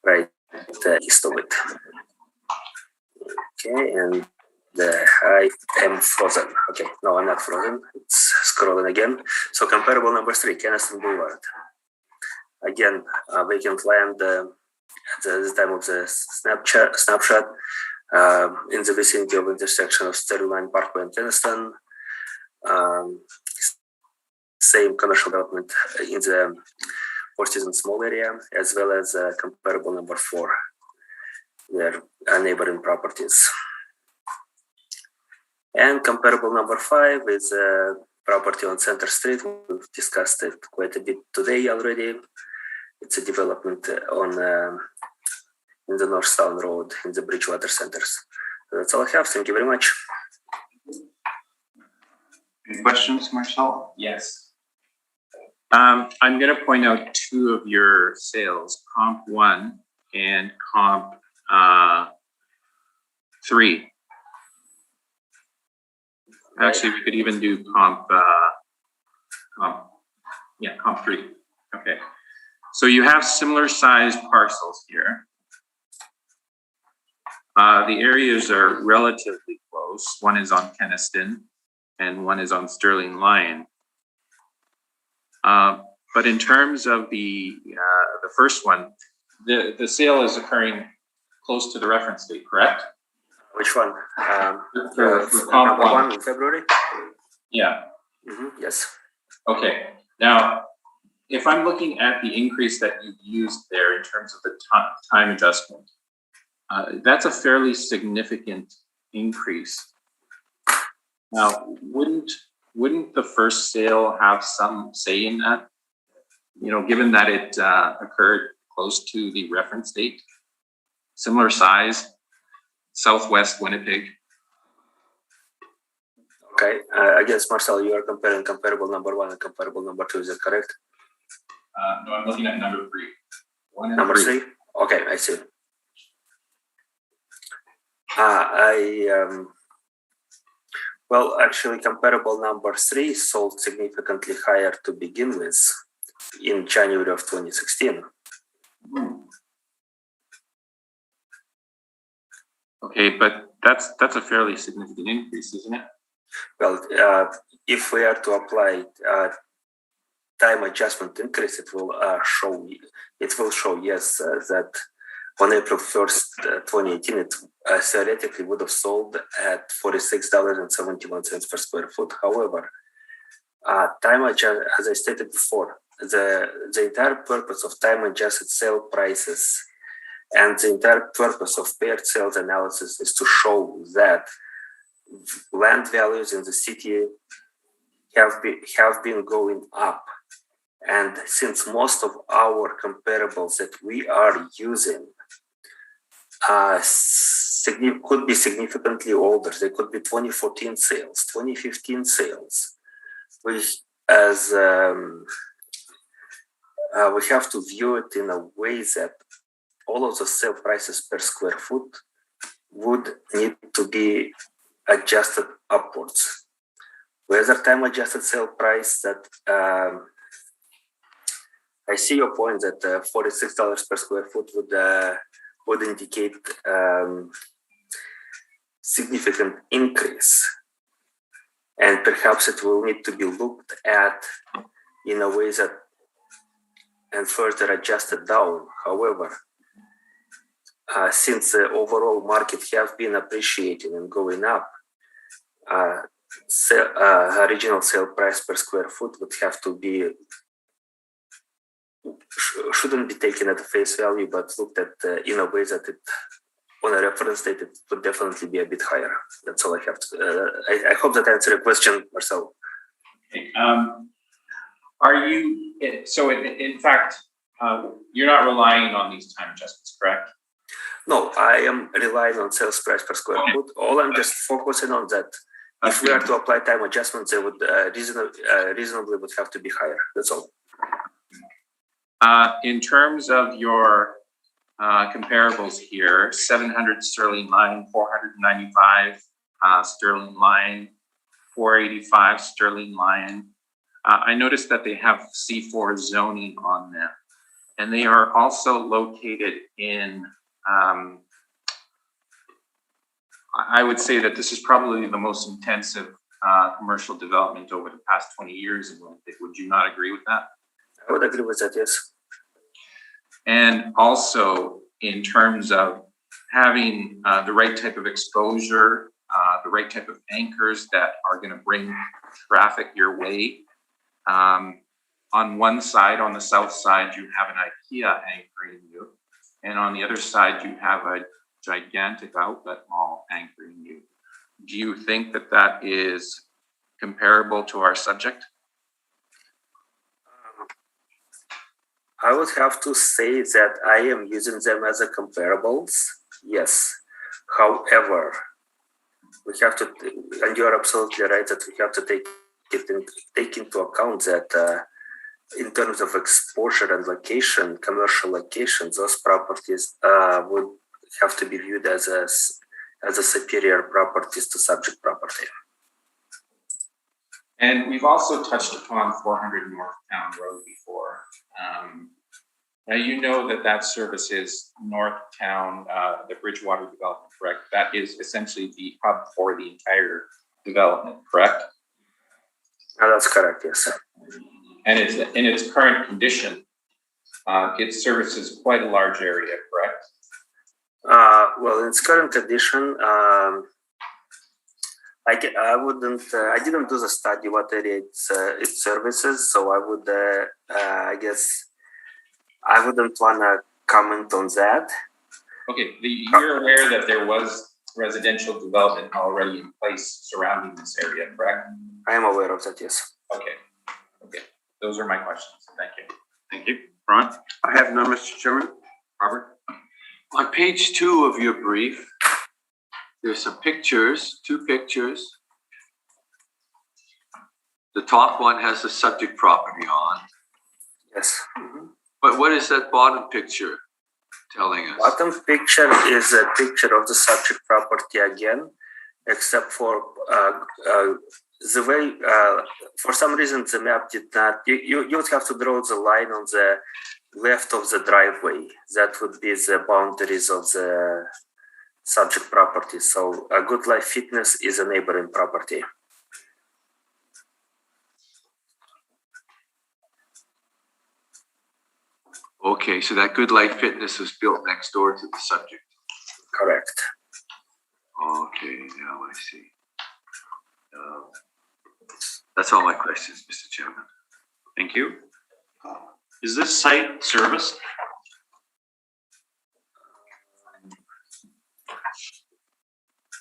right east of it. Okay, and I am frozen. Okay, no, I'm not frozen. It's scrolling again. So comparable number 3, Keniston Boulevard. Again, vacant land at the time of the snapshot in the vicinity of intersection of Sterling Line Parkway and Keniston. Same commercial development in the Four Seasons Mall area, as well as comparable number 4, their neighboring properties. And comparable number 5 is a property on Center Street. We've discussed it quite a bit today already. It's a development on in the Northtown Road in the Bridgewater Centers. So that's all I have. Thank you very much. Any questions, Marcel? Yes. I'm going to point out 2 of your sales, comp 1 and comp 3. Actually, we could even do comp 3. Okay. So you have similar sized parcels here. The areas are relatively close. One is on Keniston and one is on Sterling Line. But in terms of the first one, the sale is occurring close to the reference date, correct? Which one? For comp 1 in February? Yeah. Mm-hmm. Yes. Okay. Now, if I'm looking at the increase that you've used there in terms of the time adjustment, that's a fairly significant increase. Now, wouldn't the first sale have some say in that? You know, given that it occurred close to the reference date, similar size, Southwest Winnipeg. Okay, I guess Marcel, you are comparing comparable number 1 and comparable number 2. Is that correct? No, I'm looking at number 3. 1 and number 3. Okay, I see. Well, actually, comparable number 3 sold significantly higher to begin with in January of 2016. Okay, but that's a fairly significant increase, isn't it? Well, if we are to apply time adjustment increase, it will show yes that on April 1st, 2018, it theoretically would have sold at $46.71 per square foot. However, time adjust, as I stated before, the entire purpose of time adjusted sale prices and the entire purpose of paired sales analysis is to show that land values in the city have been going up. And since most of our comparables that we are using could be significantly older, they could be 2014 sales, 2015 sales, we have to view it in a way that all of the sale prices per square foot would need to be adjusted upwards. Whether time adjusted sale price that I see your point that $46 per square foot would indicate significant increase, and perhaps it will need to be looked at in a way that and further adjusted down. However, since the overall market have been appreciating and going up, original sale price per square foot would have to be shouldn't be taken at face value, but looked at in a way that it, on a reference date, it would definitely be a bit higher. That's all I have to. I hope that answered your question, Marcel. Okay. Are you, so in fact, you're not relying on these time adjustments, correct? No, I am relying on sales price per square foot. All I'm just focusing on that. If we are to apply time adjustments, they would reasonably would have to be higher. That's all. In terms of your comparables here, 700 sterling line, 495 sterling line, 485 sterling line. I noticed that they have C4 zoning on them, and they are also located in, I would say that this is probably the most intensive commercial development over the past 20 years in Winnipeg. Would you not agree with that? I would agree with that, yes. And also in terms of having the right type of exposure, the right type of anchors that are going to bring traffic your way. On one side, on the south side, you have an IKEA anchoring you, and on the other side, you have a gigantic outlet mall anchoring you. Do you think that that is comparable to our subject? I would have to say that I am using them as a comparables. Yes. However, we have to, and you are absolutely right that we have to take into account that in terms of exposure and location, commercial locations, those properties would have to be viewed as a superior properties to subject property. And we've also touched upon 400 North Town Road before. Now you know that that services North Town, the Bridgewater development, correct? That is essentially the hub for the entire development, correct? That's correct, yes. And it's in its current condition, it services quite a large area, correct? Well, in its current condition, I didn't do the study what area it services, so I would, I guess, I wouldn't want to comment on that. Okay, you're aware that there was residential development already in place surrounding this area, correct? I am aware of that, yes. Okay, okay. Those are my questions. Thank you. Thank you. Ron? I have none, Mr. Chairman. Robert? On page 2 of your brief, there's some pictures, 2 pictures. The top one has the subject property on. Yes. Mm-hmm. But what is that bottom picture telling us? Bottom picture is a picture of the subject property again, except for the way, for some reason the map did not, you would have to draw the line on the left of the driveway. That would be the boundaries of the subject property. So a Good Life Fitness is a neighboring property. Okay, so that Good Life Fitness was built next door to the subject. Correct. Okay, now I see. That's all my questions, Mr. Chairman. Thank you. Is this site serviced?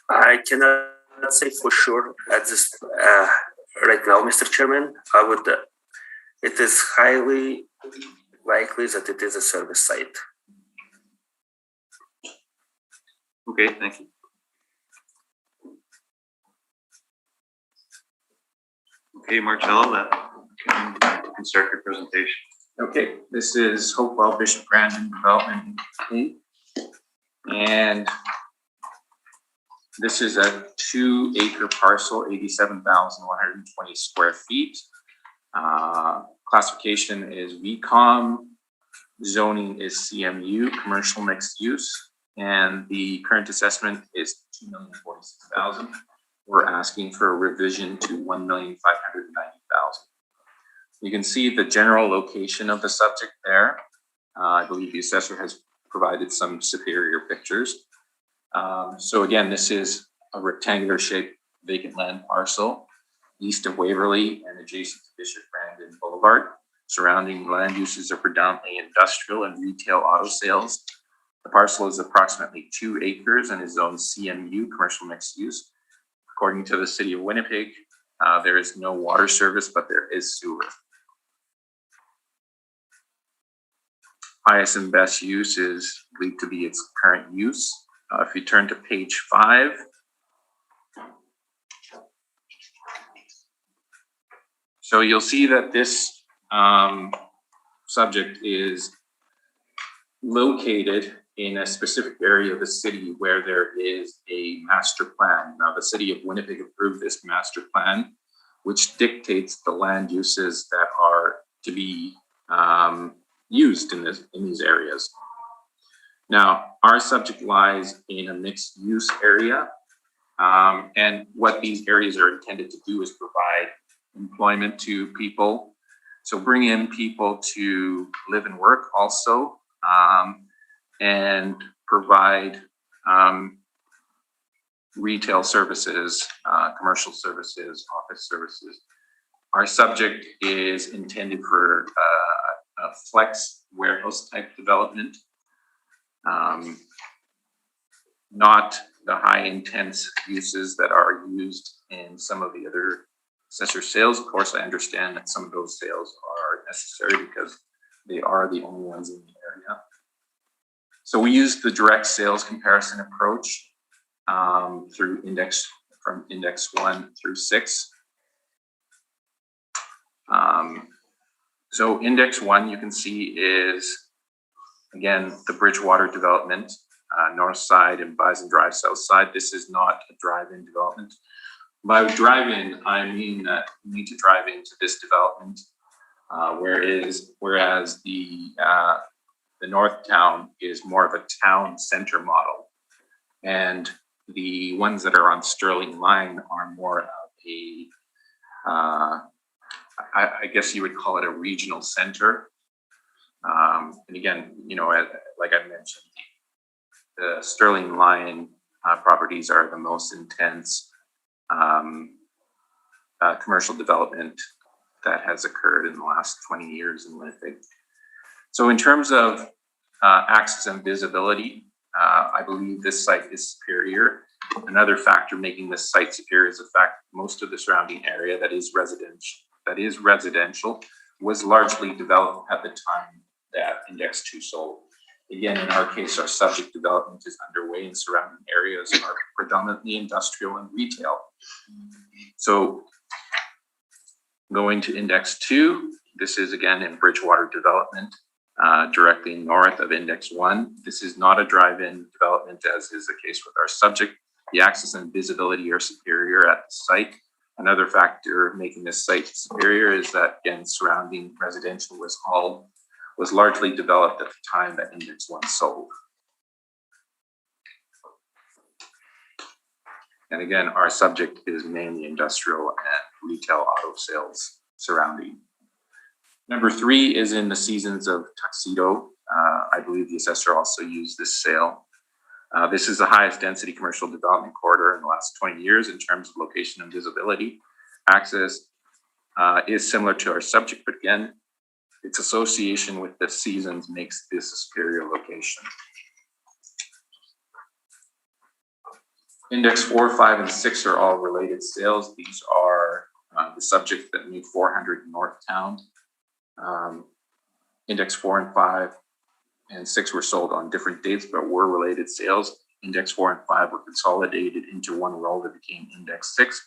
I cannot say for sure at this right now, Mr. Chairman. I would. It is highly likely that it is a service site. Okay, thank you. Okay, Marcello, that can start your presentation. Okay, this is Hopewell Bishop Grandin Development Inc. And this is a 2-acre parcel, 87,120 square feet. Classification is VCOM, zoning is CMU, commercial mixed use, and the current assessment is $2,046,000. We're asking for a revision to $1,590,000. You can see the general location of the subject there. I believe the assessor has provided some superior pictures. So again, this is a rectangular shaped vacant land parcel east of Waverly and adjacent to Bishop Brandon Boulevard. Surrounding land uses are predominantly industrial and retail auto sales. The parcel is approximately 2 acres and is zoned CMU, commercial mixed use. According to the city of Winnipeg, there is no water service, but there is sewer. Highest and best use is believed to be its current use. If you turn to page 5, so you'll see that this subject is located in a specific area of the city where there is a master plan. Now, the city of Winnipeg approved this master plan, which dictates the land uses that are to be used in these areas. Now, our subject lies in a mixed use area, and what these areas are intended to do is provide employment to people. So bring in people to live and work also, and provide retail services, commercial services, office services. Our subject is intended for a flex warehouse type development, not the high intense uses that are used in some of the other assessor sales. Of course, I understand that some of those sales are necessary because they are the only ones in the area. So we use the direct sales comparison approach through from index 1 through 6. So index 1, you can see, is again the Bridgewater development, north side, and Bison Drive south side. This is not a drive-in development. By drive-in, I mean that you need to drive into this development, whereas the north town is more of a town center model, and the ones that are on Sterling Line are more of a, I guess you would call it a regional center. And again, you know, like I mentioned, the Sterling Line properties are the most intense commercial development that has occurred in the last 20 years in Winnipeg. So in terms of access and visibility, I believe this site is superior. Another factor making this site superior is the fact most of the surrounding area that is residential was largely developed at the time that Index 2 sold. Again, in our case, our subject development is underway and surrounding areas are predominantly industrial and retail. So going to Index 2, this is again in Bridgewater development, directly north of Index 1. This is not a drive-in development, as is the case with our subject. The access and visibility are superior at the site. Another factor making this site superior is that, again, surrounding residential was largely developed at the time that Index 1 sold. And again, our subject is mainly industrial and retail auto sales surrounding. Number 3 is in the Seasons of Tuxedo. I believe the assessor also used this sale. This is the highest density commercial development corridor in the last 20 years in terms of location and visibility. Access is similar to our subject, but again, its association with the Seasons makes this a superior location. Index 4, 5, and 6 are all related sales. These are the subject that moved 400 North Town. Index 4 and 5 and 6 were sold on different dates, but were related sales. Index 4 and 5 were consolidated into one roll that became Index 6.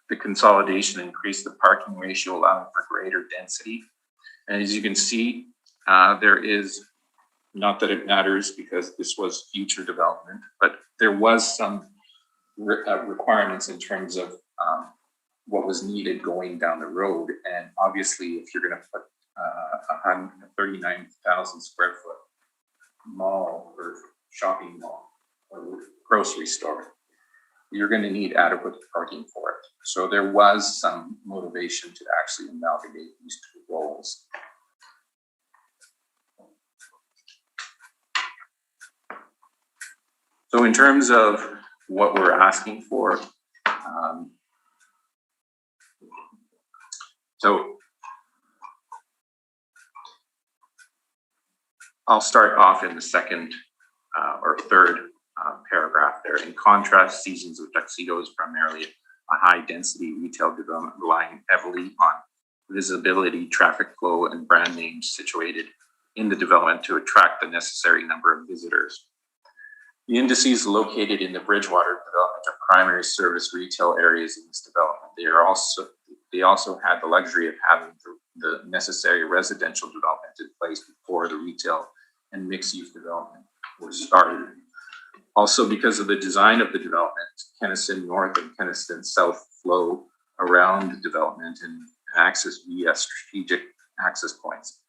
The consolidation increased the parking ratio, allowing for greater density. And as you can see, there is, not that it matters because this was future development, but there was some requirements in terms of what was needed going down the road. And obviously, if you're going to put a 39,000 square foot mall or shopping mall or grocery store, you're going to need adequate parking for it. So there was some motivation to actually amalgamate these two roles. So in terms of what we're asking for, so I'll start off in the second or third paragraph there. In contrast, Seasons of Tuxedo is primarily a high-density retail development relying heavily on visibility, traffic flow, and brand names situated in the development to attract the necessary number of visitors. The indices located in the Bridgewater development are primary service retail areas in this development. They also had the luxury of having the necessary residential development in place before the retail and mixed-use development was started. Also, because of the design of the development, Kenniston North and Kenniston South flow around the development and access via strategic access points.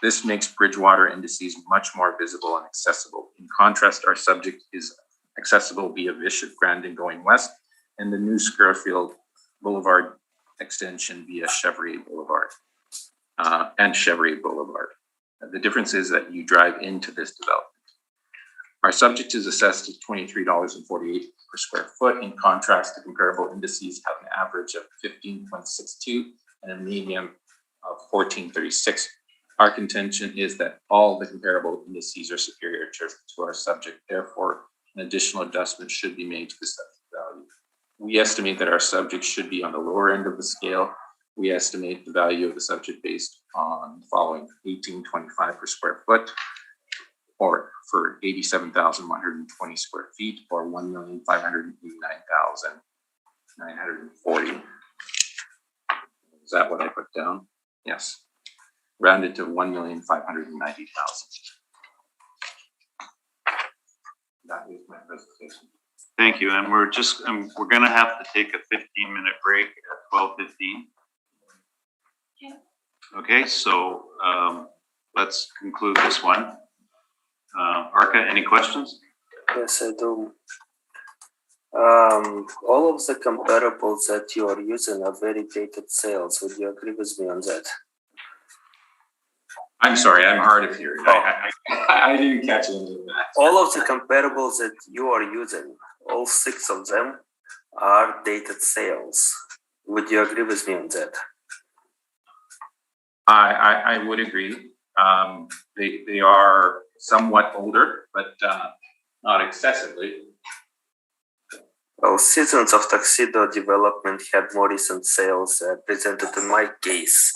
This makes Bridgewater indices much more visible and accessible. In contrast, our subject is accessible via Bishop Grandin going west and the new Squarefield Boulevard extension via Chevrolet Boulevard and Chevrolet Boulevard. The difference is that you drive into this development. Our subject is assessed at $23.48 per square foot. In contrast, the comparable indices have an average of 15.62 and a median of 14.36. Our contention is that all the comparable indices are superior to our subject. Therefore, an additional adjustment should be made to the subject value. We estimate that our subject should be on the lower end of the scale. We estimate the value of the subject based on the following: $18.25 per square foot, or for 87,120 square feet, or 1,589,940. Is that what I put down? Yes. Rounded to 1,590,000. That is my presentation. Thank you. And we're just, we're gonna have to take a 15-minute break at 12:15. Okay, so let's conclude this one. Arca, any questions? Yes, I do. All of the comparables that you are using are very dated sales. Would you agree with me on that? I'm sorry, I'm hard of hearing. I didn't catch any of that. All of the comparables that you are using, all 6 of them are dated sales. Would you agree with me on that? I would agree. They are somewhat older, but not excessively. Well, Seasons of Tuxedo development had more recent sales presented in my case.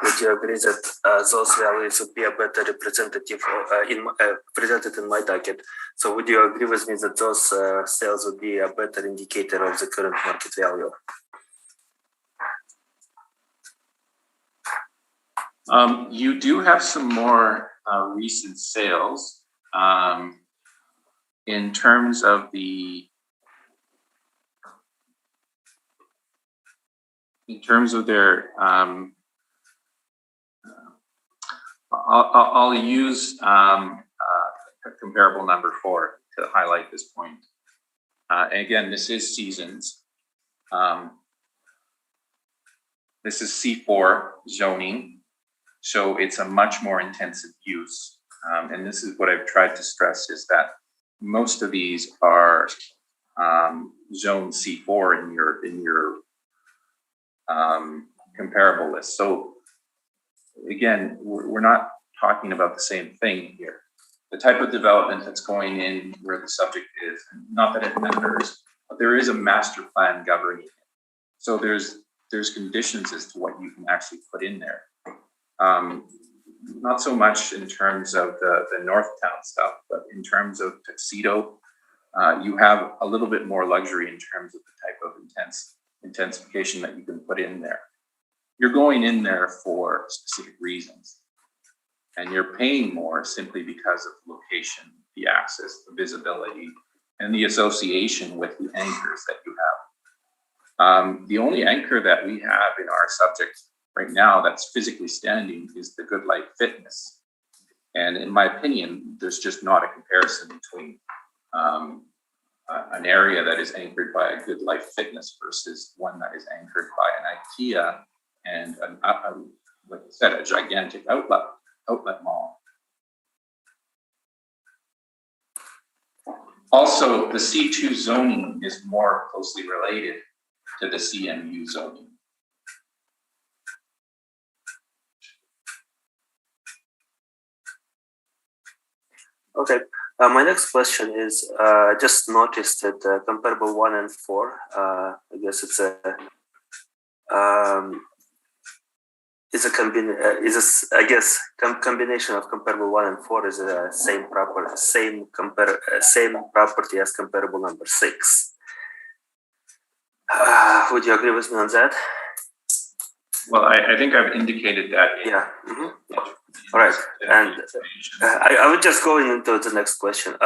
Would you agree that those values would be a better representative presented in my docket? So would you agree with me that those sales would be a better indicator of the current market value? You do have some more recent sales in terms of their, I'll use comparable number 4 to highlight this point. Again, this is Seasons. This is C4 zoning, so it's a much more intensive use. And this is what I've tried to stress, is that most of these are zone C4 in your comparable list. So again, we're not talking about the same thing here. The type of development that's going in where the subject is, not that it matters, but there is a master plan governing it. So there's conditions as to what you can actually put in there. Not so much in terms of the Northtown stuff, but in terms of Tuxedo, you have a little bit more luxury in terms of the type of intensification that you can put in there. You're going in there for specific reasons, and you're paying more simply because of the location, the access, the visibility, and the association with the anchors that you have. The only anchor that we have in our subject right now that's physically standing is the Good Life Fitness. And in my opinion, there's just not a comparison between an area that is anchored by a Good Life Fitness versus one that is anchored by an IKEA and like I said, a gigantic outlet mall. Also, the C2 zoning is more closely related to the CMU zoning. Okay. My next question is, I just noticed that comparable 1 and 4, I guess it's a combination of comparable 1 and 4 is the same property as comparable number 6. Would you agree with me on that? Well, I think I've indicated that. Yeah. All right. And I would just go into the next question.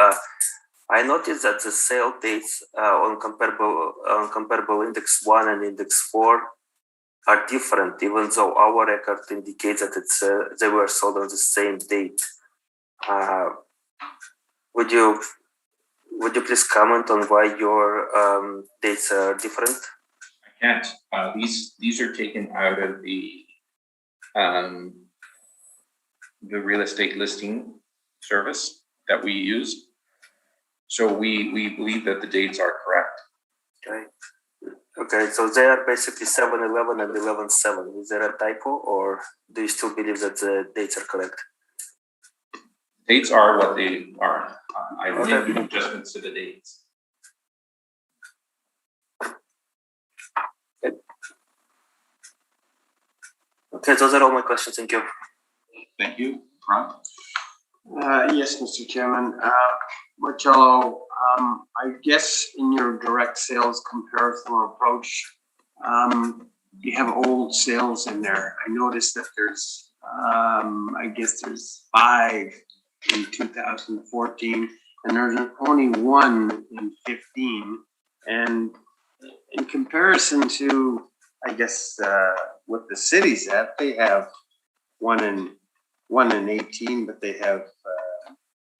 I noticed that the sale dates on comparable index 1 and index 4 are different, even though our record indicates that they were sold on the same date. Would you please comment on why your dates are different? I can't. These are taken out of the real estate listing service that we use. So we believe that the dates are correct. Okay, so they are basically 7/11 and 11/7. Is there a typo, or do you still believe that the dates are correct? Dates are what they are. I will make no adjustments to the dates. Okay, those are all my questions. Thank you. Thank you. Ron? Yes, Mr. Chairman. Marcello, I guess in your direct sales comparison approach, you have old sales in there. I noticed that there's, I guess there's 5 in 2014, and there's only 1 in 15. And in comparison to, I guess, what the city's at, they have 1 in 18, but they have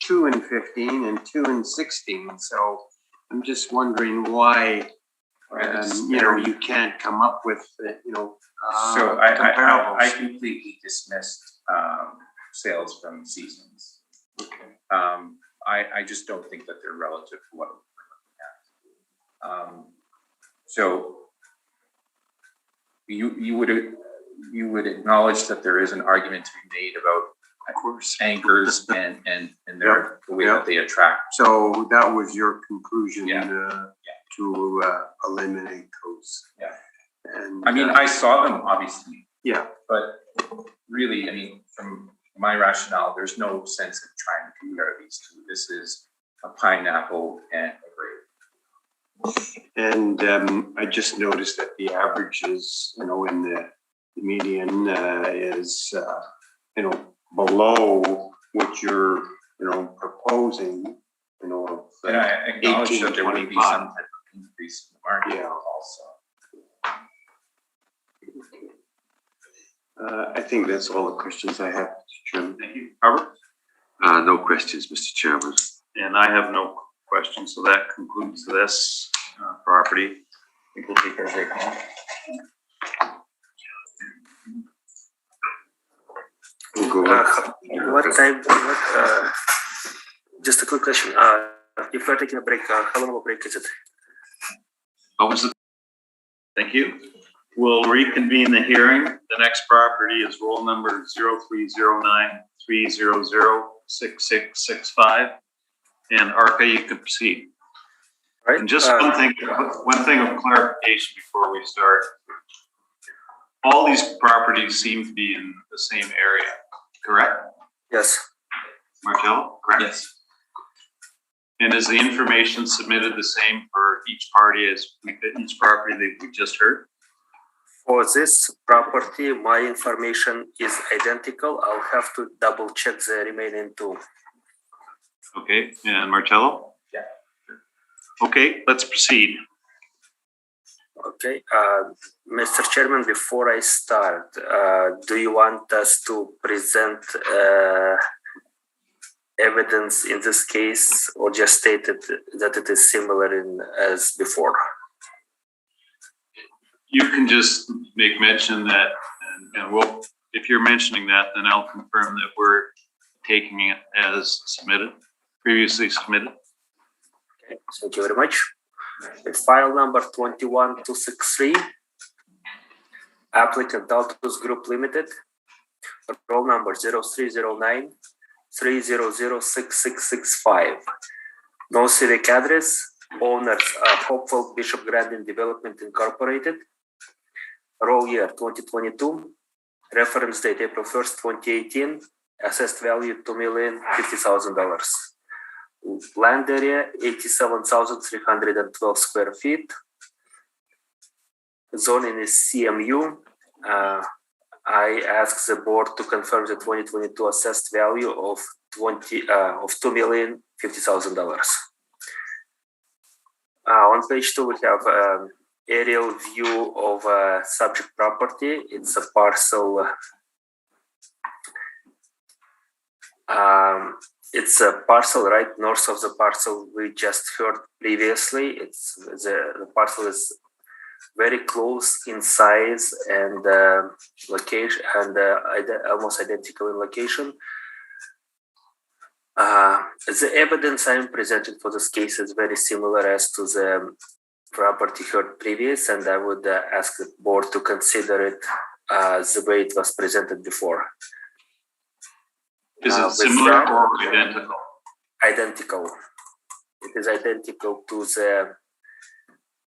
2 in 15 and 2 in 16. So I'm just wondering why, you can't come up with, So I completely dismissed sales from seasons. Okay. I just don't think that they're relative to what we're looking at. So you would acknowledge that there is an argument to be made about, of course, anchors and their the way that they attract. So that was your conclusion, Yeah. to eliminate those. Yeah. And I mean, I saw them obviously, yeah. but really, I mean, from my rationale, there's no sense in trying to compare these two. This is a pineapple and a grape. And I just noticed that the average is, in the median is, below what you're, proposing, of And I acknowledge 18 that there would be 25. some type of increase in the market also. I think that's all the questions I have, Mr. Chairman. Thank you. Robert? No questions, Mr. Chairman. And I have no questions, so that concludes this property. I think we'll take our break now. We'll go Just a quick question. If we're taking a break, how long of a break is it? What was it? Thank you. We'll reconvene the hearing. The next property is roll number 0309-300-6665. And Arca, you can proceed. Right. And just one thing of clarification before we start. All these properties seem to be in the same area, correct? Yes. Marcello, correct? Yes. And is the information submitted the same for each party as each property that we just heard? For this property, my information is identical. I'll have to double check the remaining 2. Okay, and Marcello? Yeah. Okay, let's proceed. Okay, Mr. Chairman, before I start, do you want us to present evidence in this case, or just state that it is similar as before? You can just make mention that, and we'll, if you're mentioning that, then I'll confirm that we're taking it as submitted, previously submitted. Thank you very much. It's file number 21263. Applicant Altus Group Limited. Roll number 0309 3006665. No civic address. Owners are Hopeful Bishop Grandin Development Incorporated. Roll year 2022. Reference date April 1st, 2018. Assessed value $2,050,000. Land area 87,312 square feet. Zoning is CMU. I ask the board to confirm the 2022 assessed value of $2,050,000. On page 2, we have aerial view of subject property. It's a parcel. It's a parcel right north of the parcel we just heard previously. It's the parcel is very close in size and location, and almost identical in location. The evidence I'm presenting for this case is very similar as to the property heard previous, and I would ask the board to consider it the way it was presented before. Is it similar or identical? Identical. It is identical to the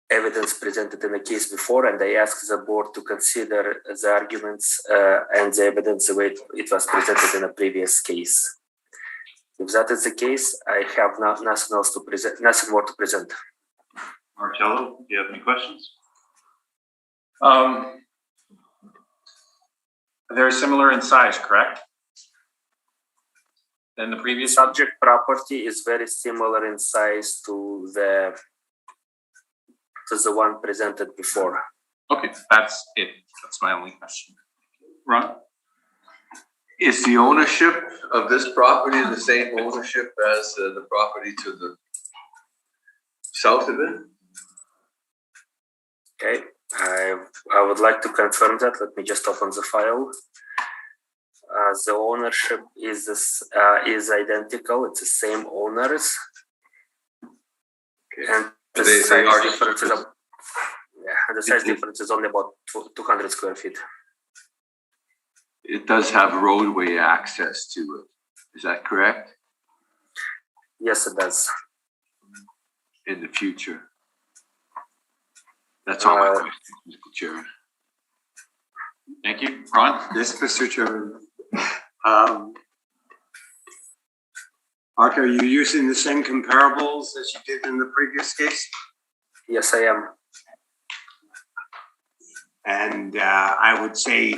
evidence presented in the case before, and I ask the board to consider the arguments and the evidence the way it was presented in a previous case. If that is the case, I have nothing else to present, nothing more to present. Marcello, do you have any questions? They're similar in size, correct? Than the previous subject property is very similar in size to the one presented before. Okay, that's it. That's my only question. Ron? Is the ownership of this property the same ownership as the property to the south of it? Okay, I would like to confirm that. Let me just open the file. The ownership is identical. It's the same owners. Okay. And the size difference is the size difference is only about 200 square feet. It does have roadway access to it. Is that correct? Yes, it does. In the future. That's all my questions, Mr. Chairman. Thank you. Ron? Yes, Mr. Chairman. Mark, are you using the same comparables as you did in the previous case? Yes, I am. And I would say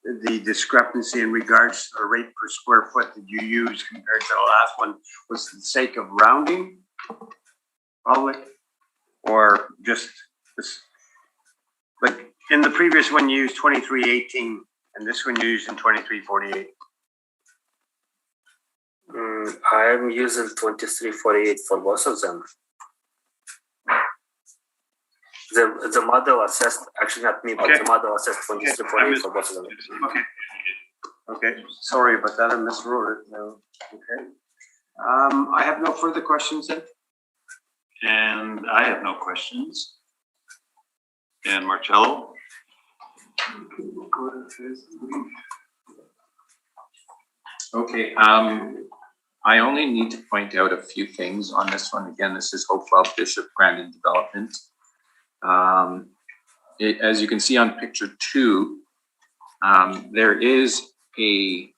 the discrepancy in regards to the rate per square foot that you used compared to the last one was for the sake of rounding, probably, or just this. Like in the previous one, you used 2318, and this one you used in 2348. I'm using 2348 for both of them. The model assessed, actually not me, but the model assessed 2348 for both of them. Okay, sorry about that, I miswrote it. No. Okay. I have no further questions then. And I have no questions. And Marcello? Okay, I only need to point out a few things on this one. Again, this is Hopewell Bishop Grandin Development. As you can see on picture 2, there is I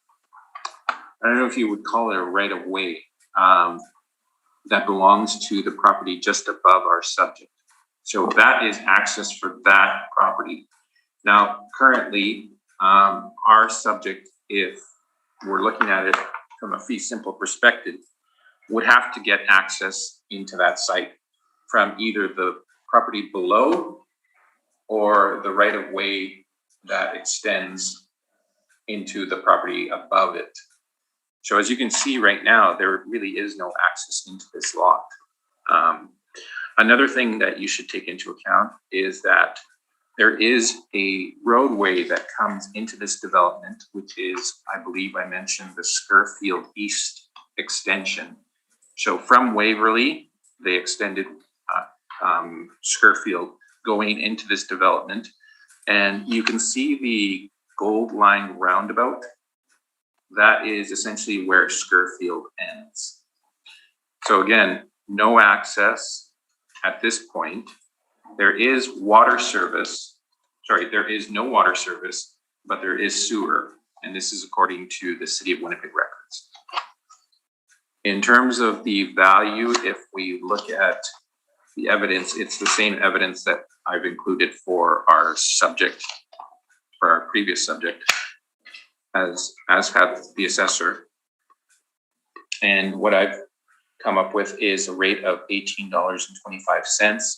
don't know if you would call it a right of way that belongs to the property just above our subject. So that is access for that property. Now, currently, our subject, if we're looking at it from a fee simple perspective, would have to get access into that site from either the property below or the right of way that extends into the property above it. So as you can see right now, there really is no access into this lot. Another thing that you should take into account is that there is a roadway that comes into this development, which is, I believe I mentioned, the Scurfield East extension. So from Waverly they extended Scurfield going into this development. And you can see the gold line roundabout. That is essentially where Scurfield ends. So again, no access at this point. There is water service. Sorry, there is no water service, but there is sewer. And this is according to the City of Winnipeg records. In terms of the value, if we look at the evidence, it's the same evidence that I've included for our subject, for our previous subject, as had the assessor. And what I've come up with is a rate of $18.25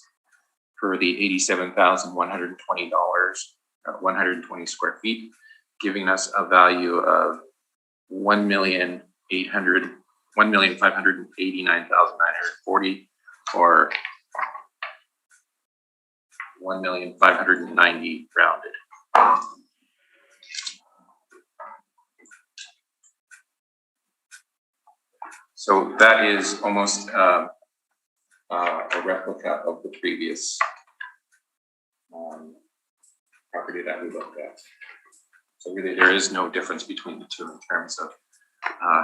for the $87,120, 120 square feet, giving us a value of $1,589,940 or $1,590,000 rounded. So that is almost a replica of the previous property that we looked at. So really there is no difference between the two in terms of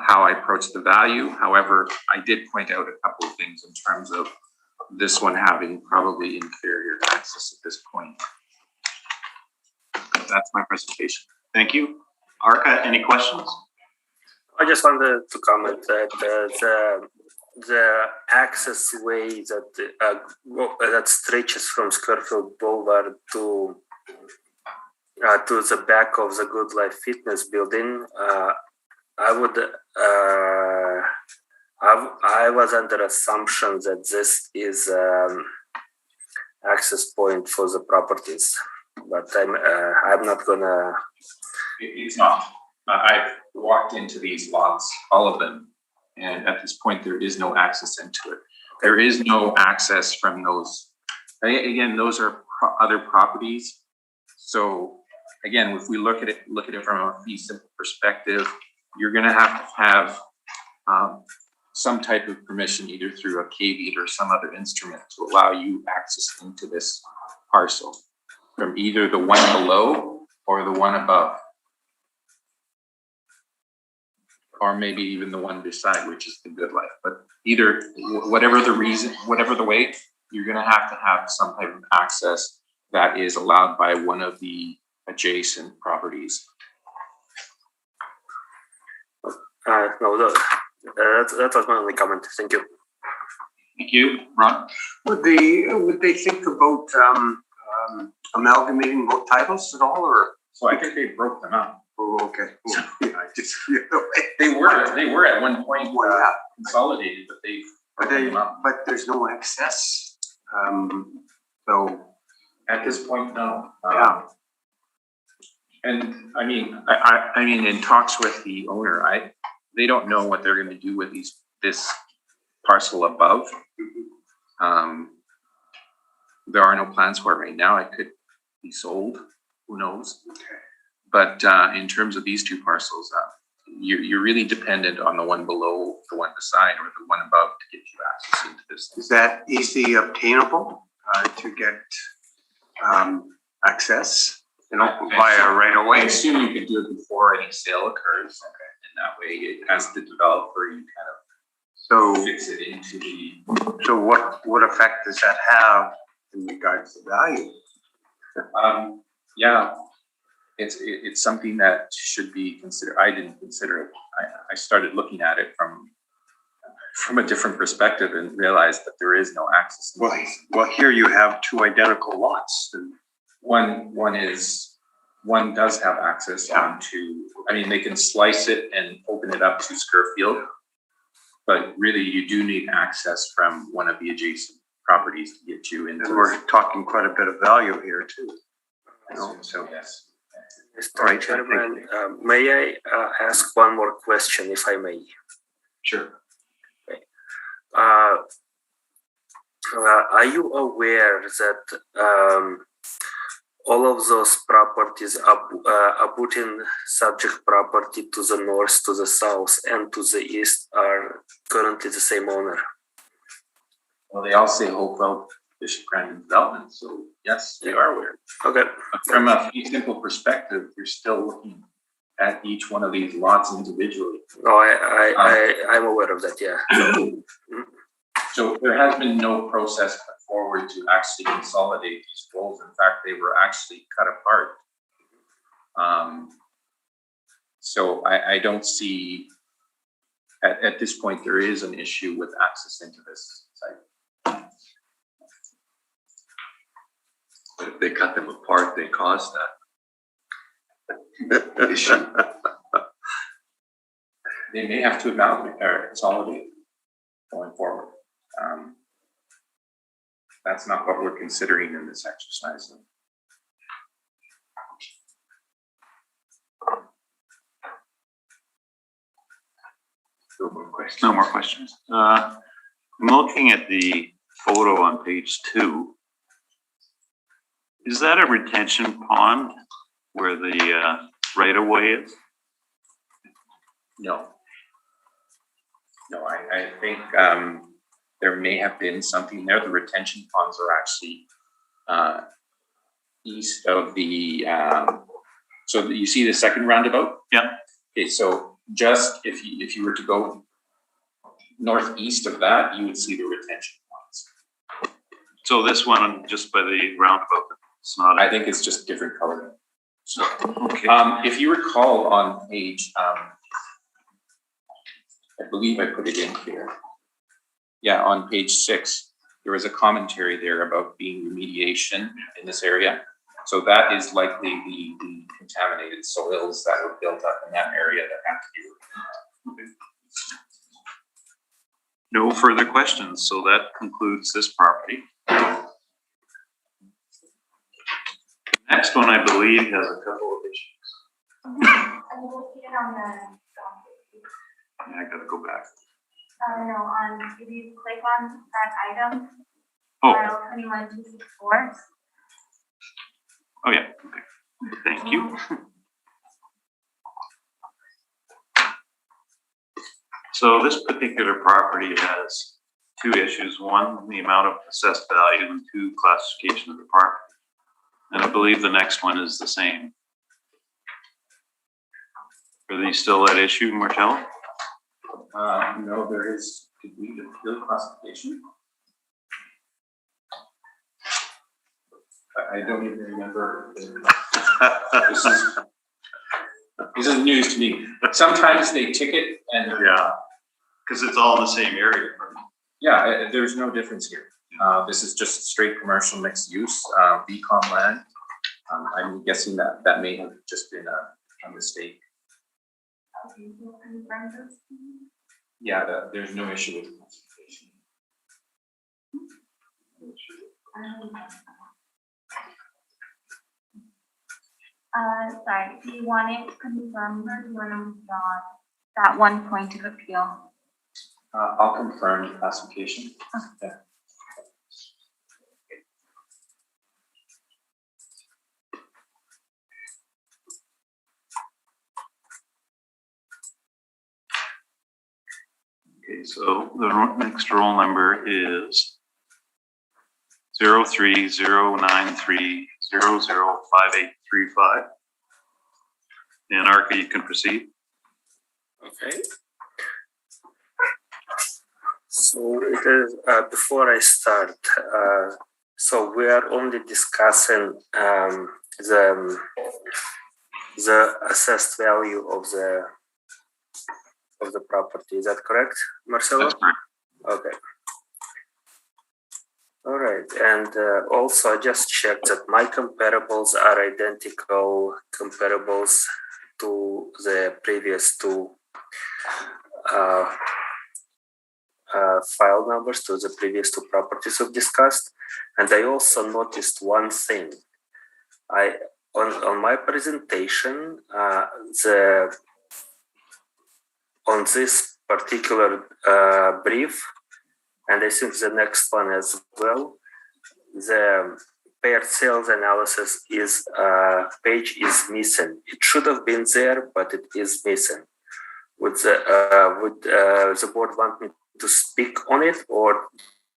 how I approach the value. However, I did point out a couple of things in terms of this one having probably inferior access at this point. That's my presentation. Thank you. Arca, any questions? I just wanted to comment that the access way that stretches from Scurfield Boulevard to the back of the Good Life Fitness building, I was under assumption that this is access point for the properties, but I'm not gonna. It's not. I've walked into these lots, all of them, and at this point there is no access into it. There is no access from those. Again, those are other properties. So again, if we look at it from a fee simple perspective, you're going to have some type of permission either through a KV or some other instrument to allow you access into this parcel from either the one below or the one above, or maybe even the one beside, which is the Good Life. But either, whatever the reason, whatever the way, you're going to have some type of access that is allowed by one of the adjacent properties. No, that was my only comment. Thank you. Thank you, Ron. Would they think about amalgamating both titles at all, or? So I think they broke them up. Oh, okay. Yeah, I just feel the way. They were at one point consolidated, but they broke them up. But there's no access. So at this point, no. Yeah. And I mean, in talks with the owner, they don't know what they're going to do with this parcel above. There are no plans for it right now. It could be sold. Who knows? But in terms of these two parcels, you're really dependent on the one below, the one beside, or the one above to get you access into this. Is that easily obtainable to get access? Via right away. I assume you could do it before any sale occurs. Okay. And that way, as the developer, you kind of fix it into the. So what effect does that have in regards to value? Yeah, it's something that should be considered. I didn't consider it. I started looking at it from a different perspective and realized that there is no access. Well, here you have two identical lots. And one does have access onto, I mean, they can slice it and open it up to Scurfield, but really you do need access from one of the adjacent properties to get you into. And we're talking quite a bit of value here too. So yes. Mr. Chairman, may I ask one more question, if I may? Sure. Okay. Are you aware that all of those properties abutting subject property to the north, to the south, and to the east are currently the same owner? Well, they all say Hopewell Bishop Grandin Development, so yes, they are aware. Okay. But from a fee simple perspective, you're still looking at each one of these lots individually. No, I'm aware of that. Yeah. So there has been no process put forward to actually consolidate these roles. In fact, they were actually cut apart. So I don't see, at this point, there is an issue with access into this site. But if they cut them apart, they caused that issue. They may have to amalgamate or consolidate going forward. That's not what we're considering in this exercise. No more questions. No more questions. I'm looking at the photo on page 2. Is that a retention pond where the right of way is? No. No, I think there may have been something there. The retention ponds are actually east of the, so you see the second roundabout? Yeah. Okay, so just if you were to go northeast of that, you would see the retention ponds. So this one just by the roundabout, it's not. I think it's just different color. So, Okay. if you recall on page, I believe I put it in here. Yeah, on page 6, there was a commentary there about being remediation in this area. So that is likely the contaminated soils that were built up in that area that have to be removed. No further questions, so that concludes this property. Next one, I believe, has a couple of issues. Yeah, I gotta go back. No, if you click on that item, Oh, file 21264. oh yeah, okay. Thank you. So this particular property has 2 issues. 1, the amount of assessed value, and 2, classification of the property. And I believe the next one is the same. Are these still at issue, Marcello? No, there is, did we appeal classification? I don't even remember. This is news to me. Sometimes they ticket and Yeah, because it's all in the same area. yeah, there's no difference here. This is just straight commercial mixed use, VCOM land. I'm guessing that may have just been a mistake. Okay, so confirm this. Yeah, there's no issue with classification. Sorry, do you want it confirmed or do you want to withdraw that one point of appeal? I'll confirm the classification. Yeah. Okay, so the next roll number is 03093005835. And Arca, you can proceed. Okay. So it is, before I start, so we are only discussing the assessed value of the property. Is that correct, Marcelo? That's correct. Okay. All right, and also I just checked that my comparables are identical comparables to the previous 2 file numbers, to the previous 2 properties we've discussed. And I also noticed one thing. On my presentation, on this particular brief, and I think the next one as well, the paired sales analysis is page is missing. It should have been there, but it is missing. Would the board want me to speak on it, or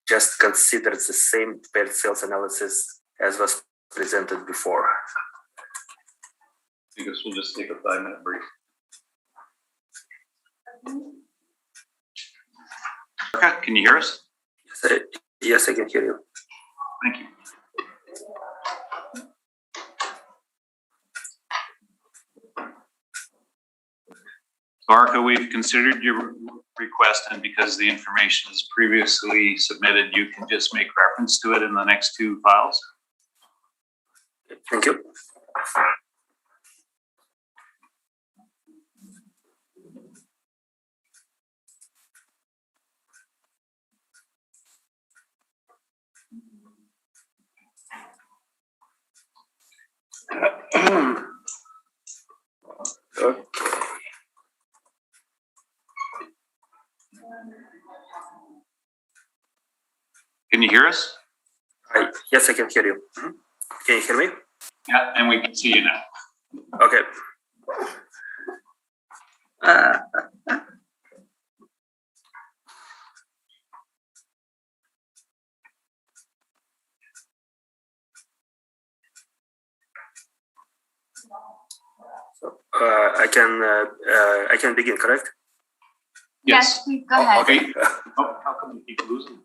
just considers the same paired sales analysis as was presented before. I guess we'll just take a 5-minute break. Okay, can you hear us? Yes, I can hear you. Thank you. Arca, we've considered your request, and because the information is previously submitted, you can just make reference to it in the next 2 files. Thank you. Okay. Can you hear us? Yes, I can hear you. Can you hear me? Yeah, and we can see you now. Okay. So, I can begin, correct? Yes, please go ahead. Okay. Oh, how come we keep losing?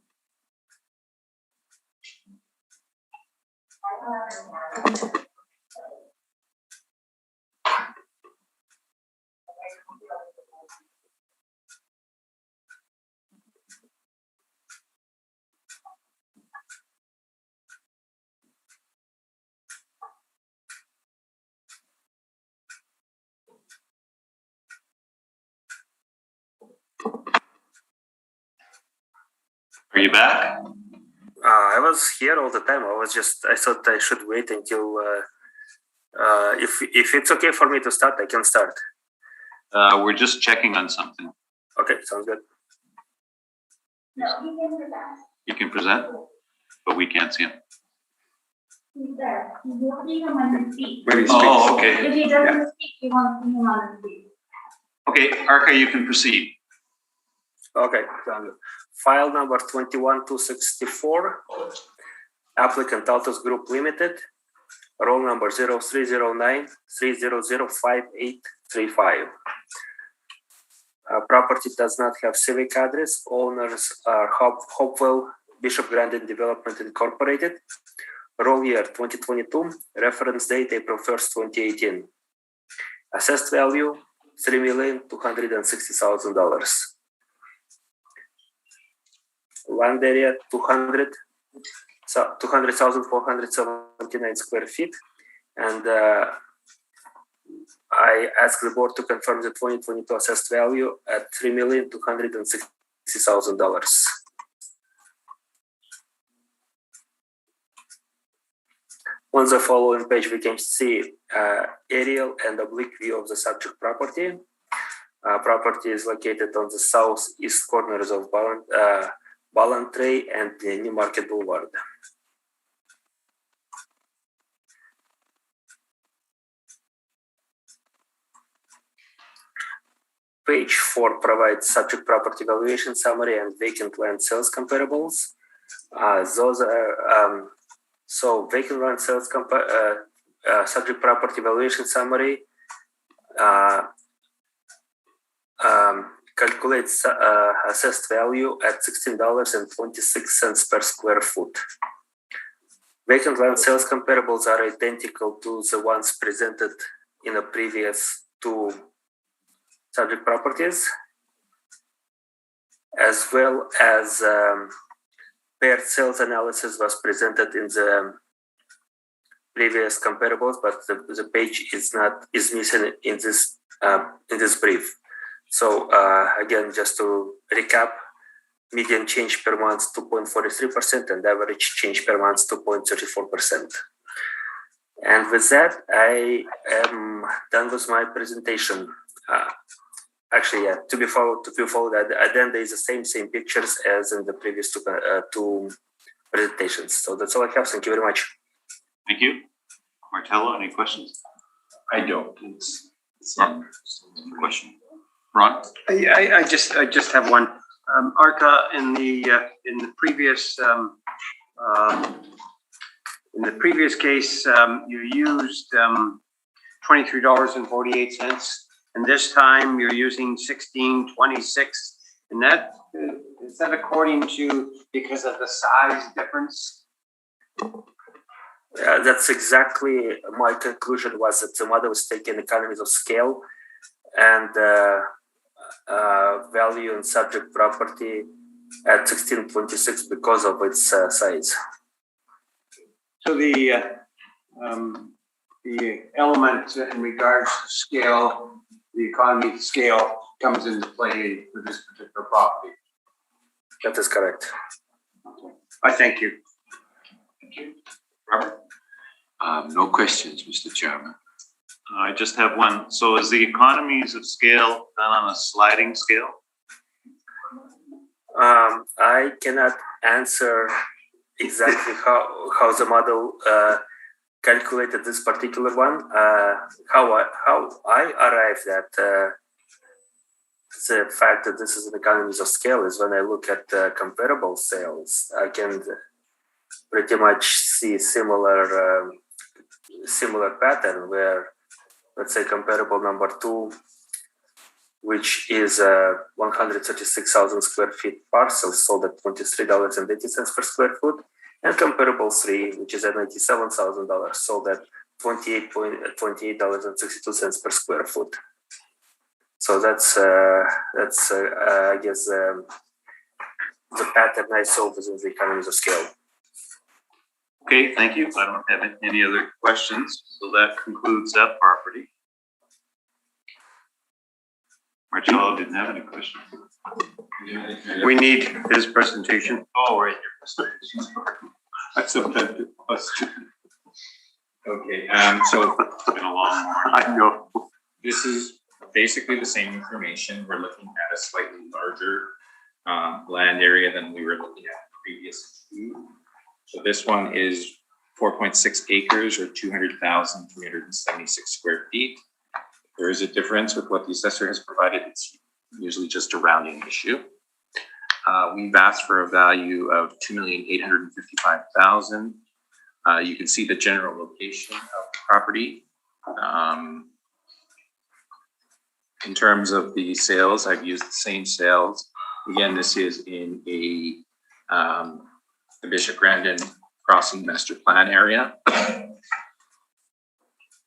Are you back? I was here all the time. I thought I should wait until, if it's okay for me to start, I can start. We're just checking on something. Okay, sounds good. No, he can present. You can present, but we can't see him. He's there. You won't see him when he speaks. When he Oh, speaks. okay. If he doesn't speak, you won't see him on the screen. Okay, Arca, you can proceed. Okay, sounds good. File number 21264, applicant Altos Group Limited, roll number 0309-3005835. Property does not have civic address. Owners are Hopewell Bishop Grandin Development Incorporated. Roll year 2022, reference date April 1st, 2018. Assessed value $3,260,000. Land area 200,479 square feet, and I ask the board to confirm the 2022 assessed value at $3,260,000. On the following page, we can see aerial and oblique view of the subject property. Property is located on the southeast corners of Ballantrae and New Market Boulevard. Page 4 provides subject property valuation summary and vacant land sales comparables. Those are so vacant land sales subject property valuation summary calculates assessed value at $16.26 per square foot. Vacant land sales comparables are identical to the ones presented in the previous 2 subject properties, as well as paired sales analysis was presented in the previous comparables, but the page is missing in this brief. So again, just to recap, median change per month 2.43% and average change per month 2.34%. And with that, I am done with my presentation. Actually, yeah, to be followed, then there is the same pictures as in the previous 2 presentations. So that's all I have. Thank you very much. Thank you. Martello, any questions? I don't. Question. Ron? I just have one. Arca, in the previous case, you used $23.48, and this time you're using $16.26, and that is that according to because of the size difference? That's exactly my conclusion, was that the model was taking economies of scale and value and subject property at 16.26 because of its size. So the element in regards to scale, the economy of scale comes into play with this particular property. That is correct. I thank you. Thank you. Robert? No questions, Mr. Chairman. I just have one. So is the economies of scale done on a sliding scale? I cannot answer exactly how the model calculated this particular one. How I arrived at the fact that this is an economies of scale is when I look at comparable sales. I can pretty much see similar pattern where, let's say, comparable number 2, which is a 136,000 square feet parcel, sold at $23.80 per square foot, and comparable 3, which is at $97,000, sold at $28.62 per square foot. So that's I guess the pattern I saw within the economies of scale. Okay, thank you. I don't have any other questions. So that concludes that property. Marcello didn't have any questions. We need his presentation. Oh, right, your presentation. That's a bit. Okay, so It's been a long morning. I know. this is basically the same information. We're looking at a slightly larger land area than we were looking at previous two. So this one is 4.6 acres or 200,376 square feet. There is a difference with what the assessor has provided. It's usually just a rounding issue. We've asked for a value of $2,855,000. You can see the general location of the property. In terms of the sales, I've used the same sales. Again, this is in the Bishop Grandin Crossing Master Plan area.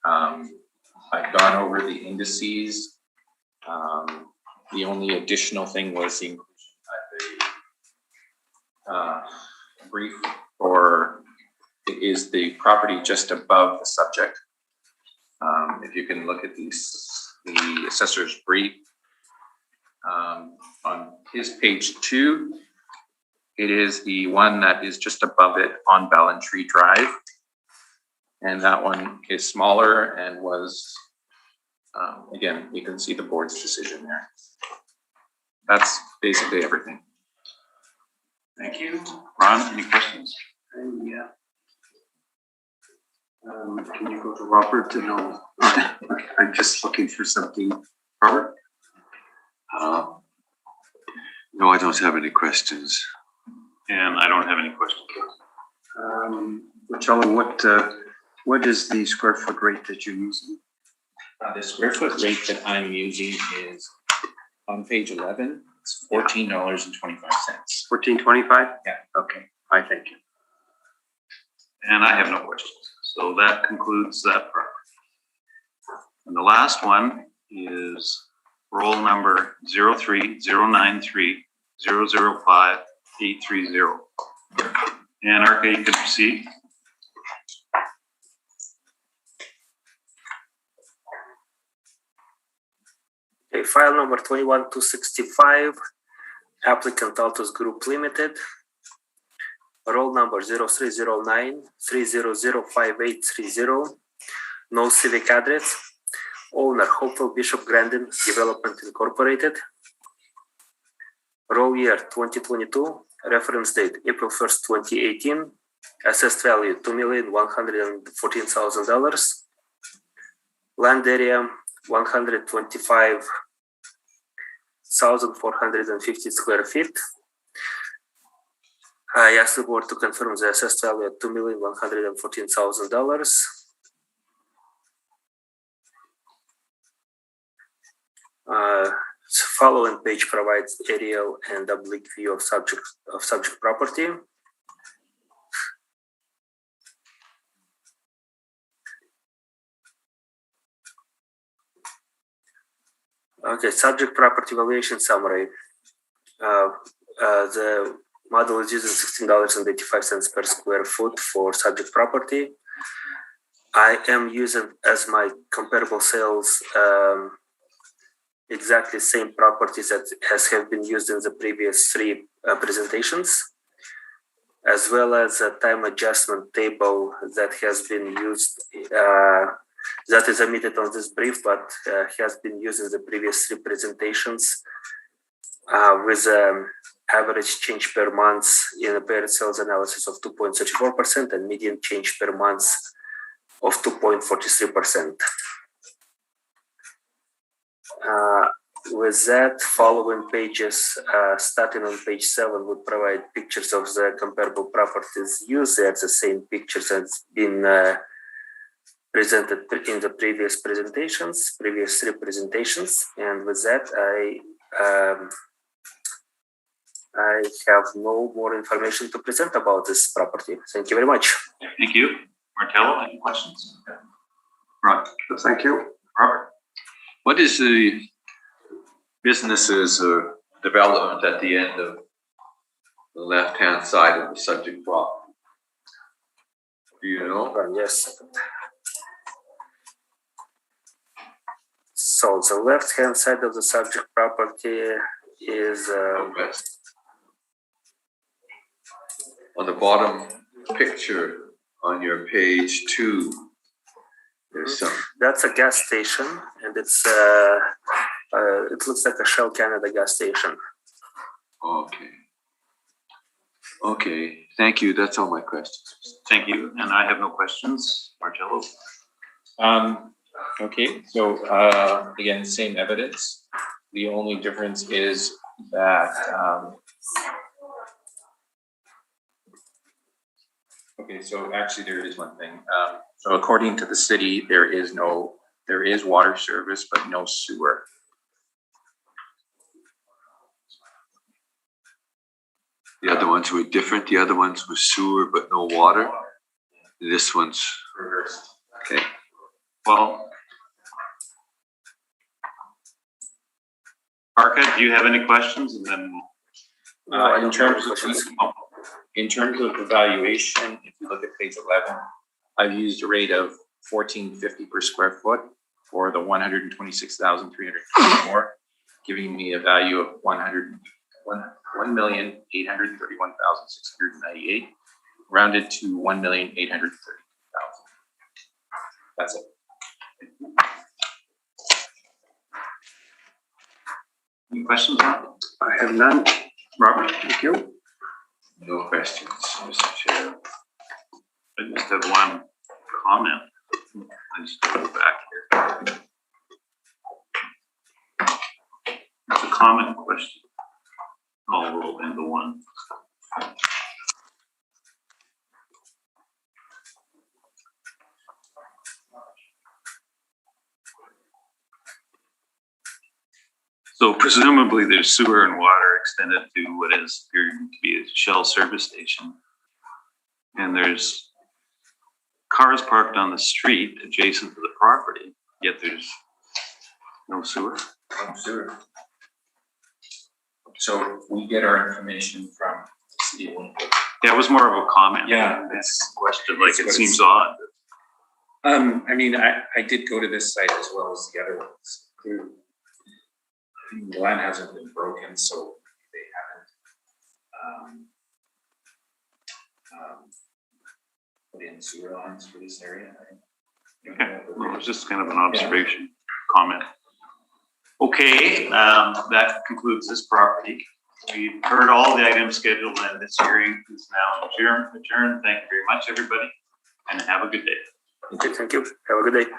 I've gone over the indices. The only additional thing was the inclusion of a brief for is the property just above the subject. If you can look at the assessor's brief on his page 2, it is the one that is just above it on Ballantree Drive. And that one is smaller and was, again, you can see the board's decision there. That's basically everything. Thank you. Ron, any questions? Yeah. Can you go to Robert to know? I'm just looking for something. Robert? No, I don't have any questions. And I don't have any questions. Tell him what is the square foot rate that you're using? The square foot rate that I'm using is on page 11. It's $14.25. $14.25? Yeah. Okay, I thank you. And I have no questions. So that concludes that part. And the last one is roll number 03093005830. And Arca, you can proceed. Okay, file number 21265, applicant Altus Group Limited. Roll number 0309-3005830, no civic address. Owner Hopewell Bishop Grandin Development Incorporated. Roll year 2022, reference date April 1st, 2018. Assessed value $2,114,000. Land area 125 1,450 square feet. I asked the board to confirm the assessed value at $2,114,000. Following page provides aerial and oblique view of subject property. Okay, subject property valuation summary. The model is using $16.85 per square foot for subject property. I am using as my comparable sales exactly same properties that have been used in the previous three presentations, as well as a time adjustment table that has been used, that is omitted on this brief, but has been used in the previous three presentations with average change per month in a paired sales analysis of 2.34% and median change per month of 2.43%. With that, following pages, starting on page 7, would provide pictures of the comparable properties used. They're the same pictures that's been presented in the previous three presentations. And with that, I have no more information to present about this property. Thank you very much. Thank you. Martello, any questions? Right. Thank you. Robert? What is the businesses or development at the end of the left-hand side of the subject property? Do you know? Yes. So the left-hand side of the subject property is West. On the bottom picture on your page 2, there's some. That's a gas station, and it's it looks like a Shell Canada gas station. Okay. Okay. Thank you. That's all my questions. Thank you. And I have no questions. Marcello? Okay, so again, same evidence. The only difference is that okay, so actually there is one thing. So according to the city, there is water service, but no sewer. The other ones were different. The other ones were sewer, but no water. This one's Reversed. okay. Well, Parka, do you have any questions? And then In terms of the valuation, if you look at page 11, I've used a rate of $14.50 per square foot for the 126,324, giving me a value of $1,831,698, rounded to $1,830,000. That's it. any questions on it? I have none. Robert? Thank you. No questions, Mr. Chair. I just have one comment. I just go back here. It's a comment question. I'll roll into one. So presumably there's sewer and water extended to what is appearing to be a Shell service station. And there's cars parked on the street adjacent to the property, yet there's no sewer. No sewer. So we get our information from the city of Winnipeg. Yeah, it was more of a comment. Yeah, It's a question, like, it it's- seems odd. I mean, I did go to this site as well as the other ones. The line hasn't been broken, so they haven't put in sewer lines for this area. Okay, well, it was just kind of an observation, comment. Okay, that concludes this property. We've heard all the items scheduled, and this hearing is now adjourned. Thank you very much, everybody, and have a good day. Okay, thank you. Have a good day.